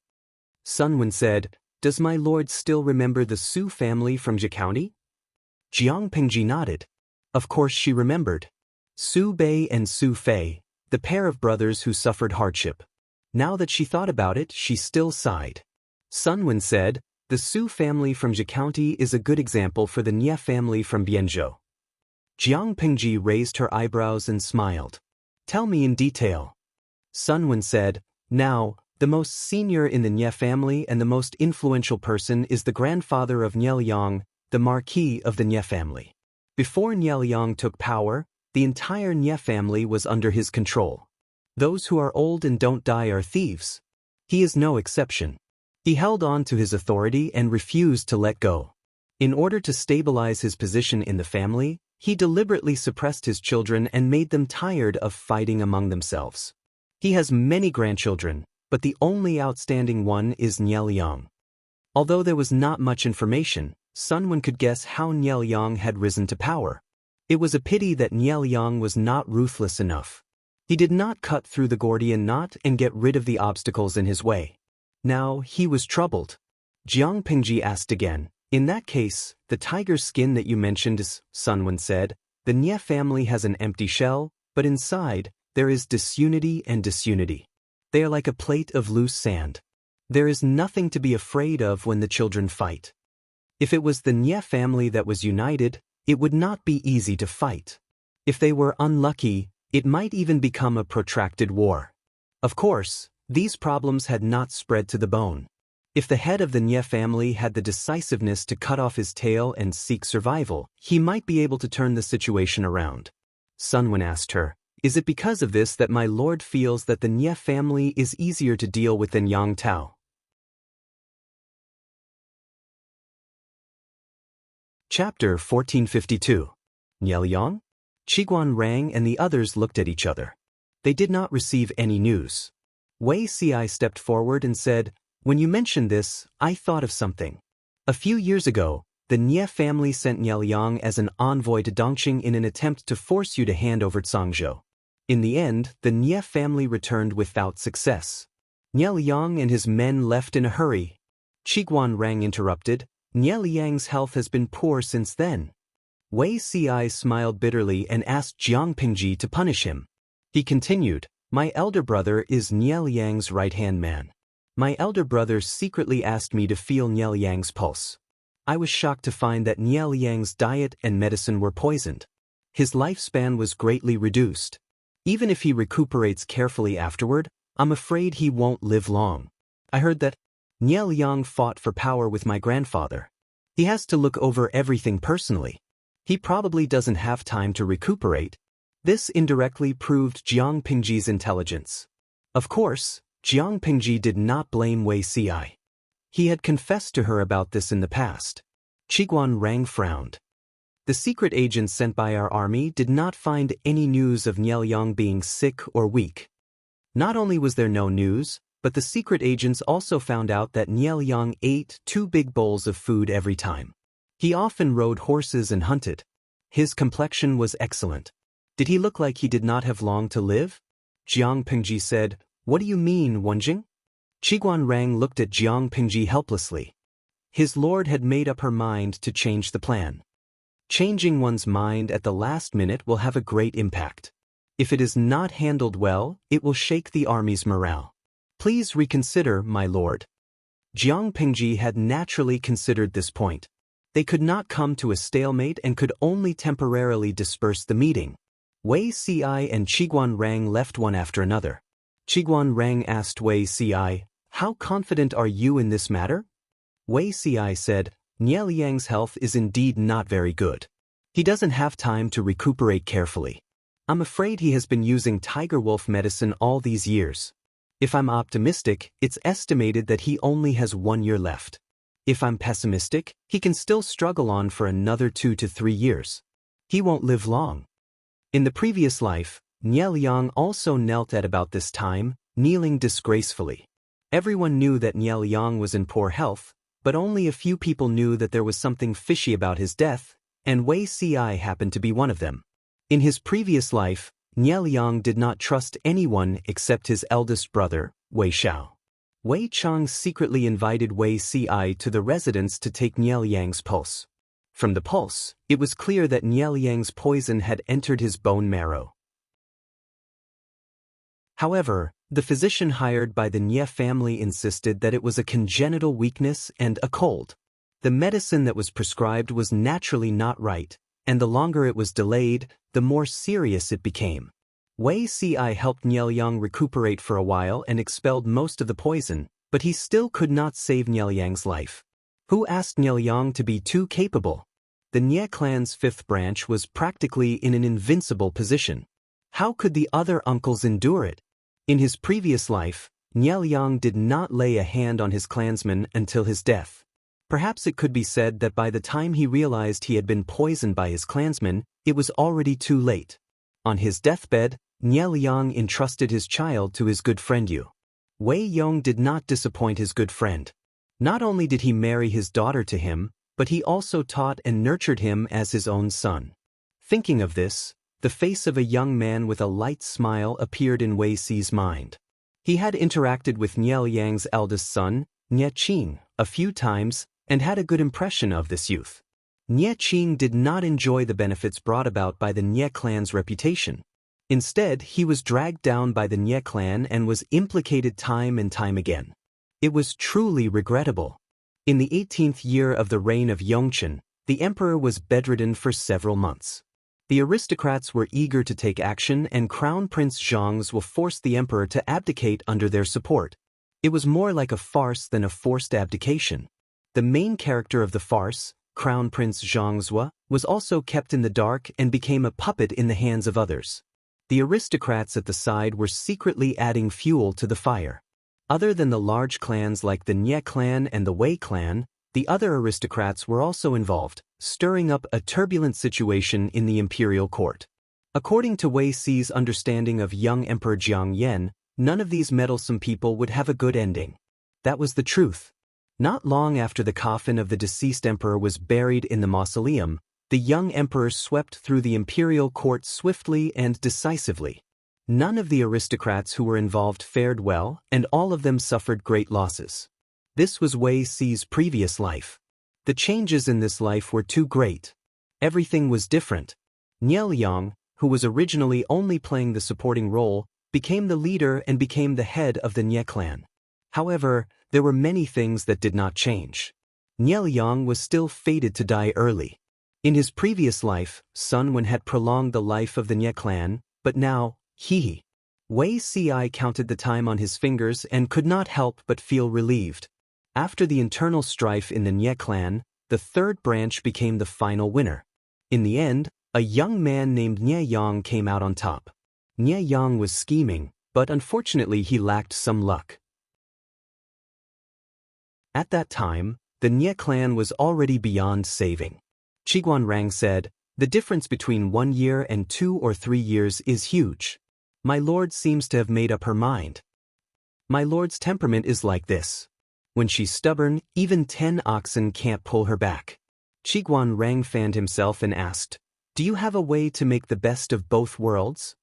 Sun Wen said, does my lord still remember the Su family from Jie County? Jiang Pengji nodded. Of course she remembered. Su Bei and Su Fei, the pair of brothers who suffered hardship. Now that she thought about it, she still sighed. Sun Wen said, the Su family from Jie County is a good example for the Nie family from Bianzhou. Jiang Pengji raised her eyebrows and smiled. Tell me in detail. Sun Wen said, now, the most senior in the Nie family and the most influential person is the grandfather of Nie Liang, the marquis of the Nie family. Before Nie Liang took power, the entire Nie family was under his control. Those who are old and don't die are thieves. He is no exception. He held on to his authority and refused to let go. In order to stabilize his position in the family, he deliberately suppressed his children and made them tired of fighting among themselves. He has many grandchildren, but the only outstanding one is Nie Liang. Although there was not much information, Sun Wen could guess how Nie Liang had risen to power. It was a pity that Nie Liang was not ruthless enough. He did not cut through the Gordian knot and get rid of the obstacles in his way. Now he was troubled. Jiang Pengji asked again, in that case, the tiger's skin that you mentioned is, Sun Wen said, the Nie family has an empty shell, but inside, there is disunity and disunity. They are like a plate of loose sand. There is nothing to be afraid of when the children fight. If it was the Nie family that was united, it would not be easy to fight. If they were unlucky, it might even become a protracted war. Of course, these problems had not spread to the bone. If the head of the Nie family had the decisiveness to cut off his tail and seek survival, he might be able to turn the situation around. Sun Wen asked her, Is it because of this that my lord feels that the Nye family is easier to deal with than Yang Tao? Chapter 1452. Nye Liang? Qiguan Rang and the others looked at each other. They did not receive any news. Wei Ci stepped forward and said, "When you mentioned this, I thought of something. A few years ago, the Nye family sent Nye Liang as an envoy to Dongqing in an attempt to force you to hand over Cangzhou. In the end, the Nye family returned without success. Nye Liang and his men left in a hurry." Qiguan Rang interrupted, "Nye Liang's health has been poor since then." Wei Ci smiled bitterly and asked Jiang Pingji to punish him. He continued, "My elder brother is Nye Liang's right-hand man. My elder brother secretly asked me to feel Nye Liang's pulse. I was shocked to find that Nye Liang's diet and medicine were poisoned. His lifespan was greatly reduced. Even if he recuperates carefully afterward, I'm afraid he won't live long. I heard that Nye Liang fought for power with my grandfather. He has to look over everything personally. He probably doesn't have time to recuperate." This indirectly proved Jiang Pingji's intelligence. Of course, Jiang Pingji did not blame Wei Ci. He had confessed to her about this in the past. Qiguan Rang frowned. "The secret agents sent by our army did not find any news of Nye Liang being sick or weak. Not only was there no news, but the secret agents also found out that Nye Liang ate 2 big bowls of food every time. He often rode horses and hunted. His complexion was excellent. Did he look like he did not have long to live?" Jiang Pingji said, "What do you mean, Wenjing?" Qiguan Rang looked at Jiang Pingji helplessly. His lord had made up her mind to change the plan. Changing one's mind at the last minute will have a great impact. If it is not handled well, it will shake the army's morale. Please reconsider, my lord. Jiang Pingji had naturally considered this point. They could not come to a stalemate and could only temporarily disperse the meeting. Wei Ci and Qiguan Rang left one after another. Qiguan Rang asked Wei Ci, "How confident are you in this matter?" Wei Ci said, "Nye Liang's health is indeed not very good. He doesn't have time to recuperate carefully. I'm afraid he has been using tiger wolf medicine all these years. If I'm optimistic, it's estimated that he only has 1 year left. If I'm pessimistic, he can still struggle on for another 2 to 3 years. He won't live long." In the previous life, Nye Liang also knelt at about this time, kneeling disgracefully. Everyone knew that Nye Liang was in poor health, but only a few people knew that there was something fishy about his death, and Wei Ci happened to be one of them. In his previous life, Nye Liang did not trust anyone except his eldest brother, Wei Xiao. Wei Chang secretly invited Wei Ci to the residence to take Nye Liang's pulse. From the pulse, it was clear that Nye Liang's poison had entered his bone marrow. However, the physician hired by the Nye family insisted that it was a congenital weakness and a cold. The medicine that was prescribed was naturally not right, and the longer it was delayed, the more serious it became. Wei Ci helped Nye Liang recuperate for a while and expelled most of the poison, but he still could not save Nye Liang's life. Who asked Nye Liang to be too capable? The Nye clan's 5th branch was practically in an invincible position. How could the other uncles endure it? In his previous life, Nye Liang did not lay a hand on his clansmen until his death. Perhaps it could be said that by the time he realized he had been poisoned by his clansmen, it was already too late. On his deathbed, Nye Liang entrusted his child to his good friend Yu. Wei Yong did not disappoint his good friend. Not only did he marry his daughter to him, but he also taught and nurtured him as his own son. Thinking of this, the face of a young man with a light smile appeared in Wei Ci's mind. He had interacted with Nye Liang's eldest son, Nye Qing, a few times, and had a good impression of this youth. Nye Qing did not enjoy the benefits brought about by the Nye clan's reputation. Instead, he was dragged down by the Nye clan and was implicated time and time again. It was truly regrettable. In the 18th year of the reign of Yongchen, the emperor was bedridden for several months. The aristocrats were eager to take action, and Crown Prince Zhang's will force the emperor to abdicate under their support. It was more like a farce than a forced abdication. The main character of the farce, Crown Prince Zhangzhua, was also kept in the dark and became a puppet in the hands of others. The aristocrats at the side were secretly adding fuel to the fire. Other than the large clans like the Nye clan and the Wei clan, the other aristocrats were also involved, stirring up a turbulent situation in the imperial court. According to Wei Si's understanding of young Emperor Jiang Yan, none of these meddlesome people would have a good ending. That was the truth. Not long after the coffin of the deceased emperor was buried in the mausoleum, the young emperor swept through the imperial court swiftly and decisively. None of the aristocrats who were involved fared well, and all of them suffered great losses. This was Wei Si's previous life. The changes in this life were too great. Everything was different. Nye Liang, who was originally only playing the supporting role, became the leader and became the head of the Nye clan. However, there were many things that did not change. Nye Liang was still fated to die early. In his previous life, Sun Wen had prolonged the life of the Nye clan, but now, Wei Si counted the time on his fingers and could not help but feel relieved. After the internal strife in the Nye clan, the third branch became the final winner. In the end, a young man named Nye Yang came out on top. Nye Yang was scheming, but unfortunately he lacked some luck. At that time, the Nye clan was already beyond saving. Qiguan Rang said, "The difference between 1 year and 2 or 3 years is huge. My lord seems to have made up her mind. My lord's temperament is like this. When she's stubborn, even 10 oxen can't pull her back." Qiguan Rang fanned himself and asked, "Do you have a way to make the best of both worlds?"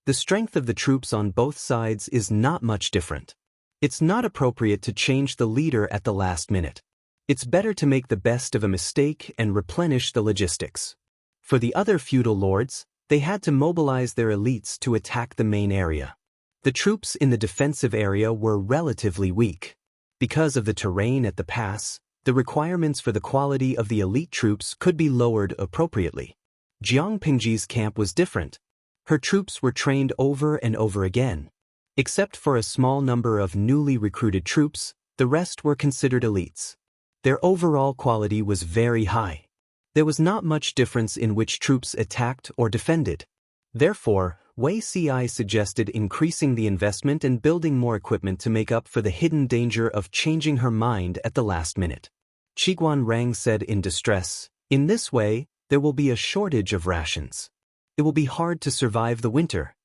The strength of the troops on both sides is not much different. It's not appropriate to change the leader at the last minute. It's better to make the best of a mistake and replenish the logistics. For the other feudal lords, they had to mobilize their elites to attack the main area. The troops in the defensive area were relatively weak. Because of the terrain at the pass, the requirements for the quality of the elite troops could be lowered appropriately. Jiang Pingji's camp was different. Her troops were trained over and over again. Except for a small number of newly recruited troops, the rest were considered elites. Their overall quality was very high. There was not much difference in which troops attacked or defended. Therefore, Wei Si suggested increasing the investment and building more equipment to make up for the hidden danger of changing her mind at the last minute. Qiguan Rang said in distress, "In this way, there will be a shortage of rations. It will be hard to survive the winter."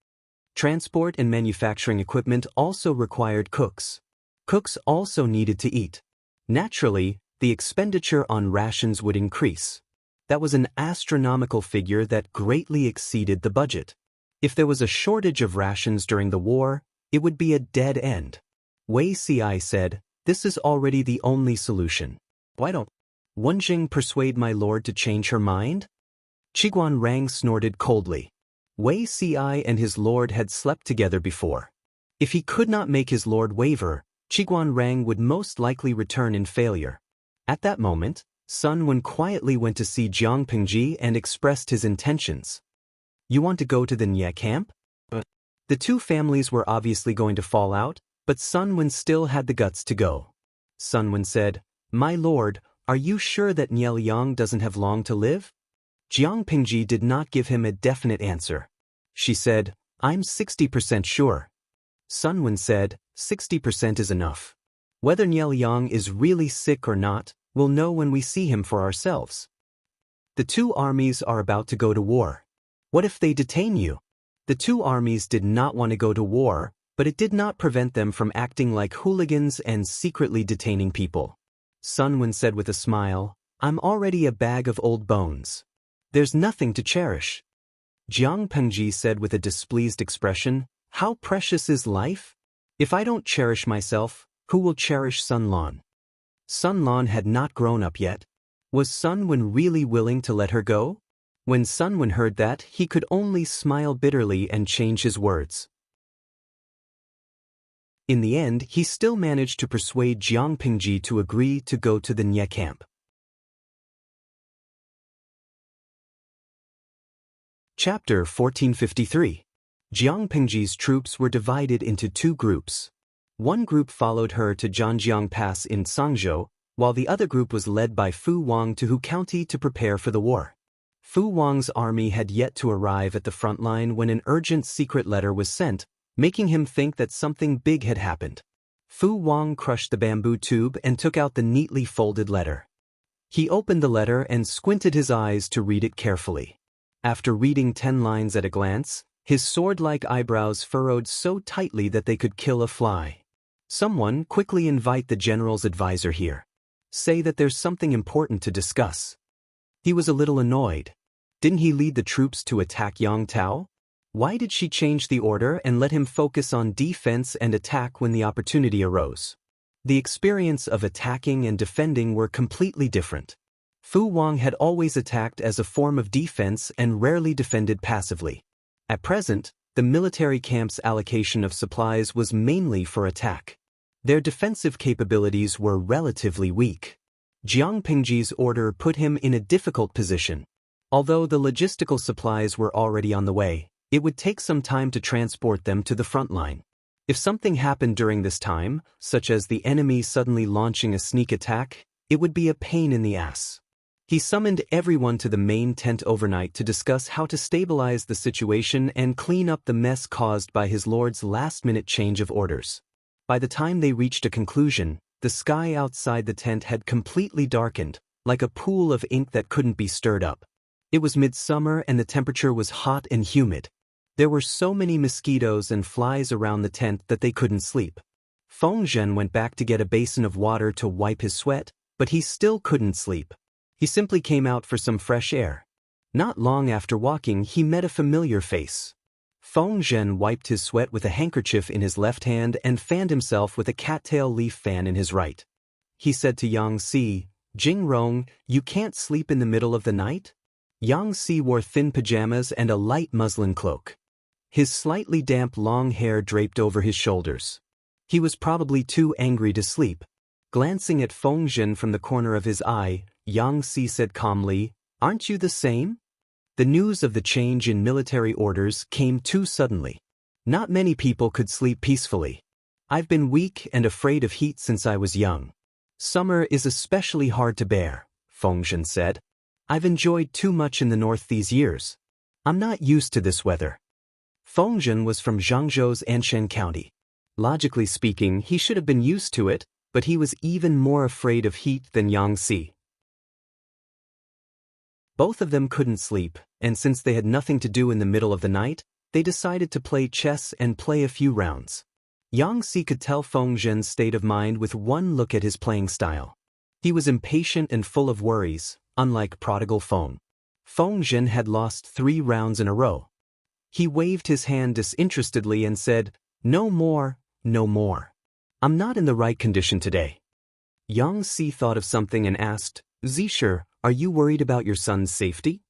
Transport and manufacturing equipment also required cooks. Cooks also needed to eat. Naturally, the expenditure on rations would increase. That was an astronomical figure that greatly exceeded the budget. If there was a shortage of rations during the war, it would be a dead end. Wei Si said, "This is already the only solution. Why don't Wenjing persuade my lord to change her mind?" Qiguan Rang snorted coldly. Wei Si and his lord had slept together before. If he could not make his lord waver, Qiguan Rang would most likely return in failure. At that moment, Sun Wen quietly went to see Jiang Pingji and expressed his intentions. "You want to go to the Nye camp?" The two families were obviously going to fall out, but Sun Wen still had the guts to go. Sun Wen said, "My lord, are you sure that Nye Liang doesn't have long to live?" Jiang Pingji did not give him a definite answer. She said, "I'm 60% sure." Sun Wen said, 60% is enough. Whether Nye Liang is really sick or not, we'll know when we see him for ourselves. The two armies are about to go to war. What if they detain you? The two armies did not want to go to war, but it did not prevent them from acting like hooligans and secretly detaining people. Sun Wen said with a smile, "I'm already a bag of old bones. There's nothing to cherish." Jiang Pengji said with a displeased expression, "How precious is life? If I don't cherish myself, who will cherish Sun Lan?" Sun Lan had not grown up yet. Was Sun Wen really willing to let her go? When Sun Wen heard that, he could only smile bitterly and change his words. In the end, he still managed to persuade Jiang Pingji to agree to go to the Nye camp. Chapter 1453. Jiang Pingji's troops were divided into two groups. One group followed her to Zhanjiang Pass in Sangzhou, while the other group was led by Fu Wang to Hu County to prepare for the war. Fu Wang's army had yet to arrive at the front line when an urgent secret letter was sent, making him think that something big had happened. Fu Wang crushed the bamboo tube and took out the neatly folded letter. He opened the letter and squinted his eyes to read it carefully. After reading 10 lines at a glance, his sword-like eyebrows furrowed so tightly that they could kill a fly. Someone quickly invite the general's advisor here. Say that there's something important to discuss. He was a little annoyed. Didn't he lead the troops to attack Yang Tao? Why did she change the order and let him focus on defense and attack when the opportunity arose? The experience of attacking and defending were completely different. Fu Wang had always attacked as a form of defense and rarely defended passively. At present, the military camp's allocation of supplies was mainly for attack. Their defensive capabilities were relatively weak. Jiang Pingji's order put him in a difficult position. Although the logistical supplies were already on the way, it would take some time to transport them to the front line. If something happened during this time, such as the enemy suddenly launching a sneak attack, it would be a pain in the ass. He summoned everyone to the main tent overnight to discuss how to stabilize the situation and clean up the mess caused by his lord's last-minute change of orders. By the time they reached a conclusion, the sky outside the tent had completely darkened, like a pool of ink that couldn't be stirred up. It was midsummer and the temperature was hot and humid. There were so many mosquitoes and flies around the tent that they couldn't sleep. Feng Zhen went back to get a basin of water to wipe his sweat, but he still couldn't sleep. He simply came out for some fresh air. Not long after walking, he met a familiar face. Feng Zhen wiped his sweat with a handkerchief in his left hand and fanned himself with a cattail leaf fan in his right. He said to Yang Si, "Jing Rong, you can't sleep in the middle of the night?" Yang Si wore thin pajamas and a light muslin cloak. His slightly damp long hair draped over his shoulders. He was probably too angry to sleep. Glancing at Feng Zhen from the corner of his eye, Yang Si said calmly, "Aren't you the same?" The news of the change in military orders came too suddenly. Not many people could sleep peacefully. I've been weak and afraid of heat since I was young. Summer is especially hard to bear, Feng Zhen said. I've enjoyed too much in the north these years. I'm not used to this weather. Feng Zhen was from Zhangzhou's Anshan County. Logically speaking, he should have been used to it, but he was even more afraid of heat than Yang Si. Both of them couldn't sleep, and since they had nothing to do in the middle of the night, they decided to play chess and play a few rounds. Yang Si could tell Feng Zhen's state of mind with one look at his playing style. He was impatient and full of worries, unlike prodigal Feng. Feng Zhen had lost 3 rounds in a row. He waved his hand disinterestedly and said, "No more, no more. I'm not in the right condition today." Yang Si thought of something and asked, "Zisher, are you worried about your son's safety?"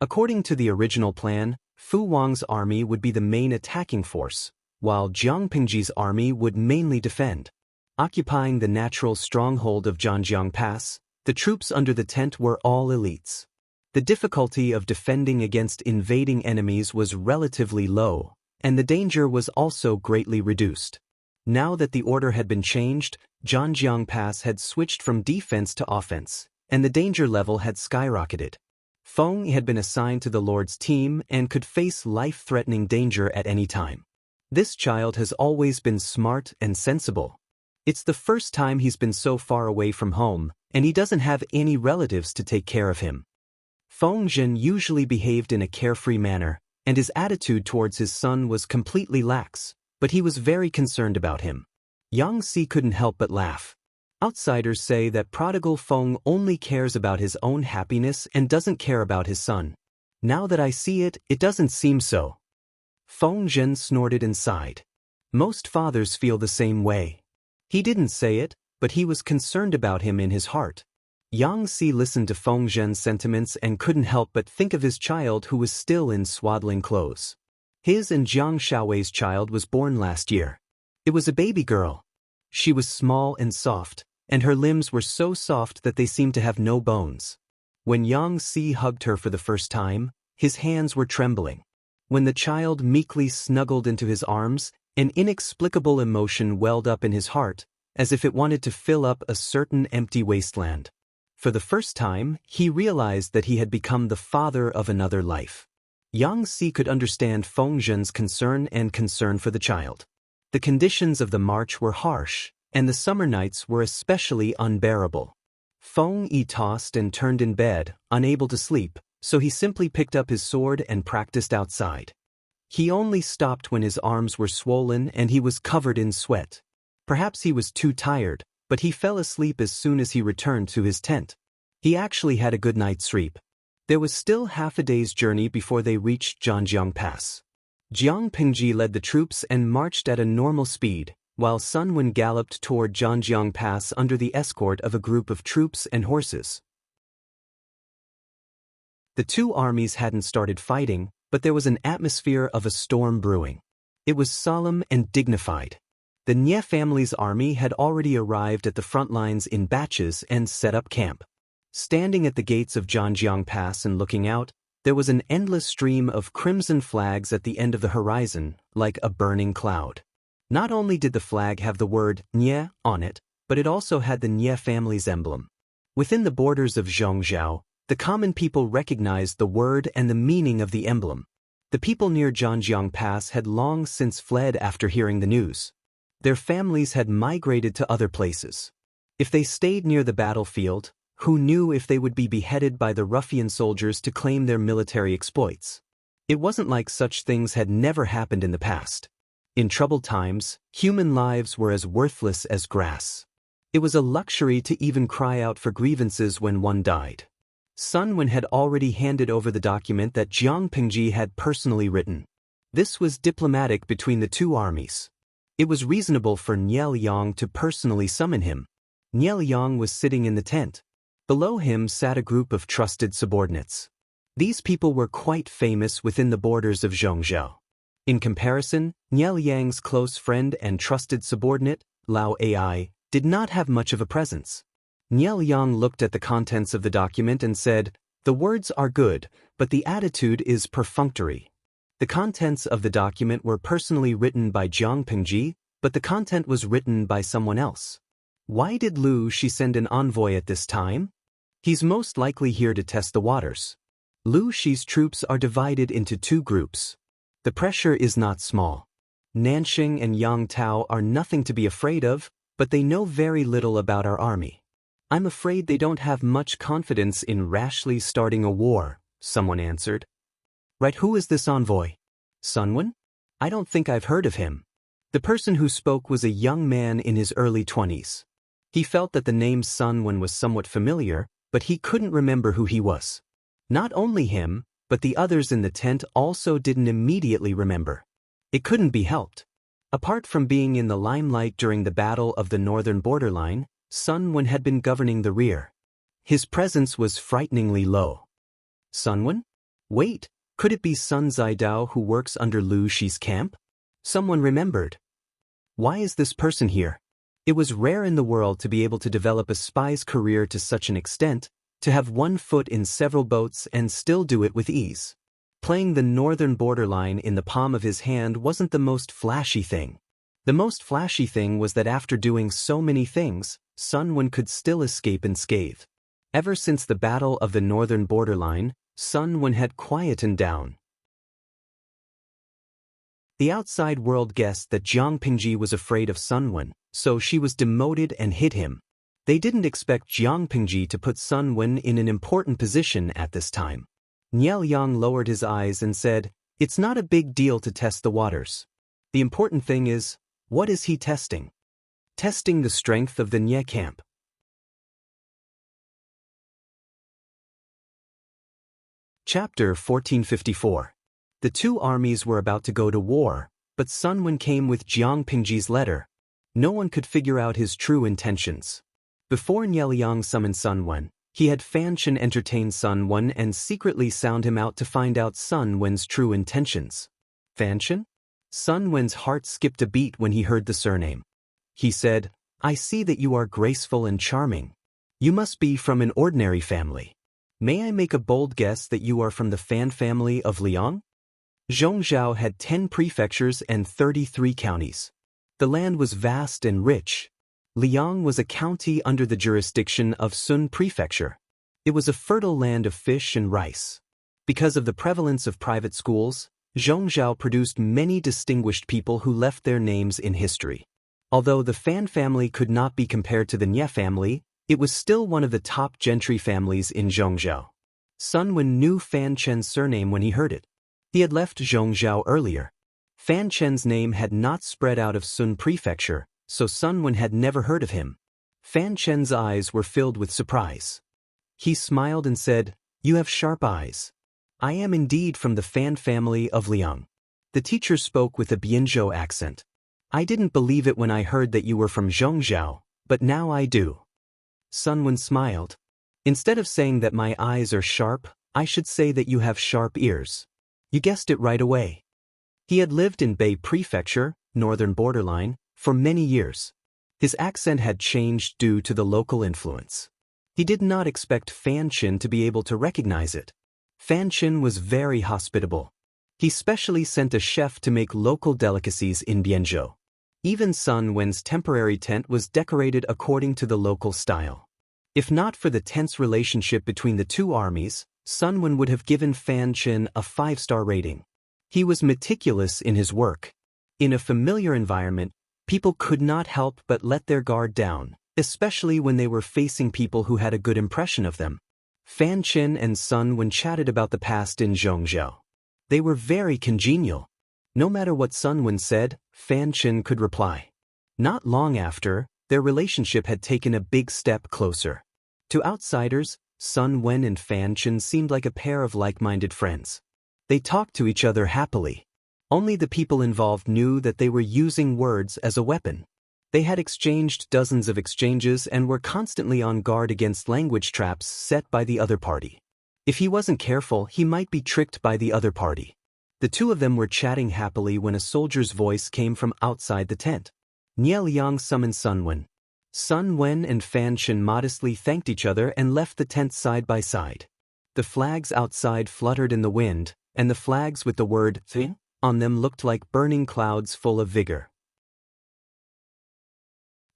According to the original plan, Fu Wang's army would be the main attacking force, while Jiang Pingji's army would mainly defend. Occupying the natural stronghold of Zhanjiang Pass, the troops under the tent were all elites. The difficulty of defending against invading enemies was relatively low, and the danger was also greatly reduced. Now that the order had been changed, Zhanjiang Pass had switched from defense to offense, and the danger level had skyrocketed. Feng had been assigned to the Lord's team and could face life-threatening danger at any time. This child has always been smart and sensible. It's the first time he's been so far away from home, and he doesn't have any relatives to take care of him. Feng Zhen usually behaved in a carefree manner, and his attitude towards his son was completely lax, but he was very concerned about him. Yang Si couldn't help but laugh. Outsiders say that prodigal Feng only cares about his own happiness and doesn't care about his son. Now that I see it, it doesn't seem so. Feng Zhen snorted and sighed. Most fathers feel the same way. He didn't say it, but he was concerned about him in his heart. Yang Si listened to Feng Zhen's sentiments and couldn't help but think of his child who was still in swaddling clothes. His and Jiang Shaowei's child was born last year. It was a baby girl. She was small and soft, and her limbs were so soft that they seemed to have no bones. When Yang Si hugged her for the first time, his hands were trembling. When the child meekly snuggled into his arms, an inexplicable emotion welled up in his heart, as if it wanted to fill up a certain empty wasteland. For the first time, he realized that he had become the father of another life. Yang Si could understand Feng Zhen's concern and concern for the child. The conditions of the march were harsh, and the summer nights were especially unbearable. Feng Yi tossed and turned in bed, unable to sleep, so he simply picked up his sword and practiced outside. He only stopped when his arms were swollen and he was covered in sweat. Perhaps he was too tired, but he fell asleep as soon as he returned to his tent. He actually had a good night's sleep. There was still half a day's journey before they reached Zhanjiang Pass. Jiang Pingji led the troops and marched at a normal speed, while Sun Wen galloped toward Zhanjiang Pass under the escort of a group of troops and horses. The two armies hadn't started fighting, but there was an atmosphere of a storm brewing. It was solemn and dignified. The Nie family's army had already arrived at the front lines in batches and set up camp. Standing at the gates of Zhanjiang Pass and looking out, there was an endless stream of crimson flags at the end of the horizon, like a burning cloud. Not only did the flag have the word Nie on it, but it also had the Nie family's emblem. Within the borders of Zhongzhou, the common people recognized the word and the meaning of the emblem. The people near Zhanjiang Pass had long since fled after hearing the news. Their families had migrated to other places. If they stayed near the battlefield, who knew if they would be beheaded by the ruffian soldiers to claim their military exploits? It wasn't like such things had never happened in the past. In troubled times, human lives were as worthless as grass. It was a luxury to even cry out for grievances when one died. Sun Wen had already handed over the document that Jiang Pingji had personally written. This was diplomatic between the two armies. It was reasonable for Nie Liang to personally summon him. Nie Liang was sitting in the tent. Below him sat a group of trusted subordinates. These people were quite famous within the borders of Zhongzhou. In comparison, Nie Liang's close friend and trusted subordinate, Lao Ai, did not have much of a presence. Nie Liang looked at the contents of the document and said, "The words are good, but the attitude is perfunctory." The contents of the document were personally written by Jiang Pingji, but the content was written by someone else. Why did Lu Shi send an envoy at this time? He's most likely here to test the waters. Lu Shi's troops are divided into two groups. The pressure is not small. Nanxing and Yang Tao are nothing to be afraid of, but they know very little about our army. I'm afraid they don't have much confidence in rashly starting a war, someone answered. Right, who is this envoy? Sun Wen? I don't think I've heard of him. The person who spoke was a young man in his early 20s. He felt that the name Sun Wen was somewhat familiar, but he couldn't remember who he was. Not only him, but the others in the tent also didn't immediately remember. It couldn't be helped. Apart from being in the limelight during the battle of the northern borderline, Sun Wen had been governing the rear. His presence was frighteningly low. Sun Wen? Wait, could it be Sun Zidao who works under Lu Shi's camp? Someone remembered. Why is this person here? It was rare in the world to be able to develop a spy's career to such an extent, to have one foot in several boats and still do it with ease. Playing the northern borderline in the palm of his hand wasn't the most flashy thing. The most flashy thing was that after doing so many things, Sun Wen could still escape unscathed. Ever since the battle of the northern borderline, Sun Wen had quietened down. The outside world guessed that Jiang Pingji was afraid of Sun Wen, so she was demoted and hid him. They didn't expect Jiang Pingji to put Sun Wen in an important position at this time. Nie Liang lowered his eyes and said, "It's not a big deal to test the waters. The important thing is, what is he testing? Testing the strength of the Nie camp." Chapter 1454. The two armies were about to go to war, but Sun Wen came with Jiang Pingji's letter. No one could figure out his true intentions. Before Nie Liang summoned Sun Wen, he had Fan Chen entertain Sun Wen and secretly sound him out to find out Sun Wen's true intentions. Fan Chen? Sun Wen's heart skipped a beat when he heard the surname. He said, "I see that you are graceful and charming. You must be from an ordinary family. May I make a bold guess that you are from the Fan family of Liang?" Zhongzhou had 10 prefectures and 33 counties. The land was vast and rich. Liang was a county under the jurisdiction of Sun Prefecture. It was a fertile land of fish and rice. Because of the prevalence of private schools, Zhongzhou produced many distinguished people who left their names in history. Although the Fan family could not be compared to the Nie family, it was still one of the top gentry families in Zhongzhou. Sun Wen knew Fan Chen's surname when he heard it. He had left Zhongzhou earlier. Fan Chen's name had not spread out of Sun Prefecture, so Sun Wen had never heard of him. Fan Chen's eyes were filled with surprise. He smiled and said, "You have sharp eyes. I am indeed from the Fan family of Liang." The teacher spoke with a Bianzhou accent. "I didn't believe it when I heard that you were from Zhongzhou, but now I do." Sun Wen smiled. "Instead of saying that my eyes are sharp, I should say that you have sharp ears. You guessed it right away." He had lived in Bei Prefecture, northern borderline, for many years. His accent had changed due to the local influence. He did not expect Fan Chen to be able to recognize it. Fan Chen was very hospitable. He specially sent a chef to make local delicacies in Bianzhou. Even Sun Wen's temporary tent was decorated according to the local style. If not for the tense relationship between the two armies, Sun Wen would have given Fan Chen a 5-star rating. He was meticulous in his work. In a familiar environment, people could not help but let their guard down, especially when they were facing people who had a good impression of them. Fan Chen and Sun Wen chatted about the past in Zhongzhou. They were very congenial. No matter what Sun Wen said, Fan Chen could reply. Not long after, their relationship had taken a big step closer. To outsiders, Sun Wen and Fan Chen seemed like a pair of like-minded friends. They talked to each other happily. Only the people involved knew that they were using words as a weapon. They had exchanged dozens of exchanges and were constantly on guard against language traps set by the other party. If he wasn't careful, he might be tricked by the other party. The two of them were chatting happily when a soldier's voice came from outside the tent. Nie Liang summoned Sun Wen. Sun Wen and Fan Chen modestly thanked each other and left the tent side by side. The flags outside fluttered in the wind, and the flags with the word "Thi" on them looked like burning clouds full of vigor.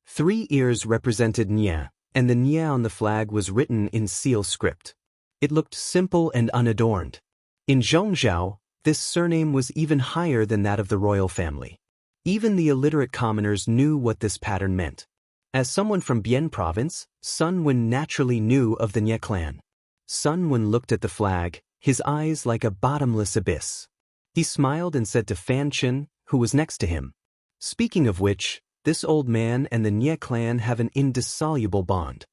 3 ears represented Nie, and the Nie on the flag was written in seal script. It looked simple and unadorned. In Zhongzhou, this surname was even higher than that of the royal family. Even the illiterate commoners knew what this pattern meant. As someone from Bian province, Sun Wen naturally knew of the Nie clan. Sun Wen looked at the flag, his eyes like a bottomless abyss. He smiled and said to Fan Chen, who was next to him, "Speaking of which, this old man and the Nie clan have an indissoluble bond."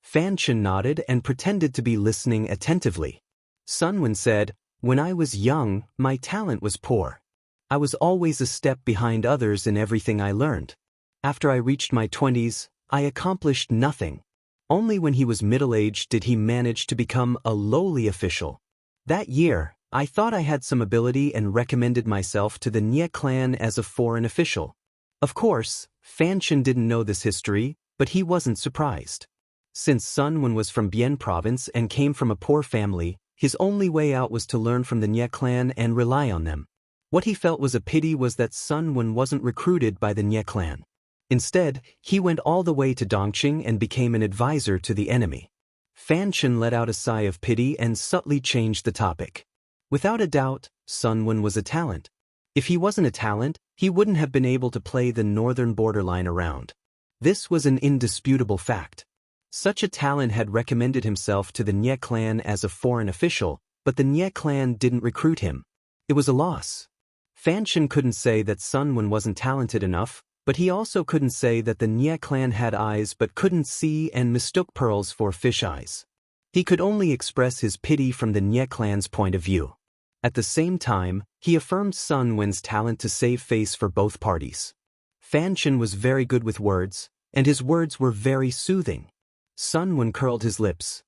Fan Chen nodded and pretended to be listening attentively. Sun Wen said, "When I was young, my talent was poor. I was always a step behind others in everything I learned. After I reached my 20s, I accomplished nothing. Only when he was middle-aged did he manage to become a lowly official. That year, I thought I had some ability and recommended myself to the Nie clan as a foreign official." Of course, Fan Chen didn't know this history, but he wasn't surprised. Since Sun Wen was from Bian province and came from a poor family, his only way out was to learn from the Nie clan and rely on them. What he felt was a pity was that Sun Wen wasn't recruited by the Nie clan. Instead, he went all the way to Dongqing and became an advisor to the enemy. Fan Chen let out a sigh of pity and subtly changed the topic. Without a doubt, Sun Wen was a talent. If he wasn't a talent, he wouldn't have been able to play the northern borderline around. This was an indisputable fact. Such a talent had recommended himself to the Nie clan as a foreign official, but the Nie clan didn't recruit him. It was a loss. Fan Chen couldn't say that Sun Wen wasn't talented enough, but he also couldn't say that the Nie clan had eyes but couldn't see and mistook pearls for fish eyes. He could only express his pity from the Nie clan's point of view. At the same time, he affirmed Sun Wen's talent to save face for both parties. Fan Chen was very good with words, and his words were very soothing. Sun Wen curled his lips.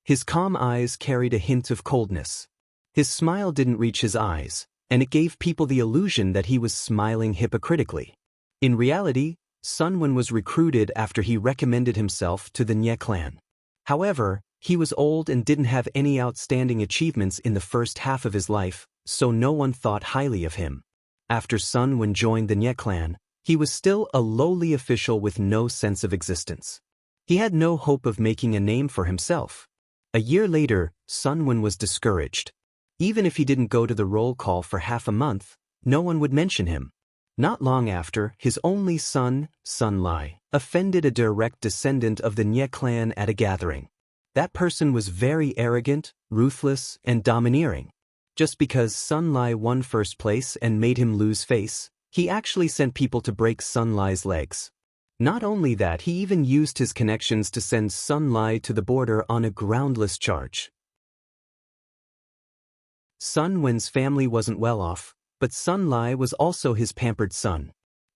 His calm eyes carried a hint of coldness. His smile didn't reach his eyes, and it gave people the illusion that he was smiling hypocritically. In reality, Sun Wen was recruited after he recommended himself to the Nie clan. However, he was old and didn't have any outstanding achievements in the first half of his life, so no one thought highly of him. After Sun Wen joined the Nie clan, He was still a lowly official with no sense of existence. He had no hope of making a name for himself. A year later, Sun Wen was discouraged. Even if he didn't go to the roll call for half a month, no one would mention him. Not long after, his only son, Sun Lai, offended a direct descendant of the Nye clan at a gathering. That person was very arrogant, ruthless, and domineering. Just because Sun Lai won first place and made him lose face, he actually sent people to break Sun Lai's legs. Not only that, he even used his connections to send Sun Lai to the border on a groundless charge. Sun Wen's family wasn't well off, but Sun Lai was also his pampered son.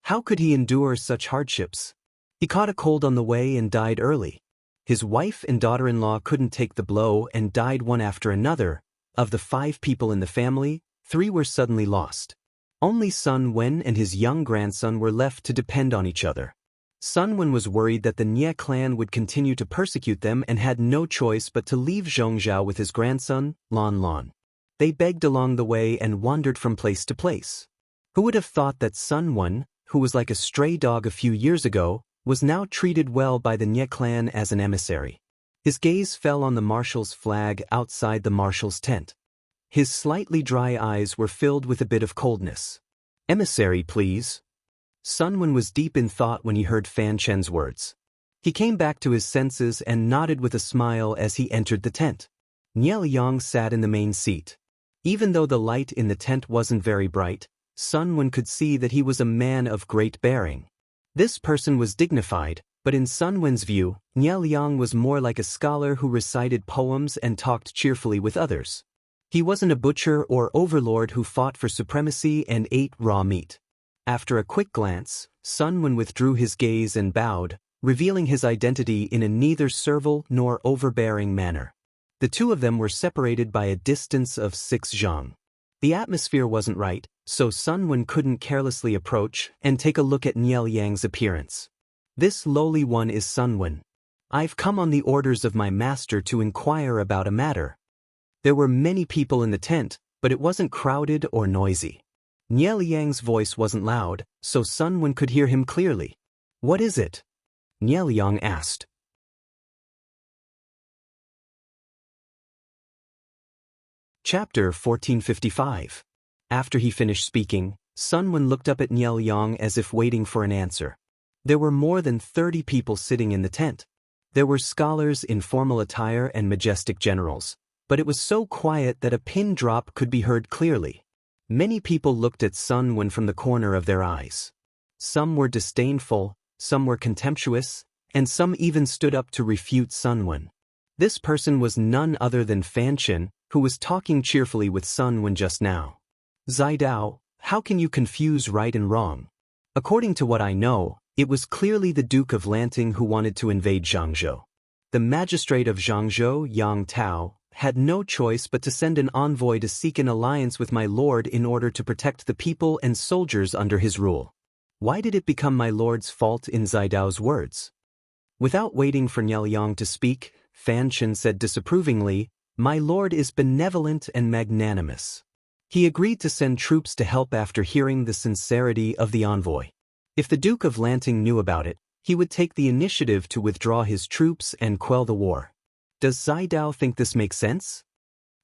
How could he endure such hardships? He caught a cold on the way and died early. His wife and daughter-in-law couldn't take the blow and died one after another. Of the 5 people in the family, 3 were suddenly lost. Only Sun Wen and his young grandson were left to depend on each other. Sun Wen was worried that the Nye clan would continue to persecute them and had no choice but to leave Zhongzhou with his grandson, Lan Lan. They begged along the way and wandered from place to place. Who would have thought that Sun Wen, who was like a stray dog a few years ago, was now treated well by the Nye clan as an emissary? His gaze fell on the marshal's flag outside the marshal's tent. His slightly dry eyes were filled with a bit of coldness. "Emissary, please." Sun Wen was deep in thought when he heard Fan Chen's words. He came back to his senses and nodded with a smile as he entered the tent. Nye Liang sat in the main seat. Even though the light in the tent wasn't very bright, Sun Wen could see that he was a man of great bearing. This person was dignified, but in Sun Wen's view, Nye Liang was more like a scholar who recited poems and talked cheerfully with others. He wasn't a butcher or overlord who fought for supremacy and ate raw meat. After a quick glance, Sun Wen withdrew his gaze and bowed, revealing his identity in a neither servile nor overbearing manner. The two of them were separated by a distance of 6 zhang. The atmosphere wasn't right, so Sun Wen couldn't carelessly approach and take a look at Nye Liang's appearance. "This lowly one is Sun Wen. I've come on the orders of my master to inquire about a matter." There were many people in the tent, but it wasn't crowded or noisy. Nye Liang's voice wasn't loud, so Sun Wen could hear him clearly. "What is it?" Nye Liang asked. Chapter 1455. After he finished speaking, Sun Wen looked up at Nye Liang as if waiting for an answer. There were more than 30 people sitting in the tent. There were scholars in formal attire and majestic generals, but it was so quiet that a pin drop could be heard clearly. Many people looked at Sun Wen from the corner of their eyes. Some were disdainful, some were contemptuous, and some even stood up to refute Sun Wen. This person was none other than Fan Chen, who was talking cheerfully with Sun Wen just now. "Zidao, how can you confuse right and wrong? According to what I know, it was clearly the Duke of Lanting who wanted to invade Zhangzhou. The magistrate of Zhangzhou, Yang Tao, had no choice but to send an envoy to seek an alliance with my lord in order to protect the people and soldiers under his rule. Why did it become my lord's fault in Zidao's words?" Without waiting for Nye Liang to speak, Fan Chen said disapprovingly, "My lord is benevolent and magnanimous. He agreed to send troops to help after hearing the sincerity of the envoy. If the Duke of Lanting knew about it, he would take the initiative to withdraw his troops and quell the war. Does Zidao think this makes sense?"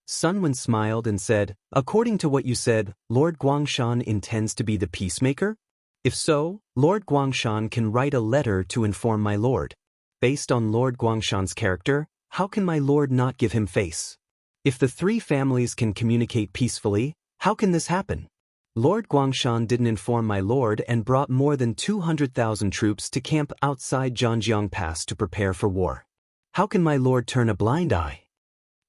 Sun Wen smiled and said, "According to what you said, Lord Guangshan intends to be the peacemaker? If so, Lord Guangshan can write a letter to inform my lord. Based on Lord Guangshan's character, how can my lord not give him face? If the 3 families can communicate peacefully, how can this happen? Lord Guangshan didn't inform my lord and brought more than 200,000 troops to camp outside Zhanjiang Pass to prepare for war. How can my lord turn a blind eye?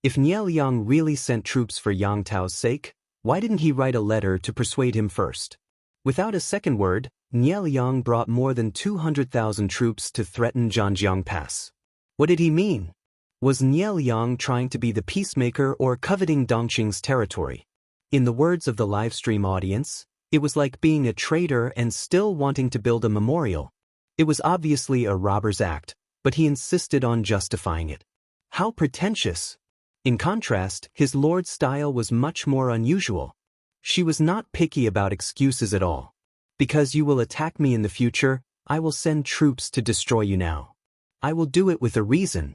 If Nye Liang really sent troops for Yang Tao's sake, why didn't he write a letter to persuade him first?" Without a second word, Nye Liang brought more than 200,000 troops to threaten Zhanjiang Pass. What did he mean? Was Nye Liang trying to be the peacemaker or coveting Dongqing's territory? In the words of the livestream audience, it was like being a traitor and still wanting to build a memorial. It was obviously a robber's act, but he insisted on justifying it. How pretentious! In contrast, his lord's style was much more unusual. She was not picky about excuses at all. Because you will attack me in the future, I will send troops to destroy you now. I will do it with a reason.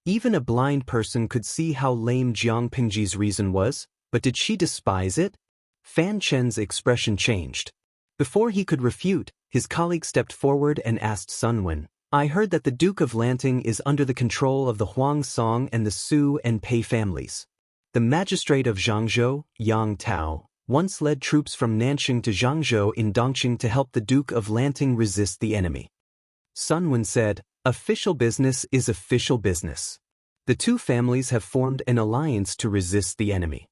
Even a blind person could see how lame Jiang Pingji's reason was, but did she despise it? Fan Chen's expression changed. Before he could refute, his colleague stepped forward and asked Sun Wen, I heard that the Duke of Lanting is under the control of the Huang Song and the Su and Pei families. The magistrate of Zhangzhou, Yang Tao, once led troops from Nanxing to Zhangzhou in Dongqing to help the Duke of Lanting resist the enemy. Sun Wen said, official business is official business. The two families have formed an alliance to resist the enemy.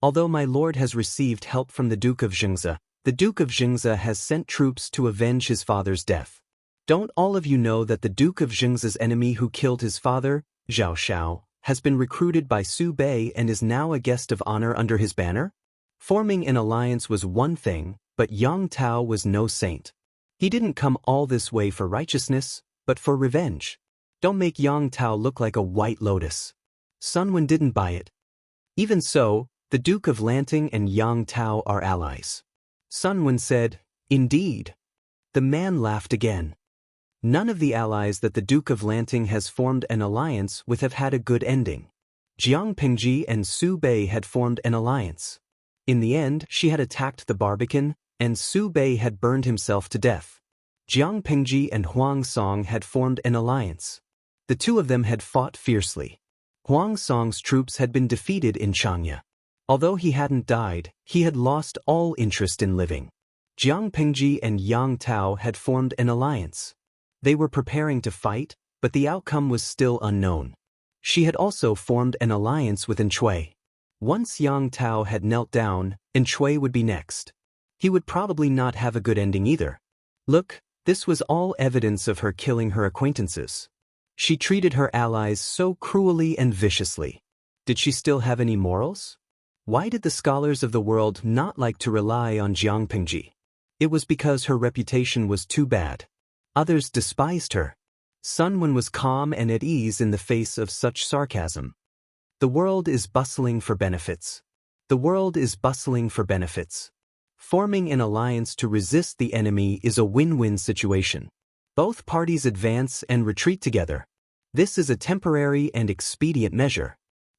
Although my lord has received help from the Duke of Jingze, the Duke of Jingze has sent troops to avenge his father's death. Don't all of you know that the Duke of Jingze's enemy who killed his father, Zhao Shao, has been recruited by Su Bei and is now a guest of honor under his banner? Forming an alliance was one thing, but Yang Tao was no saint. He didn't come all this way for righteousness, but for revenge. Don't make Yang Tao look like a white lotus. Sun Wen didn't buy it. Even so, the Duke of Lanting and Yang Tao are allies. Sun Wen said, indeed. The man laughed again. None of the allies that the Duke of Lanting has formed an alliance with have had a good ending. Jiang Pingji and Su Bei had formed an alliance. In the end, she had attacked the Barbican, and Su Bei had burned himself to death. Jiang Pingji and Huang Song had formed an alliance. The two of them had fought fiercely. Huang Song's troops had been defeated in Changya. Although he hadn't died, he had lost all interest in living. Jiang Pingji and Yang Tao had formed an alliance. They were preparing to fight, but the outcome was still unknown. She had also formed an alliance with Enchui. Once Yang Tao had knelt down, Enchui would be next. He would probably not have a good ending either. Look, this was all evidence of her killing her acquaintances. She treated her allies so cruelly and viciously. Did she still have any morals? Why did the scholars of the world not like to rely on Jiang Pingji? It was because her reputation was too bad. Others despised her. Sun Wen was calm and at ease in the face of such sarcasm. The world is bustling for benefits. The world is bustling for benefits. Forming an alliance to resist the enemy is a win-win situation. Both parties advance and retreat together. This is a temporary and expedient measure.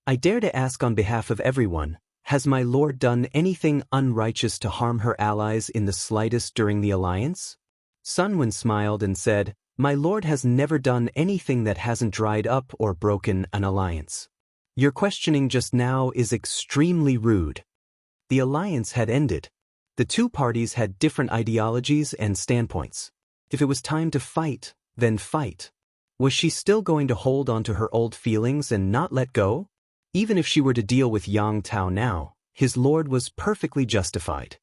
I dare to ask on behalf of everyone, has my lord done anything unrighteous to harm her allies in the slightest during the alliance? Sun Wen smiled and said, my lord has never done anything that hasn't dried up or broken an alliance. Your questioning just now is extremely rude. The alliance had ended. The two parties had different ideologies and standpoints. If it was time to fight, then fight. Was she still going to hold on to her old feelings and not let go? Even if she were to deal with Yang Tao now, his lord was perfectly justified.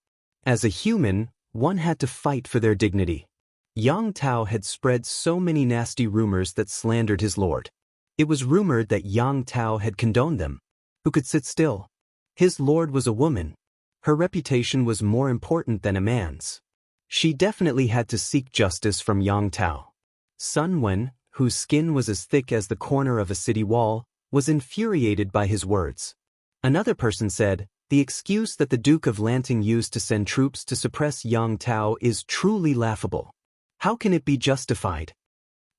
As a human, one had to fight for their dignity. Yang Tao had spread so many nasty rumors that slandered his lord. It was rumored that Yang Tao had condoned them. Who could sit still? His lord was a woman. Her reputation was more important than a man's. She definitely had to seek justice from Yang Tao. Sun Wen, whose skin was as thick as the corner of a city wall, was infuriated by his words. Another person said, the excuse that the Duke of Lanting used to send troops to suppress Yang Tao is truly laughable. How can it be justified?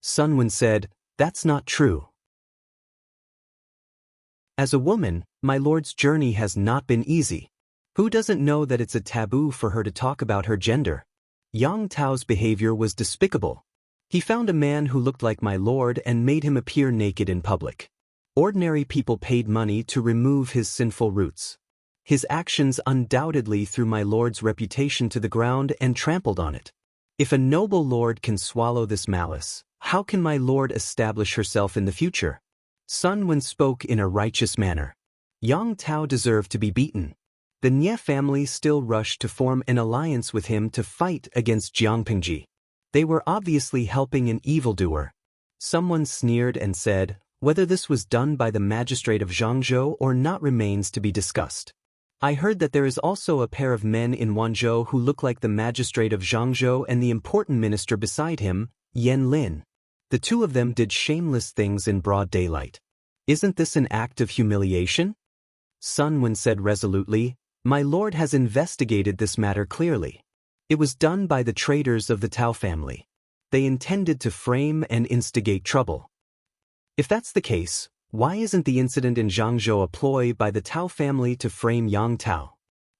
Sun Wen said, that's not true. As a woman, my lord's journey has not been easy. Who doesn't know that it's a taboo for her to talk about her gender? Yang Tao's behavior was despicable. He found a man who looked like my lord and made him appear naked in public. Ordinary people paid money to remove his sinful roots. His actions undoubtedly threw my lord's reputation to the ground and trampled on it. If a noble lord can swallow this malice, how can my lord establish herself in the future? Sun Wen spoke in a righteous manner. Yang Tao deserved to be beaten. The Nie family still rushed to form an alliance with him to fight against Jiang Pingji. They were obviously helping an evildoer. Someone sneered and said, whether this was done by the magistrate of Zhangzhou or not remains to be discussed. I heard that there is also a pair of men in Wanzhou who look like the magistrate of Zhangzhou and the important minister beside him, Yan Lin. The two of them did shameless things in broad daylight. Isn't this an act of humiliation? Sun Wen said resolutely, My lord has investigated this matter clearly. It was done by the traitors of the Tao family. They intended to frame and instigate trouble. If that's the case, why isn't the incident in Zhangzhou a ploy by the Tao family to frame Yang Tao?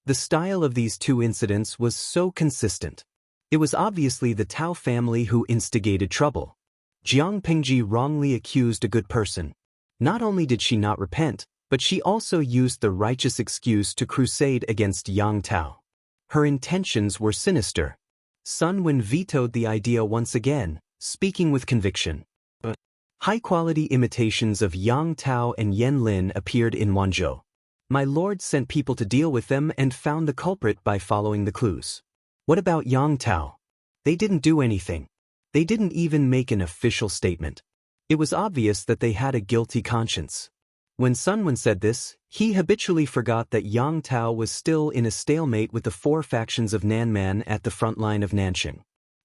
The style of these two incidents was so consistent. It was obviously the Tao family who instigated trouble. Jiang Pingji wrongly accused a good person. Not only did she not repent, but she also used the righteous excuse to crusade against Yang Tao. Her intentions were sinister. Sun Wen vetoed the idea once again, speaking with conviction. High-quality imitations of Yang Tao and Yen Lin appeared in Wanzhou. My lord sent people to deal with them and found the culprit by following the clues. What about Yang Tao? They didn't do anything. They didn't even make an official statement. It was obvious that they had a guilty conscience. When Sun Wen said this, he habitually forgot that Yang Tao was still in a stalemate with the four factions of Nanman at the front line of Nanxing.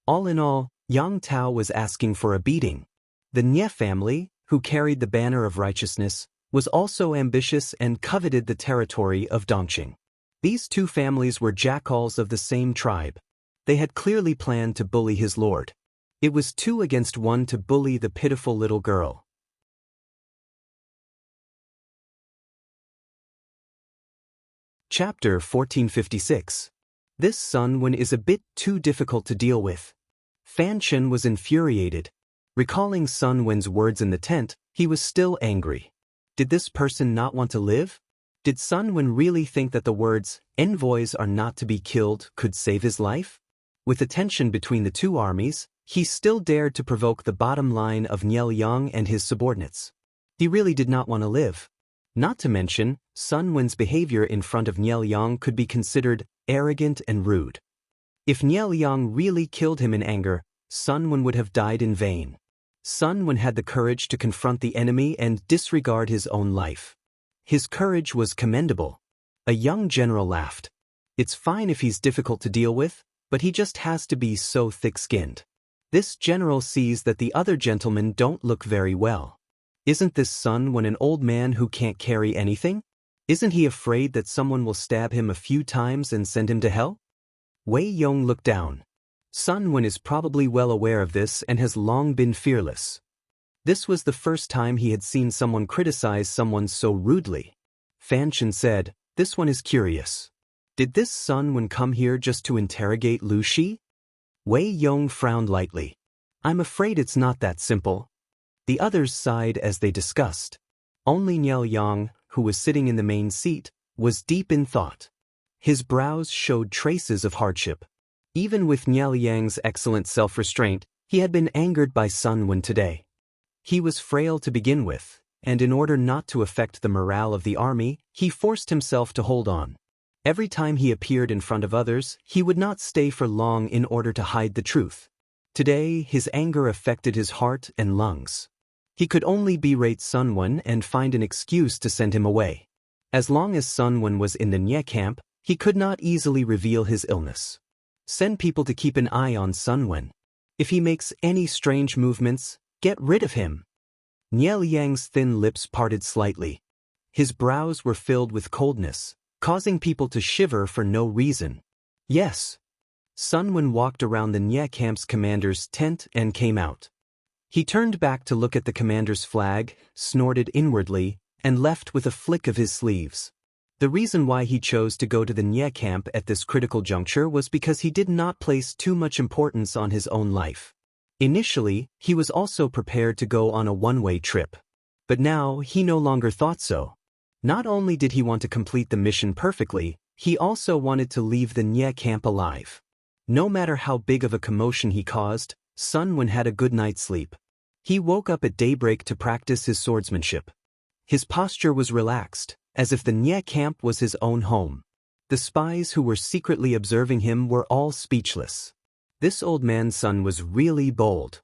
All in all, Yang Tao was asking for a beating. The Nie family, who carried the banner of righteousness, was also ambitious and coveted the territory of Dongqing. These two families were jackals of the same tribe. They had clearly planned to bully his lord. It was 2 against 1 to bully the pitiful little girl. Chapter 1456. This Sun Wen is a bit too difficult to deal with. Fan Chen was infuriated. Recalling Sun Wen's words in the tent, he was still angry. Did this person not want to live? Did Sun Wen really think that the words, "envoys are not to be killed," could save his life? With the tension between the two armies, he still dared to provoke the bottom line of Niel Yang and his subordinates. He really did not want to live. Not to mention, Sun Wen's behavior in front of Niel Yang could be considered arrogant and rude. If Niel Yang really killed him in anger, Sun Wen would have died in vain. Sun Wen had the courage to confront the enemy and disregard his own life. His courage was commendable. A young general laughed. It's fine if he's difficult to deal with, but he just has to be so thick-skinned. This general sees that the other gentlemen don't look very well. Isn't this Sun Wen an old man who can't carry anything? Isn't he afraid that someone will stab him a few times and send him to hell? Wei Yong looked down. Sun Wen is probably well aware of this and has long been fearless. This was the first time he had seen someone criticize someone so rudely. Fan Chen said, "This one is curious. Did this Sun Wen come here just to interrogate Lu Shi?" Wei Yong frowned lightly. "I'm afraid it's not that simple." The others sighed as they discussed. Only Niel Yang, who was sitting in the main seat, was deep in thought. His brows showed traces of hardship. Even with Niel Yang's excellent self-restraint, he had been angered by Sun Wen today. He was frail to begin with, and in order not to affect the morale of the army, he forced himself to hold on. Every time he appeared in front of others, he would not stay for long in order to hide the truth. Today, his anger affected his heart and lungs. He could only berate Sun Wen and find an excuse to send him away. As long as Sun Wen was in the Nie camp, he could not easily reveal his illness. Send people to keep an eye on Sun Wen. If he makes any strange movements, get rid of him. Niel Yang's thin lips parted slightly. His brows were filled with coldness, causing people to shiver for no reason. Yes. Sun Wen walked around the Nie camp's commander's tent and came out. He turned back to look at the commander's flag, snorted inwardly, and left with a flick of his sleeves. The reason why he chose to go to the Nie camp at this critical juncture was because he did not place too much importance on his own life. Initially, he was also prepared to go on a one-way trip. But now, he no longer thought so. Not only did he want to complete the mission perfectly, he also wanted to leave the Nie camp alive. No matter how big of a commotion he caused, Sun Wen had a good night's sleep. He woke up at daybreak to practice his swordsmanship. His posture was relaxed, as if the Nie camp was his own home. The spies who were secretly observing him were all speechless. This old man's son was really bold.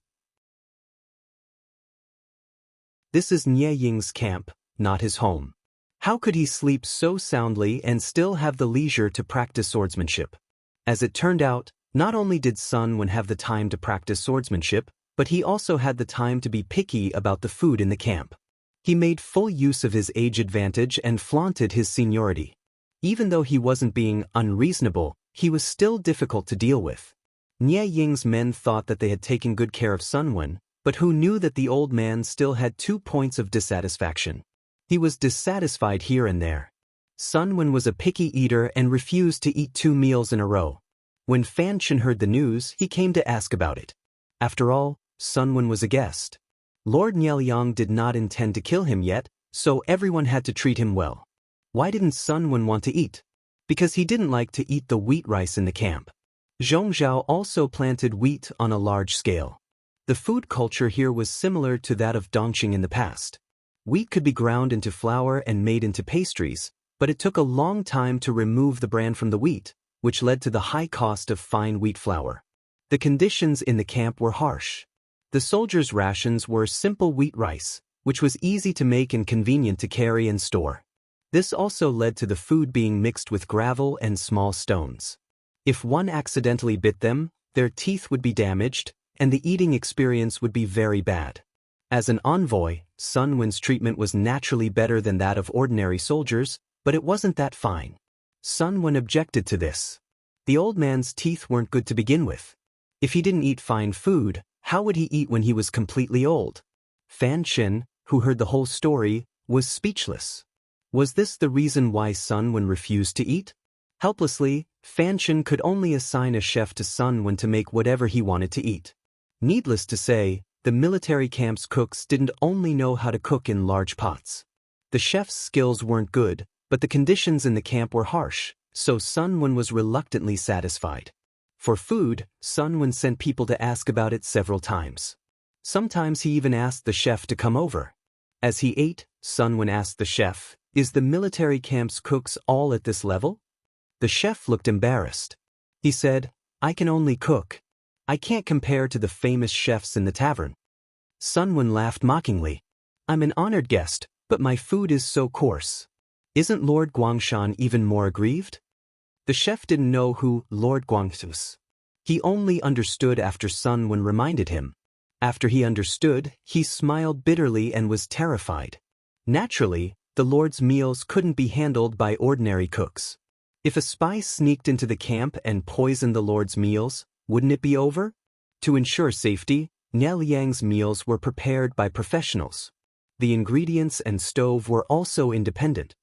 This is Nie Ying's camp, not his home. How could he sleep so soundly and still have the leisure to practice swordsmanship? As it turned out, not only did Sun Wen have the time to practice swordsmanship, but he also had the time to be picky about the food in the camp. He made full use of his age advantage and flaunted his seniority. Even though he wasn't being unreasonable, he was still difficult to deal with. Nie Ying's men thought that they had taken good care of Sun Wen, but who knew that the old man still had 2 points of dissatisfaction. He was dissatisfied here and there. Sun Wen was a picky eater and refused to eat 2 meals in a row. When Fan Chen heard the news, he came to ask about it. After all, Sun Wen was a guest. Lord Nieliang did not intend to kill him yet, so everyone had to treat him well. Why didn't Sun Wen want to eat? Because he didn't like to eat the wheat rice in the camp. Zhongzhao also planted wheat on a large scale. The food culture here was similar to that of Dongqing in the past. Wheat could be ground into flour and made into pastries, but it took a long time to remove the bran from the wheat, which led to the high cost of fine wheat flour. The conditions in the camp were harsh. The soldiers' rations were simple wheat rice, which was easy to make and convenient to carry and store. This also led to the food being mixed with gravel and small stones. If one accidentally bit them, their teeth would be damaged, and the eating experience would be very bad. As an envoy, Sun Wen's treatment was naturally better than that of ordinary soldiers, but it wasn't that fine. Sun Wen objected to this. The old man's teeth weren't good to begin with. If he didn't eat fine food, how would he eat when he was completely old? Fan Chen, who heard the whole story, was speechless. Was this the reason why Sun Wen refused to eat? Helplessly, Fan Chen could only assign a chef to Sun Wen to make whatever he wanted to eat. Needless to say, the military camp's cooks didn't only know how to cook in large pots. The chef's skills weren't good, but the conditions in the camp were harsh, so Sun Wen was reluctantly satisfied. For food, Sun Wen sent people to ask about it several times. Sometimes he even asked the chef to come over. As he ate, Sun Wen asked the chef, "Is the military camp's cooks all at this level?" The chef looked embarrassed. He said, "I can only cook. I can't compare to the famous chefs in the tavern." Sun Wen laughed mockingly. "I'm an honored guest, but my food is so coarse. Isn't Lord Guangshan even more aggrieved?" The chef didn't know who Lord Guangshan was. He only understood after Sun Wen reminded him. After he understood, he smiled bitterly and was terrified. Naturally, the Lord's meals couldn't be handled by ordinary cooks. If a spy sneaked into the camp and poisoned the Lord's meals, wouldn't it be over? To ensure safety, Nieliang's meals were prepared by professionals. The ingredients and stove were also independent.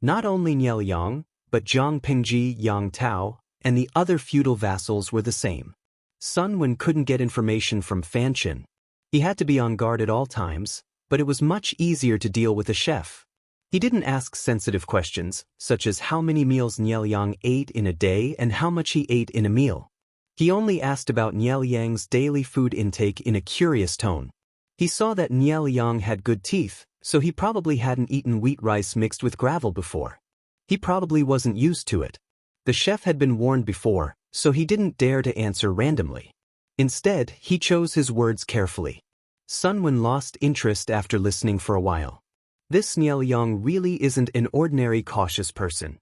Not only Nieliang, but Zhang Pingji, Yang Tao, and the other feudal vassals were the same. Sun Wen couldn't get information from Fan Chen. He had to be on guard at all times, but it was much easier to deal with a chef. He didn't ask sensitive questions, such as how many meals Nieliang ate in a day and how much he ate in a meal. He only asked about Nieliang's daily food intake in a curious tone. He saw that Nieliang had good teeth, so he probably hadn't eaten wheat rice mixed with gravel before. He probably wasn't used to it. The chef had been warned before, so he didn't dare to answer randomly. Instead, he chose his words carefully. Sun Wen lost interest after listening for a while. This Nieliang really isn't an ordinary cautious person.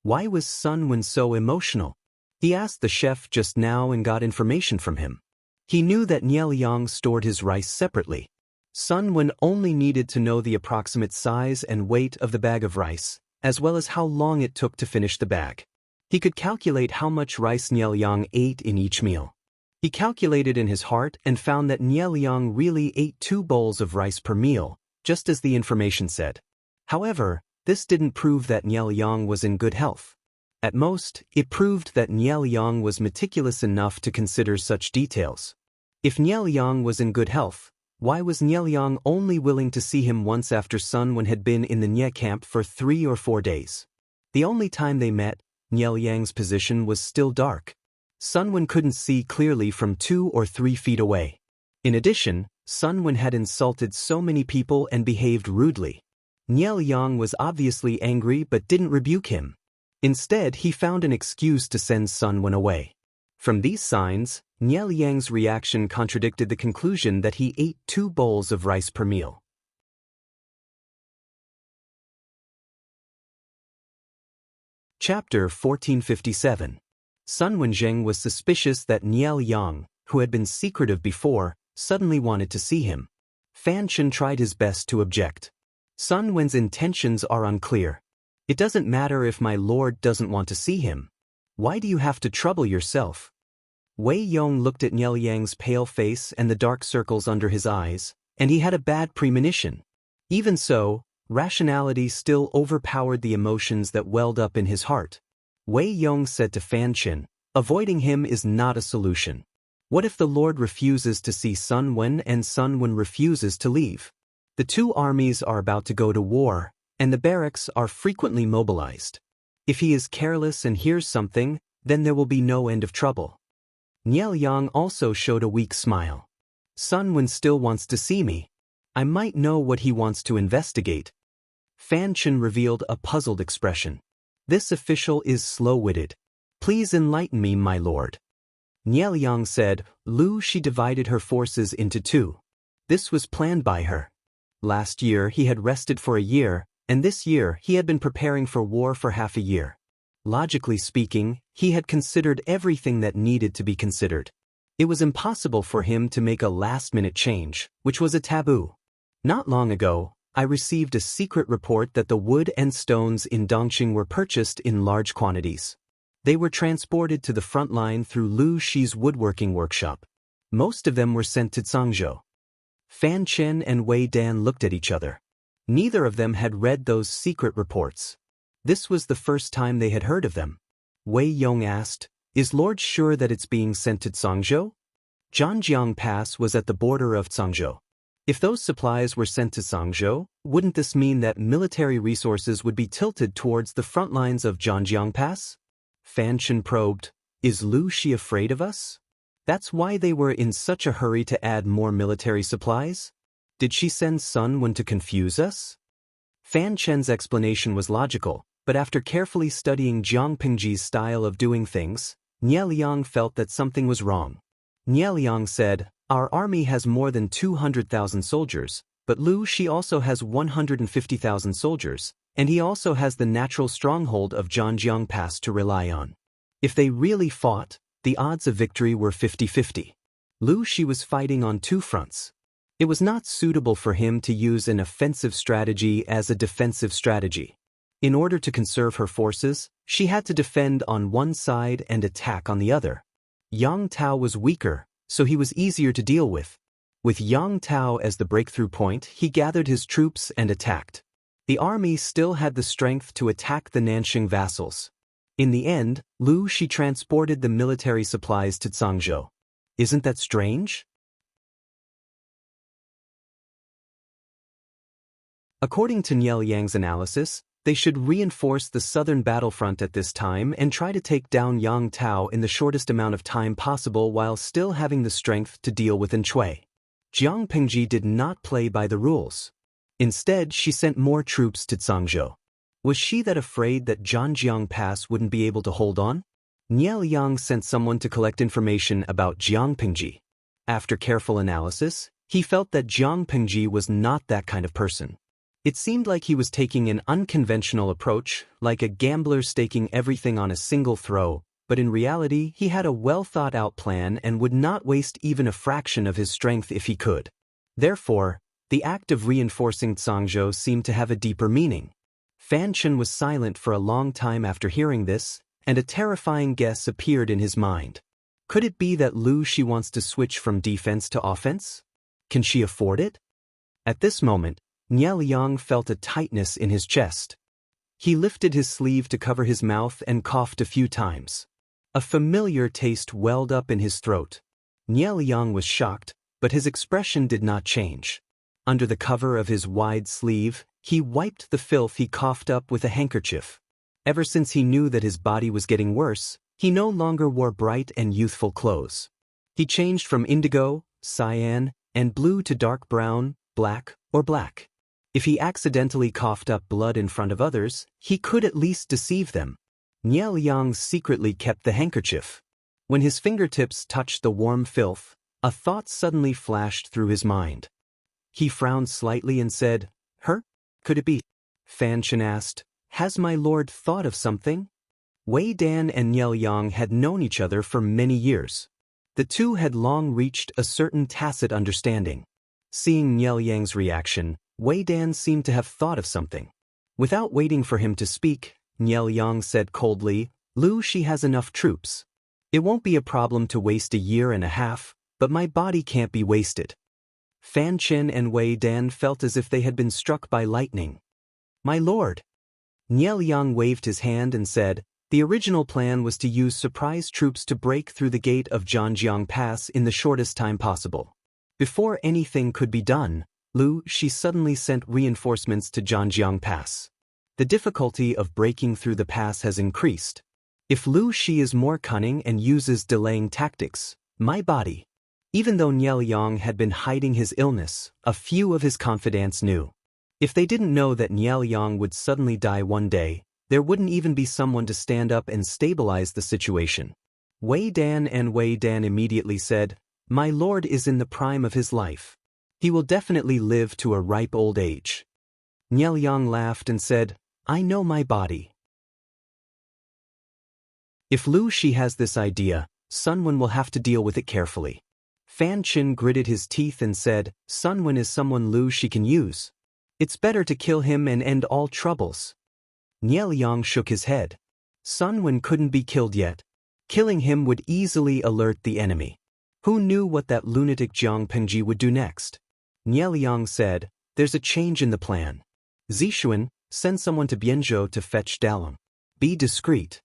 Why was Sun Wen so emotional? He asked the chef just now and got information from him. He knew that Nieliang stored his rice separately. Sun Wen only needed to know the approximate size and weight of the bag of rice, as well as how long it took to finish the bag. He could calculate how much rice Nieliang ate in each meal. He calculated in his heart and found that Nieliang really ate 2 bowls of rice per meal, just as the information said. However, this didn't prove that Nieliang was in good health. At most, it proved that Nieliang was meticulous enough to consider such details. If Nieliang was in good health, why was Nieliang only willing to see him once after Sun Wen had been in the Nye camp for 3 or 4 days? The only time they met, Nieliang's position was still dark. Sun Wen couldn't see clearly from 2 or 3 feet away. In addition, Sun Wen had insulted so many people and behaved rudely. Nieliang was obviously angry but didn't rebuke him. Instead, he found an excuse to send Sun Wen away. From these signs, Nieliang's reaction contradicted the conclusion that he ate 2 bowls of rice per meal. Chapter 1457. Sun Wenzheng was suspicious that Nieliang, who had been secretive before, suddenly wanted to see him. Fan Chen tried his best to object. Sun Wen's intentions are unclear. It doesn't matter if my lord doesn't want to see him. Why do you have to trouble yourself? Wei Yong looked at Niel Yang's pale face and the dark circles under his eyes, and he had a bad premonition. Even so, rationality still overpowered the emotions that welled up in his heart. Wei Yong said to Fan Chen, avoiding him is not a solution. What if the Lord refuses to see Sun Wen and Sun Wen refuses to leave? The two armies are about to go to war, and the barracks are frequently mobilized. If he is careless and hears something, then there will be no end of trouble. Niel Yang also showed a weak smile. Sun Wen still wants to see me. I might know what he wants to investigate. Fan Chen revealed a puzzled expression. This official is slow-witted. Please enlighten me, my lord. Niel Yang said, she divided her forces into two. This was planned by her. Last year he had rested for a year, and this year he had been preparing for war for half a year. Logically speaking, he had considered everything that needed to be considered. It was impossible for him to make a last-minute change, which was a taboo. Not long ago, I received a secret report that the wood and stones in Dongqing were purchased in large quantities. They were transported to the front line through Lu Shi's woodworking workshop. Most of them were sent to Zhangzhou. Fan Chen and Wei Dan looked at each other. Neither of them had read those secret reports. This was the first time they had heard of them. Wei Yong asked, is Lord sure that it's being sent to Zhangzhou? Zhanjiang Pass was at the border of Zhangzhou. If those supplies were sent to Zhangzhou, wouldn't this mean that military resources would be tilted towards the front lines of Zhanjiang Pass? Fan Chen probed, is Lu Shi afraid of us? That's why they were in such a hurry to add more military supplies? Did she send Sun Wen to confuse us? Fan Chen's explanation was logical, but after carefully studying Jiang Pingji's style of doing things, Niel Yang felt that something was wrong. Niel Yang said, our army has more than 200,000 soldiers, but Lu Shi also has 150,000 soldiers, and he also has the natural stronghold of Zhanjiang Pass to rely on. If they really fought, the odds of victory were 50-50. Lu Shi was fighting on two fronts. It was not suitable for him to use an offensive strategy as a defensive strategy. In order to conserve her forces, she had to defend on one side and attack on the other. Yang Tao was weaker, so he was easier to deal with. With Yang Tao as the breakthrough point, he gathered his troops and attacked. The army still had the strength to attack the Nanxing vassals. In the end, Lu Shi transported the military supplies to Zhangzhou. Isn't that strange? According to Niel Yang's analysis, they should reinforce the southern battlefront at this time and try to take down Yang Tao in the shortest amount of time possible while still having the strength to deal with Enchui. Jiang Pingji did not play by the rules. Instead, she sent more troops to Zhangzhou. Was she that afraid that Zhanjiang Pass wouldn't be able to hold on? Niel Yang sent someone to collect information about Jiang Pingji. After careful analysis, he felt that Jiang Pingji was not that kind of person. It seemed like he was taking an unconventional approach, like a gambler staking everything on a single throw, but in reality he had a well-thought-out plan and would not waste even a fraction of his strength if he could. Therefore, the act of reinforcing Zhangzhou seemed to have a deeper meaning. Fan Chen was silent for a long time after hearing this, and a terrifying guess appeared in his mind. Could it be that Lu Shi wants to switch from defense to offense? Can she afford it? At this moment, Niel Yang felt a tightness in his chest. He lifted his sleeve to cover his mouth and coughed a few times. A familiar taste welled up in his throat. Niel Yang was shocked, but his expression did not change. Under the cover of his wide sleeve, he wiped the filth he coughed up with a handkerchief. Ever since he knew that his body was getting worse, he no longer wore bright and youthful clothes. He changed from indigo, cyan, and blue to dark brown, black, or black. If he accidentally coughed up blood in front of others, he could at least deceive them. Niel Yang secretly kept the handkerchief. When his fingertips touched the warm filth, a thought suddenly flashed through his mind. He frowned slightly and said, "Her? Could it be?" Fan Chen asked, "Has my lord thought of something?" Wei Dan and Niel Yang had known each other for many years. The two had long reached a certain tacit understanding. Seeing Niel Yang's reaction, Wei Dan seemed to have thought of something. Without waiting for him to speak, Niel Yang said coldly, Lu Shi has enough troops. It won't be a problem to waste a year and a half, but my body can't be wasted. Fan Chen and Wei Dan felt as if they had been struck by lightning. My lord. Niel Yang waved his hand and said, the original plan was to use surprise troops to break through the gate of Zhanjiang Pass in the shortest time possible. Before anything could be done, Lu Shi suddenly sent reinforcements to Zhanjiang Pass. The difficulty of breaking through the pass has increased. If Lu Shi is more cunning and uses delaying tactics, my body. Even though Niel Yang had been hiding his illness, a few of his confidants knew. If they didn't know that Niel Yang would suddenly die one day, there wouldn't even be someone to stand up and stabilize the situation. Wei Dan immediately said, my lord is in the prime of his life. He will definitely live to a ripe old age. Niel Yang laughed and said, I know my body. If Lu Shi has this idea, Sun Wen will have to deal with it carefully. Fan Chen gritted his teeth and said, Sun Wen is someone Lu Shi can use. It's better to kill him and end all troubles. Niel Yang shook his head. Sun Wen couldn't be killed yet. Killing him would easily alert the enemy. Who knew what that lunatic Jiang Pengji would do next? Niel Yang said, there's a change in the plan. Zixuan, send someone to Bianzhou to fetch Dalong. Be discreet.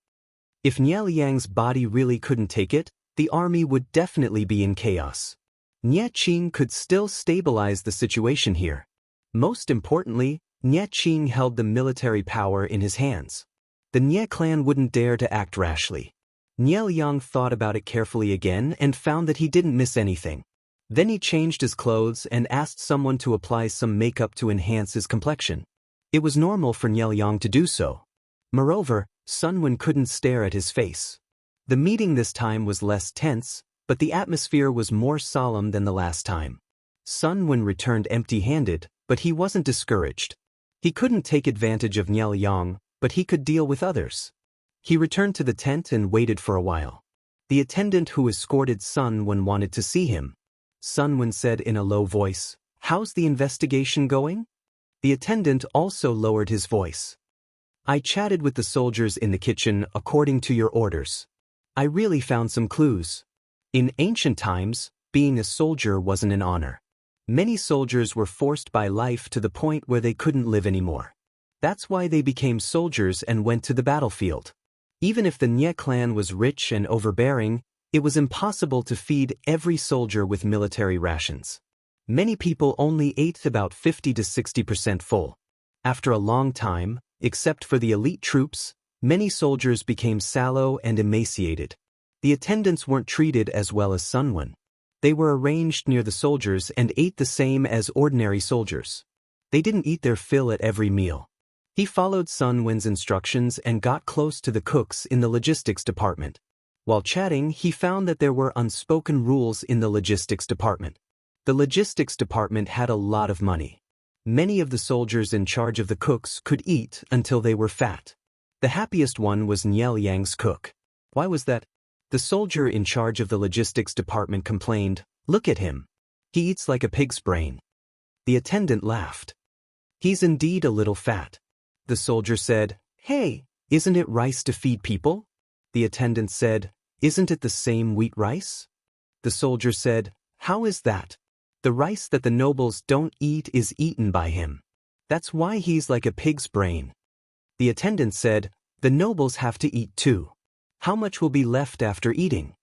If Niel Yang's body really couldn't take it, the army would definitely be in chaos. Nie Qing could still stabilize the situation here. Most importantly, Nie Qing held the military power in his hands. The Nie clan wouldn't dare to act rashly. Niel Yang thought about it carefully again and found that he didn't miss anything. Then he changed his clothes and asked someone to apply some makeup to enhance his complexion. It was normal for Niel Yang to do so. Moreover, Sun Wen couldn't stare at his face. The meeting this time was less tense, but the atmosphere was more solemn than the last time. Sun Wen returned empty-handed, but he wasn't discouraged. He couldn't take advantage of Niel Yang, but he could deal with others. He returned to the tent and waited for a while. The attendant who escorted Sun Wen wanted to see him. Sun Wen said in a low voice, how's the investigation going? The attendant also lowered his voice. I chatted with the soldiers in the kitchen according to your orders. I really found some clues. In ancient times, being a soldier wasn't an honor. Many soldiers were forced by life to the point where they couldn't live anymore. That's why they became soldiers and went to the battlefield. Even if the Nie clan was rich and overbearing, it was impossible to feed every soldier with military rations. Many people only ate about 50 to 60% full. After a long time, except for the elite troops, many soldiers became sallow and emaciated. The attendants weren't treated as well as Sun Wen. They were arranged near the soldiers and ate the same as ordinary soldiers. They didn't eat their fill at every meal. He followed Sun Wen's instructions and got close to the cooks in the logistics department. While chatting, he found that there were unspoken rules in the logistics department. The logistics department had a lot of money. Many of the soldiers in charge of the cooks could eat until they were fat. The happiest one was Niel Yang's cook. Why was that? The soldier in charge of the logistics department complained, look at him. He eats like a pig's brain. The attendant laughed. He's indeed a little fat. The soldier said, hey, isn't it rice to feed people? The attendant said, isn't it the same wheat rice? The soldier said, how is that? The rice that the nobles don't eat is eaten by him. That's why he's like a pig's brain. The attendant said, the nobles have to eat too. How much will be left after eating?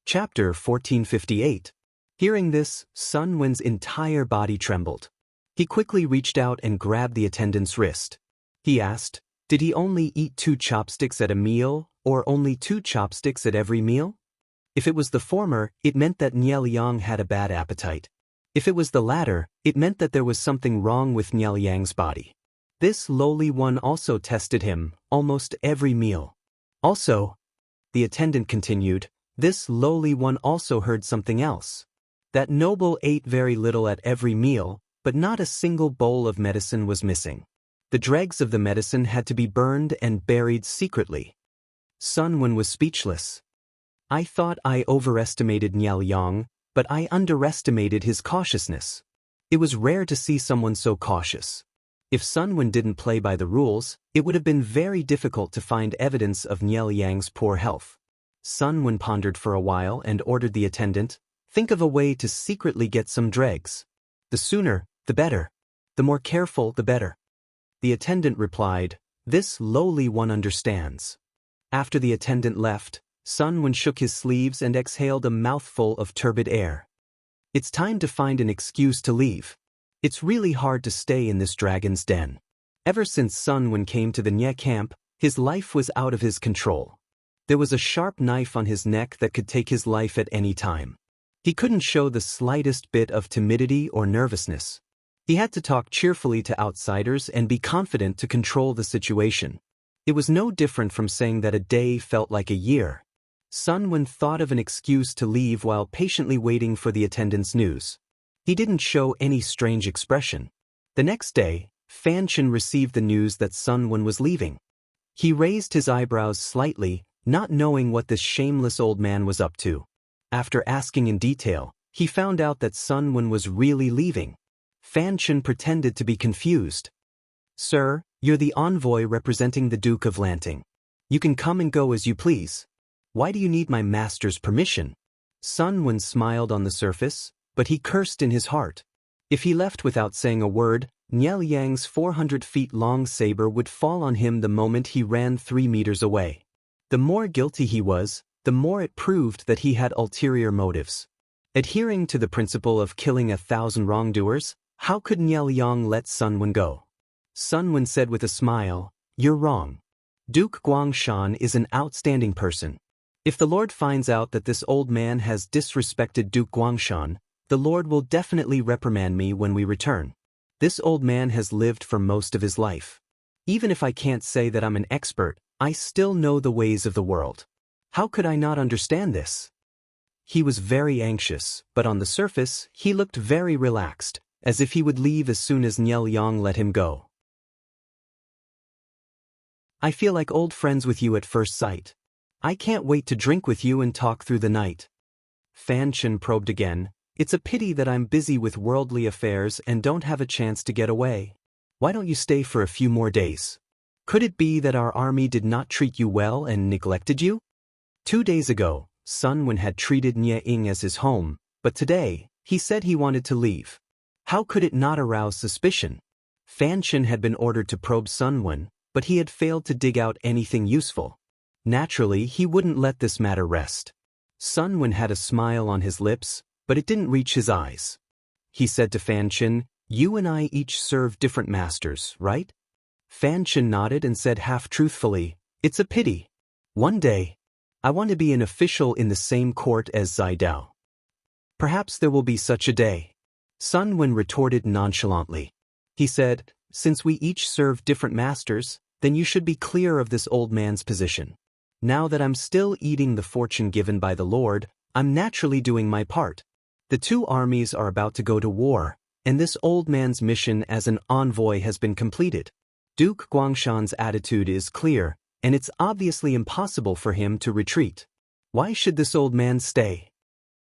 Chapter 1458. Hearing this, Sun Wen's entire body trembled. He quickly reached out and grabbed the attendant's wrist. He asked, did he only eat 2 chopsticks at a meal, or only 2 chopsticks at every meal? If it was the former, it meant that Niel Yang had a bad appetite. If it was the latter, it meant that there was something wrong with Niel Yang's body. This lowly one also tested him, almost every meal. Also, the attendant continued, this lowly one also heard something else. That noble ate very little at every meal, but not a single bowl of medicine was missing. The dregs of the medicine had to be burned and buried secretly. Sun Wen was speechless. I thought I overestimated Niao Yang, but I underestimated his cautiousness. It was rare to see someone so cautious. If Sun Wen didn't play by the rules, it would have been very difficult to find evidence of Niao Yang's poor health. Sun Wen pondered for a while and ordered the attendant, "Think of a way to secretly get some dregs. The sooner, the better. The more careful, the better." The attendant replied, "This lowly one understands." After the attendant left, Sun Wen shook his sleeves and exhaled a mouthful of turbid air. It's time to find an excuse to leave. It's really hard to stay in this dragon's den. Ever since Sun Wen came to the Nye camp, his life was out of his control. There was a sharp knife on his neck that could take his life at any time. He couldn't show the slightest bit of timidity or nervousness. He had to talk cheerfully to outsiders and be confident to control the situation. It was no different from saying that a day felt like a year. Sun Wen thought of an excuse to leave while patiently waiting for the attendant's news. He didn't show any strange expression. The next day, Fan Chen received the news that Sun Wen was leaving. He raised his eyebrows slightly, not knowing what this shameless old man was up to. After asking in detail, he found out that Sun Wen was really leaving. Fan Chen pretended to be confused. "Sir, you're the envoy representing the Duke of Lanting. You can come and go as you please. Why do you need my master's permission?" Sun Wen smiled on the surface, but he cursed in his heart. If he left without saying a word, Niao Yang's 400 feet long saber would fall on him the moment he ran 3 meters away. The more guilty he was, the more it proved that he had ulterior motives. Adhering to the principle of killing 1,000 wrongdoers, how could Niao Yang let Sun Wen go? Sun Wen said with a smile, "You're wrong. Duke Guangshan is an outstanding person. If the Lord finds out that this old man has disrespected Duke Guangshan, the Lord will definitely reprimand me when we return. This old man has lived for most of his life. Even if I can't say that I'm an expert, I still know the ways of the world. How could I not understand this?" He was very anxious, but on the surface, he looked very relaxed, as if he would leave as soon as Niao Yang let him go. "I feel like old friends with you at first sight. I can't wait to drink with you and talk through the night." Fan Chen probed again. "It's a pity that I'm busy with worldly affairs and don't have a chance to get away. Why don't you stay for a few more days? Could it be that our army did not treat you well and neglected you?" 2 days ago, Sun Wen had treated Nye Ying as his home, but today, he said he wanted to leave. How could it not arouse suspicion? Fan Chen had been ordered to probe Sun Wen, but he had failed to dig out anything useful. Naturally, he wouldn't let this matter rest. Sun Wen had a smile on his lips, but it didn't reach his eyes. He said to Fan Chen, "You and I each serve different masters, right?" Fan Chen nodded and said half-truthfully, "It's a pity. One day, I want to be an official in the same court as Zai Dao." "Perhaps there will be such a day," Sun Wen retorted nonchalantly. He said, "Since we each serve different masters, then you should be clear of this old man's position. Now that I'm still eating the fortune given by the Lord, I'm naturally doing my part. The 2 armies are about to go to war, and this old man's mission as an envoy has been completed. Duke Guangshan's attitude is clear, and it's obviously impossible for him to retreat. Why should this old man stay?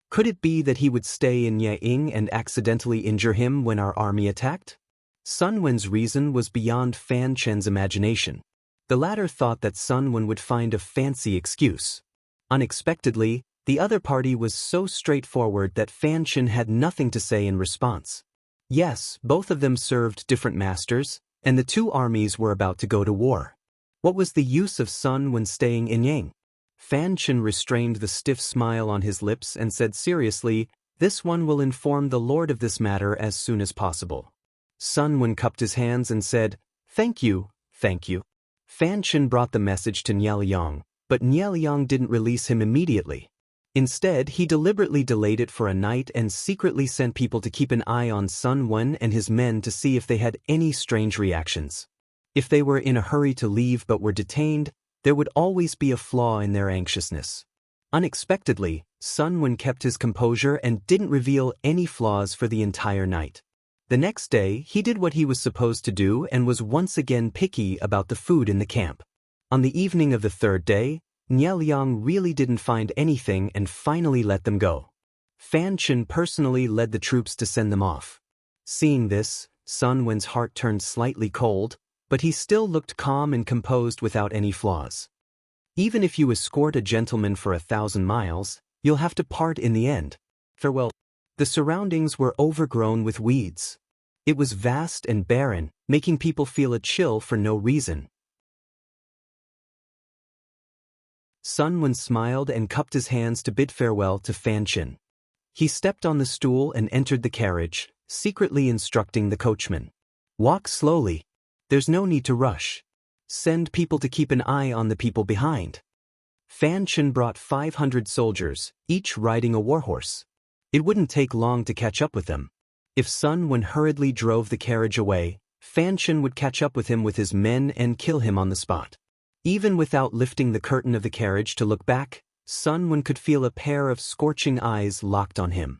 Could it be that he would stay in Nye Ying and accidentally injure him when our army attacked?" Sun Wen's reason was beyond Fan Chen's imagination. The latter thought that Sun Wen would find a fancy excuse. Unexpectedly, the other party was so straightforward that Fan Chen had nothing to say in response. Yes, both of them served different masters, and the 2 armies were about to go to war. What was the use of Sun Wen staying in Yang? Fan Chen restrained the stiff smile on his lips and said seriously, "This one will inform the Lord of this matter as soon as possible." Sun Wen cupped his hands and said, "Thank you, thank you." Fan Chen brought the message to Niao Yang, but Niao Yang didn't release him immediately. Instead, he deliberately delayed it for a night and secretly sent people to keep an eye on Sun Wen and his men to see if they had any strange reactions. If they were in a hurry to leave but were detained, there would always be a flaw in their anxiousness. Unexpectedly, Sun Wen kept his composure and didn't reveal any flaws for the entire night. The next day, he did what he was supposed to do and was once again picky about the food in the camp. On the evening of the 3rd day, Liang really didn't find anything and finally let them go. Fan Chen personally led the troops to send them off. Seeing this, Sun Wen's heart turned slightly cold, but he still looked calm and composed without any flaws. Even if you escort a gentleman for 1,000 miles, you'll have to part in the end. Farewell. The surroundings were overgrown with weeds. It was vast and barren, making people feel a chill for no reason. Sun Wen smiled and cupped his hands to bid farewell to Fan Chen. He stepped on the stool and entered the carriage, secretly instructing the coachman. Walk slowly. There's no need to rush. Send people to keep an eye on the people behind. Fan Chen brought 500 soldiers, each riding a warhorse. It wouldn't take long to catch up with them. If Sun Wen hurriedly drove the carriage away, Fan Chen would catch up with him with his men and kill him on the spot. Even without lifting the curtain of the carriage to look back, Sun Wen could feel a pair of scorching eyes locked on him.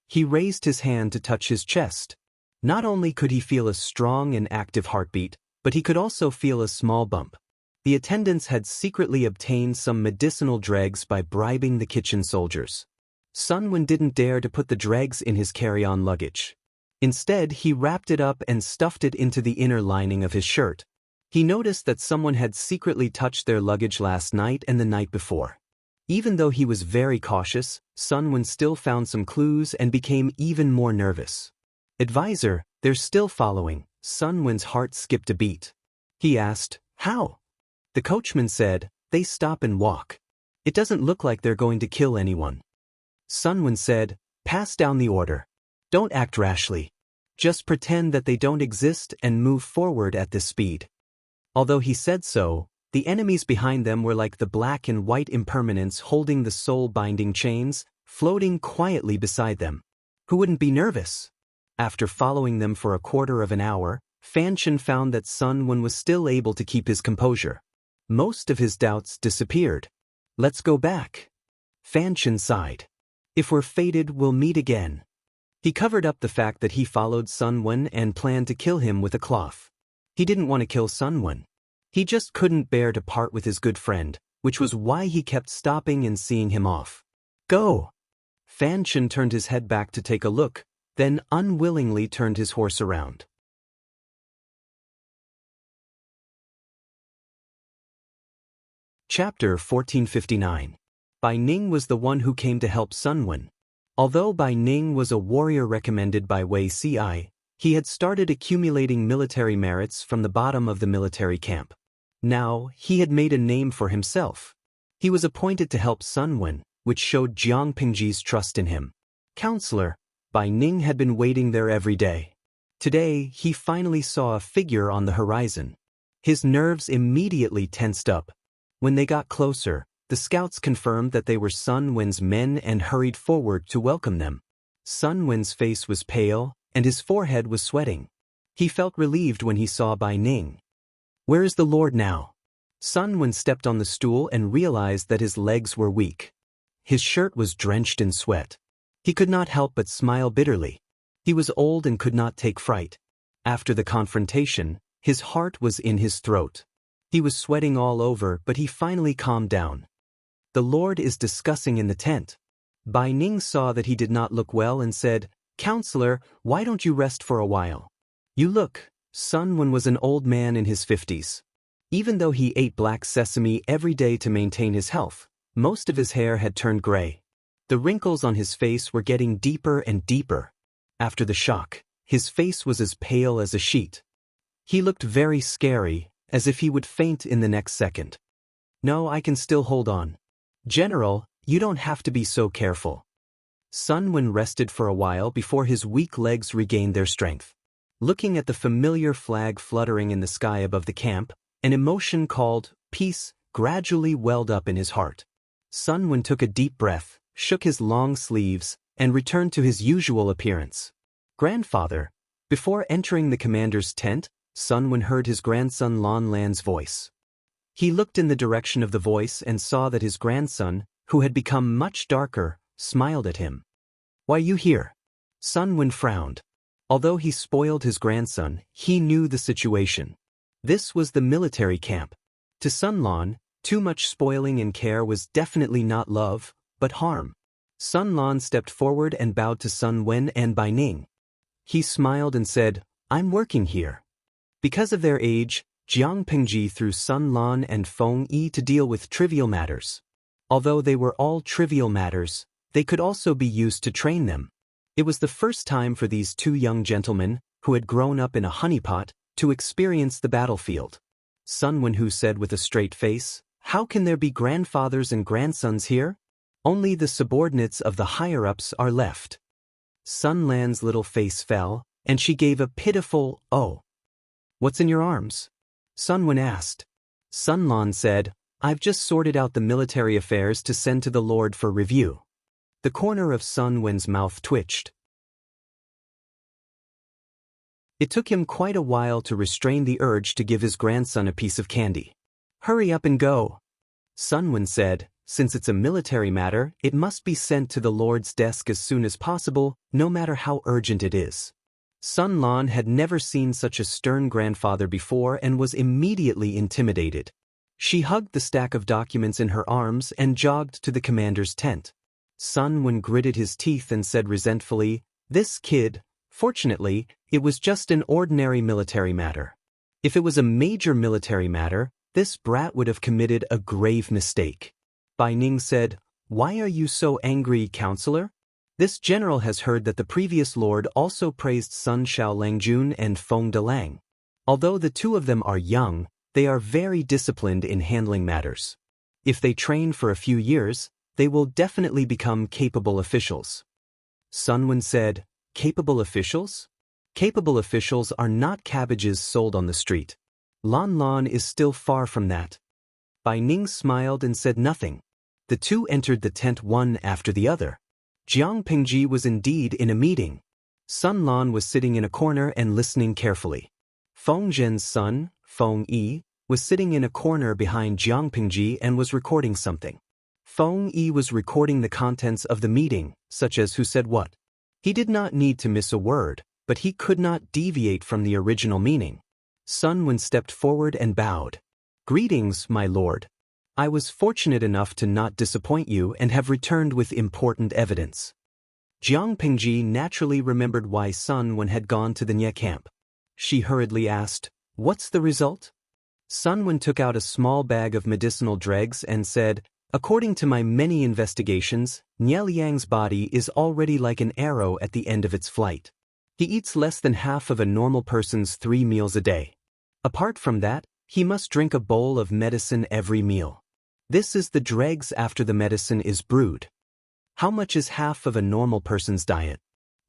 He raised his hand to touch his chest. Not only could he feel a strong and active heartbeat, but he could also feel a small bump. The attendants had secretly obtained some medicinal dregs by bribing the kitchen soldiers. Sun Wen didn't dare to put the dregs in his carry-on luggage. Instead, he wrapped it up and stuffed it into the inner lining of his shirt. He noticed that someone had secretly touched their luggage last night and the night before. Even though he was very cautious, Sun Wen still found some clues and became even more nervous. Advisor, they're still following. Sun Wen's heart skipped a beat. He asked, how? The coachman said, they stop and walk. It doesn't look like they're going to kill anyone. Sun Wen said, pass down the order. Don't act rashly. Just pretend that they don't exist and move forward at this speed. Although he said so, the enemies behind them were like the black and white impermanents holding the soul-binding chains, floating quietly beside them. Who wouldn't be nervous? After following them for a quarter of an hour, Fan Chen found that Sun Wen was still able to keep his composure. Most of his doubts disappeared. Let's go back. Fan Chen sighed. If we're fated, we'll meet again. He covered up the fact that he followed Sun Wen and planned to kill him with a cloth. He didn't want to kill Sun Wen. He just couldn't bear to part with his good friend, which was why he kept stopping and seeing him off. Go! Fan Chen turned his head back to take a look, then unwillingly turned his horse around. Chapter 1459. Bai Ning was the one who came to help Sun Wen. Although Bai Ning was a warrior recommended by Wei Ci, he had started accumulating military merits from the bottom of the military camp. Now, he had made a name for himself. He was appointed to help Sun Wen, which showed Jiang Pingji's trust in him. Counselor, Bai Ning had been waiting there every day. Today, he finally saw a figure on the horizon. His nerves immediately tensed up. When they got closer, the scouts confirmed that they were Sun Wen's men and hurried forward to welcome them. Sun Wen's face was pale, and his forehead was sweating. He felt relieved when he saw Bai Ning. Where is the Lord now? Sun Wen stepped on the stool and realized that his legs were weak. His shirt was drenched in sweat. He could not help but smile bitterly. He was old and could not take fright. After the confrontation, his heart was in his throat. He was sweating all over, but he finally calmed down. The Lord is discussing in the tent. Bai Ning saw that he did not look well and said, Counselor, why don't you rest for a while? You look. Sun Wen was an old man in his 50s. Even though he ate black sesame every day to maintain his health, most of his hair had turned gray. The wrinkles on his face were getting deeper and deeper. After the shock, his face was as pale as a sheet. He looked very scary, as if he would faint in the next second. No, I can still hold on. General, you don't have to be so careful. Sun Wen rested for a while before his weak legs regained their strength. Looking at the familiar flag fluttering in the sky above the camp, an emotion called peace gradually welled up in his heart. Sun Wen took a deep breath, shook his long sleeves, and returned to his usual appearance. Grandfather. Before entering the commander's tent, Sun Wen heard his grandson Lan Lan's voice. He looked in the direction of the voice and saw that his grandson, who had become much darker, smiled at him. Why you here? Sun Wen frowned. Although he spoiled his grandson, he knew the situation. This was the military camp. To Sun Lan, Too much spoiling and care was definitely not love, but harm. Sun Lan stepped forward and bowed to Sun Wen and Bai Ning. He smiled and said, "I'm working here." Because of their age, Jiang Pingji threw Sun Lan and Feng Yi to deal with trivial matters. Although they were all trivial matters, they could also be used to train them. It was the first time for these two young gentlemen, who had grown up in a honeypot, to experience the battlefield. Sun Wenhu said with a straight face, "How can there be grandfathers and grandsons here? Only the subordinates of the higher-ups are left." Sun Lan's little face fell, and she gave a pitiful, "Oh." "What's in your arms?" Sun Wen asked. Sun Lan said, "I've just sorted out the military affairs to send to the Lord for review." The corner of Sun Wen's mouth twitched. It took him quite a while to restrain the urge to give his grandson a piece of candy. "Hurry up and go," Sun Wen said. "Since it's a military matter, it must be sent to the Lord's desk as soon as possible, no matter how urgent it is." Sun Lan had never seen such a stern grandfather before and was immediately intimidated. She hugged the stack of documents in her arms and jogged to the commander's tent. Sun Wen gritted his teeth and said resentfully, "This kid, fortunately, it was just an ordinary military matter. If it was a major military matter, this brat would have committed a grave mistake." Bai Ning said, "Why are you so angry, counselor? This general has heard that the previous lord also praised Sun Xiao Langjun and Feng Delang. Although the two of them are young, they are very disciplined in handling matters. If they train for a few years, they will definitely become capable officials." Sun Wen said, "Capable officials? Capable officials are not cabbages sold on the street. Lan Lan is still far from that." Bai Ning smiled and said nothing. The two entered the tent one after the other. Jiang Pingji was indeed in a meeting. Sun Lan was sitting in a corner and listening carefully. Feng Zhen's son, Feng Yi, was sitting in a corner behind Jiang Pingji and was recording something. Feng Yi was recording the contents of the meeting, such as who said what. He did not need to miss a word, but he could not deviate from the original meaning. Sun Wen stepped forward and bowed. "Greetings, my lord. I was fortunate enough to not disappoint you and have returned with important evidence." Jiang Pingji naturally remembered why Sun Wen had gone to the Nye camp. She hurriedly asked, "What's the result?" Sun Wen took out a small bag of medicinal dregs and said, "According to my many investigations, Nye Liang's body is already like an arrow at the end of its flight. He eats less than half of a normal person's 3 meals a day. Apart from that, he must drink a bowl of medicine every meal. This is the dregs after the medicine is brewed. How much is half of a normal person's diet?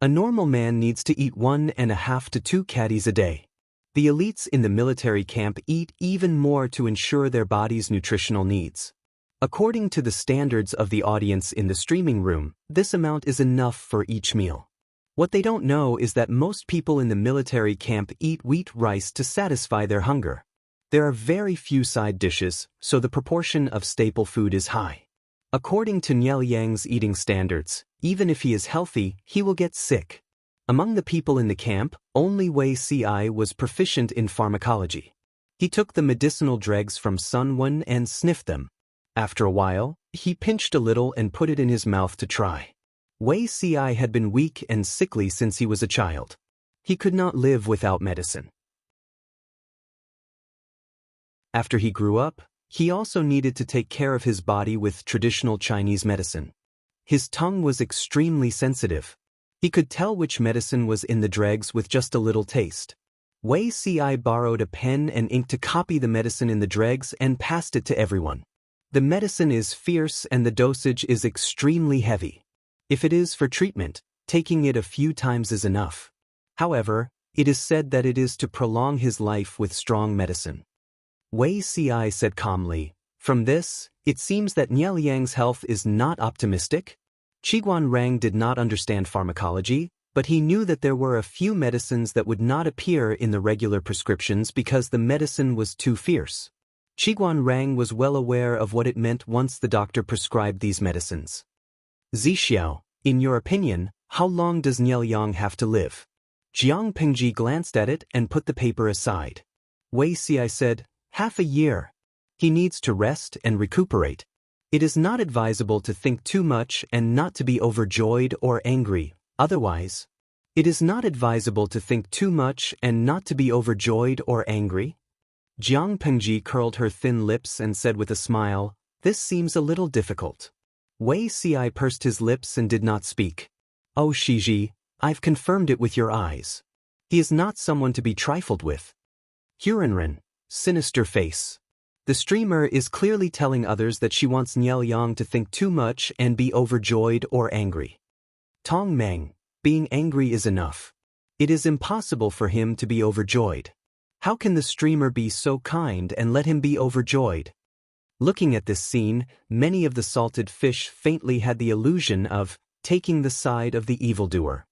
A normal man needs to eat 1.5 to 2 caddies a day. The elites in the military camp eat even more to ensure their body's nutritional needs. According to the standards of the audience in the streaming room, this amount is enough for each meal. What they don't know is that most people in the military camp eat wheat rice to satisfy their hunger. There are very few side dishes, so the proportion of staple food is high. According to Nye Liang's eating standards, even if he is healthy, he will get sick. Among the people in the camp, only Wei Ci was proficient in pharmacology. He took the medicinal dregs from Sun Wen and sniffed them. After a while, he pinched a little and put it in his mouth to try. Wei Ci had been weak and sickly since he was a child. He could not live without medicine. After he grew up, he also needed to take care of his body with traditional Chinese medicine. His tongue was extremely sensitive. He could tell which medicine was in the dregs with just a little taste. Wei Ci borrowed a pen and ink to copy the medicine in the dregs and passed it to everyone. The medicine is fierce and the dosage is extremely heavy. If it is for treatment, taking it a few times is enough. However, it is said that it is to prolong his life with strong medicine. Wei Ci said calmly, "From this, it seems that Nye Liang's health is not optimistic." Qiguan Rang did not understand pharmacology, but he knew that there were a few medicines that would not appear in the regular prescriptions because the medicine was too fierce. Qiguan Rang was well aware of what it meant once the doctor prescribed these medicines. "Zixiao, in your opinion, how long does Nye Liang have to live?" Jiang Pingji glanced at it and put the paper aside. Wei Ci said, "Half a year." He needs to rest and recuperate. It is not advisable to think too much and not to be overjoyed or angry, otherwise. It is not advisable to think too much and not to be overjoyed or angry. Jiang Pengji curled her thin lips and said with a smile, "This seems a little difficult." Wei Ci pursed his lips and did not speak. "Oh Shiji, I've confirmed it with your eyes. He is not someone to be trifled with." Hurenren, sinister face. The streamer is clearly telling others that she wants Niel Yang to think too much and be overjoyed or angry. Tong Meng, being angry is enough. It is impossible for him to be overjoyed. How can the streamer be so kind and let him be overjoyed? Looking at this scene, many of the salted fish faintly had the illusion of taking the side of the evildoer.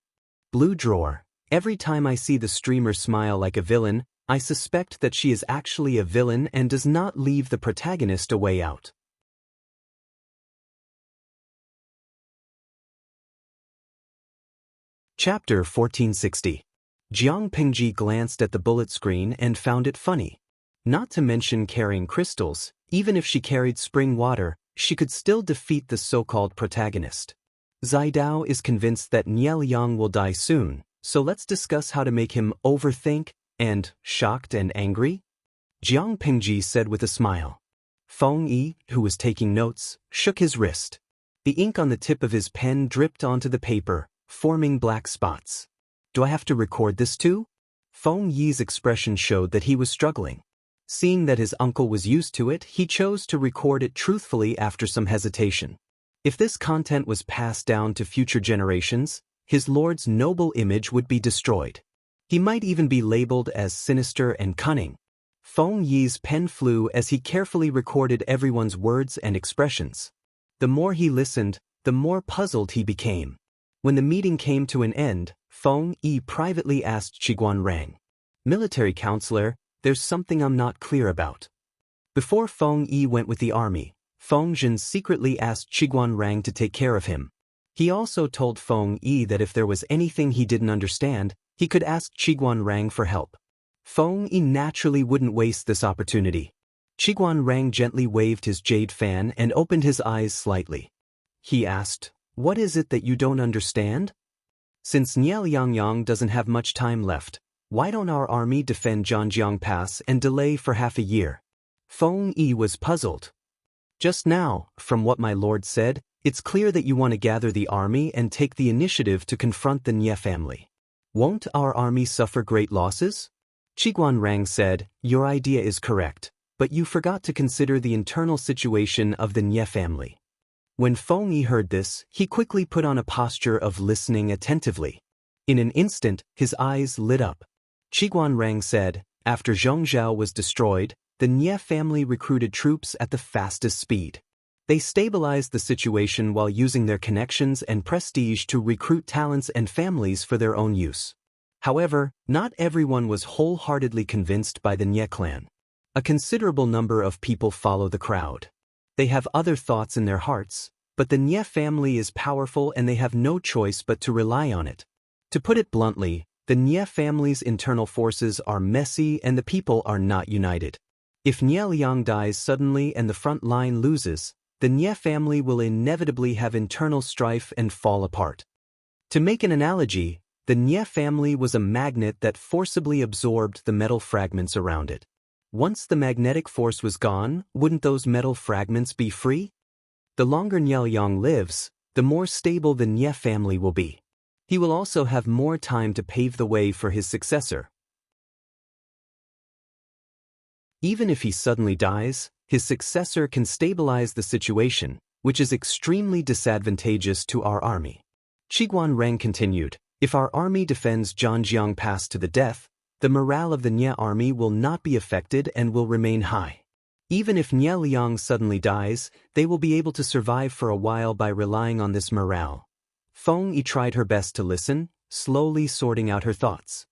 Blue drawer. Every time I see the streamer smile like a villain, I suspect that she is actually a villain and does not leave the protagonist a way out. Chapter 1460. Jiang Pengji glanced at the bullet screen and found it funny. Not to mention carrying crystals, even if she carried spring water, she could still defeat the so-called protagonist. Zaidao is convinced that Niel Yang will die soon, so let's discuss how to make him overthink and shocked and angry? Jiang Pengji said with a smile. Feng Yi, who was taking notes, shook his wrist. The ink on the tip of his pen dripped onto the paper, forming black spots. Do I have to record this too? Feng Yi's expression showed that he was struggling. Seeing that his uncle was used to it, he chose to record it truthfully after some hesitation. If this content was passed down to future generations, his lord's noble image would be destroyed. He might even be labeled as sinister and cunning. Feng Yi's pen flew as he carefully recorded everyone's words and expressions. The more he listened, the more puzzled he became. When the meeting came to an end, Feng Yi privately asked Qiguan Rang, "Military counselor, there's something I'm not clear about." Before Feng Yi went with the army, Feng Zhen secretly asked Qiguan Rang to take care of him. He also told Feng Yi that if there was anything he didn't understand, he could ask Qiguan Rang for help. Feng Yi naturally wouldn't waste this opportunity. Qiguan Rang gently waved his jade fan and opened his eyes slightly. He asked, "What is it that you don't understand?" Since Niel Yang doesn't have much time left, why don't our army defend Zhangjiang Pass and delay for half a year? Feng Yi was puzzled. Just now, from what my lord said, it's clear that you want to gather the army and take the initiative to confront the Nie family. Won't our army suffer great losses? Qiguan Rang said, "Your idea is correct, but you forgot to consider the internal situation of the Nie family." When Feng Yi heard this, he quickly put on a posture of listening attentively. In an instant, his eyes lit up. Qiguan Rang said, "After Zhongzhou was destroyed, the Nie family recruited troops at the fastest speed. They stabilized the situation while using their connections and prestige to recruit talents and families for their own use. However, not everyone was wholeheartedly convinced by the Nie clan. A considerable number of people follow the crowd. They have other thoughts in their hearts, but the Nie family is powerful and they have no choice but to rely on it. To put it bluntly, the Nie family's internal forces are messy and the people are not united. If Niel Yang dies suddenly and the front line loses, the Nie family will inevitably have internal strife and fall apart. To make an analogy, the Nie family was a magnet that forcibly absorbed the metal fragments around it. Once the magnetic force was gone, wouldn't those metal fragments be free? The longer Niel Yang lives, the more stable the Nie family will be. He will also have more time to pave the way for his successor. Even if he suddenly dies, his successor can stabilize the situation, which is extremely disadvantageous to our army. Qiguan Rang continued, "If our army defends Zhangjiang Pass to the death, the morale of the Nie army will not be affected and will remain high. Even if Niel Yang suddenly dies, they will be able to survive for a while by relying on this morale." Feng Yi tried her best to listen, slowly sorting out her thoughts.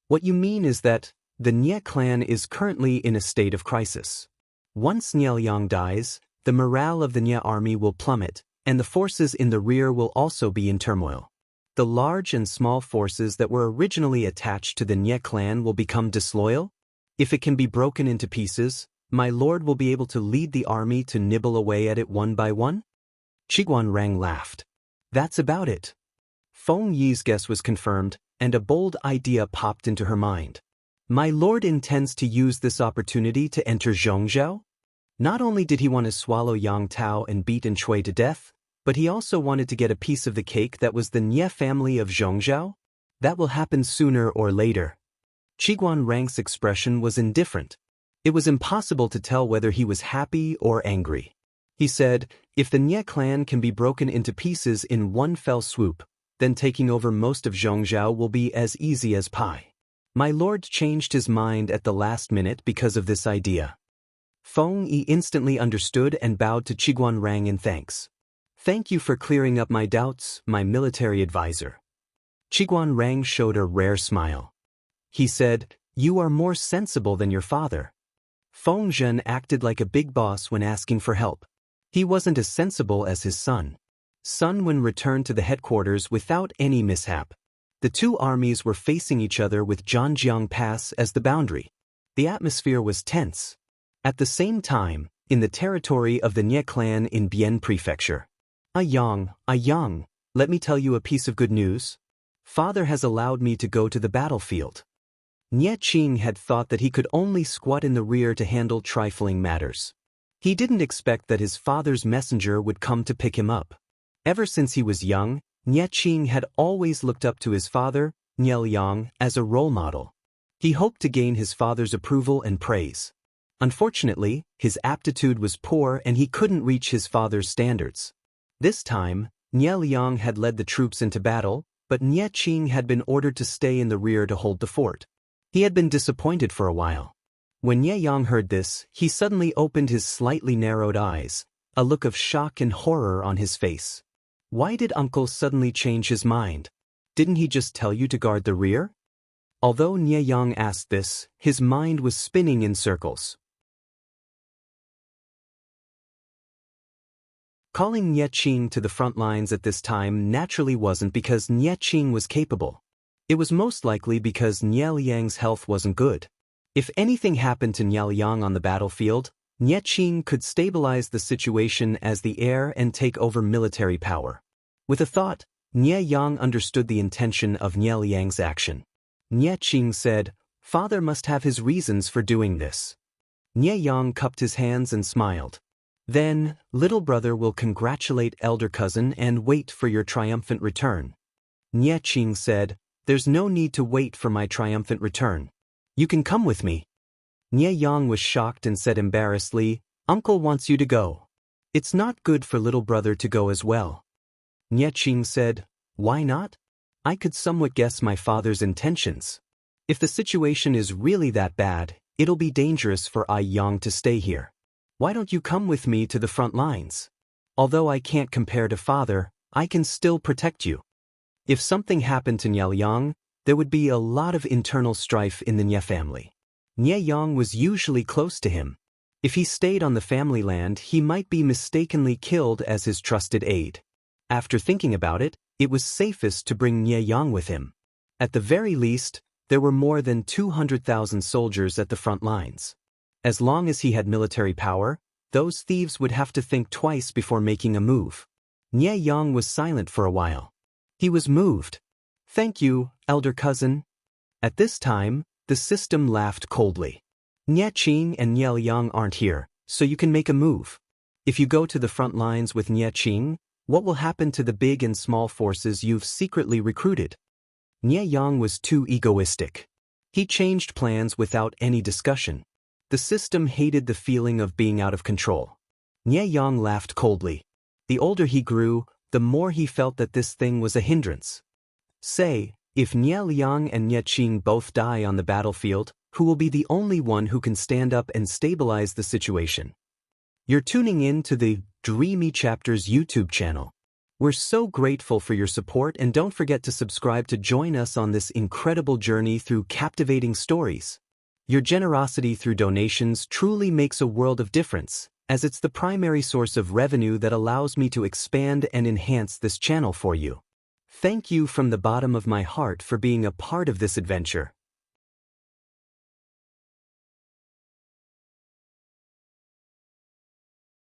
"What you mean is that the Nie clan is currently in a state of crisis. Once Niel Yang dies, the morale of the Nie army will plummet, and the forces in the rear will also be in turmoil. The large and small forces that were originally attached to the Nie clan will become disloyal. If it can be broken into pieces, My lord will be able to lead the army to nibble away at it one by one? Qiguanrang laughed. That's about it. Feng Yi's guess was confirmed, and a bold idea popped into her mind. My lord intends to use this opportunity to enter Zhongzhou? Not only did he want to swallow Yang Tao and beat Enchui to death, but he also wanted to get a piece of the cake that was the Nie family of Zhongzhou? That will happen sooner or later. Qiguanrang's expression was indifferent. It was impossible to tell whether he was happy or angry. He said, if the Nie clan can be broken into pieces in one fell swoop, then taking over most of Zhongzhou will be as easy as pie. My lord changed his mind at the last minute because of this idea. Feng Yi instantly understood and bowed to Qiguanrang in thanks. Thank you for clearing up my doubts, my military advisor. Qiguanrang showed a rare smile. He said, you are more sensible than your father. Feng Zhen acted like a big boss when asking for help. He wasn't as sensible as his son. Sun Wen returned to the headquarters without any mishap. The two armies were facing each other with Zhanjiang Pass as the boundary. The atmosphere was tense. At the same time, in the territory of the Nie clan in Bian Prefecture. Yang, let me tell you a piece of good news. Father has allowed me to go to the battlefield. Nie Qing had thought that he could only squat in the rear to handle trifling matters. He didn't expect that his father's messenger would come to pick him up. Ever since he was young, Nie Qing had always looked up to his father, Nie Liang, as a role model. He hoped to gain his father's approval and praise. Unfortunately, his aptitude was poor and he couldn't reach his father's standards. This time, Nie Liang had led the troops into battle, but Nie Qing had been ordered to stay in the rear to hold the fort. He had been disappointed for a while. When Nie Yang heard this, he suddenly opened his slightly narrowed eyes, a look of shock and horror on his face. Why did uncle suddenly change his mind? Didn't he just tell you to guard the rear? Although Nie Yang asked this, his mind was spinning in circles. Calling Nie Qing to the front lines at this time naturally wasn't because Nie Qing was capable. It was most likely because Nie Liang's health wasn't good. If anything happened to Nie Liang on the battlefield, Nie Qing could stabilize the situation as the heir and take over military power. With a thought, Nie Yang understood the intention of Nie Liang's action. Nie Qing said, Father must have his reasons for doing this. Nie Yang cupped his hands and smiled. Then, little brother will congratulate elder cousin and wait for your triumphant return. Nie Qing said, there's no need to wait for my triumphant return. You can come with me. Nie Yang was shocked and said embarrassedly, Uncle wants you to go. It's not good for little brother to go as well. Nie Qing said, why not? I could somewhat guess my father's intentions. If the situation is really that bad, it'll be dangerous for Yang to stay here. Why don't you come with me to the front lines? Although I can't compare to father, I can still protect you. If something happened to Nie Liang, there would be a lot of internal strife in the Nie family. Nie Yang was usually close to him. If he stayed on the family land, he might be mistakenly killed as his trusted aide. After thinking about it, it was safest to bring Nie Yang with him. At the very least, there were more than 200,000 soldiers at the front lines. As long as he had military power, those thieves would have to think twice before making a move. Nie Yang was silent for a while. He was moved. Thank you, elder cousin. At this time, the system laughed coldly. Nie Qing and Nie Liang aren't here, so you can make a move. If you go to the front lines with Nie Qing, what will happen to the big and small forces you've secretly recruited? Nie Yang was too egoistic. He changed plans without any discussion. The system hated the feeling of being out of control. Nie Yang laughed coldly. The older he grew, the more he felt that this thing was a hindrance. Say, if Nie Liang and Nie Qing both die on the battlefield, who will be the only one who can stand up and stabilize the situation? You're tuning in to the Dreamy Chapters YouTube channel. We're so grateful for your support, and don't forget to subscribe to join us on this incredible journey through captivating stories. Your generosity through donations truly makes a world of difference, as it's the primary source of revenue that allows me to expand and enhance this channel for you. Thank you from the bottom of my heart for being a part of this adventure.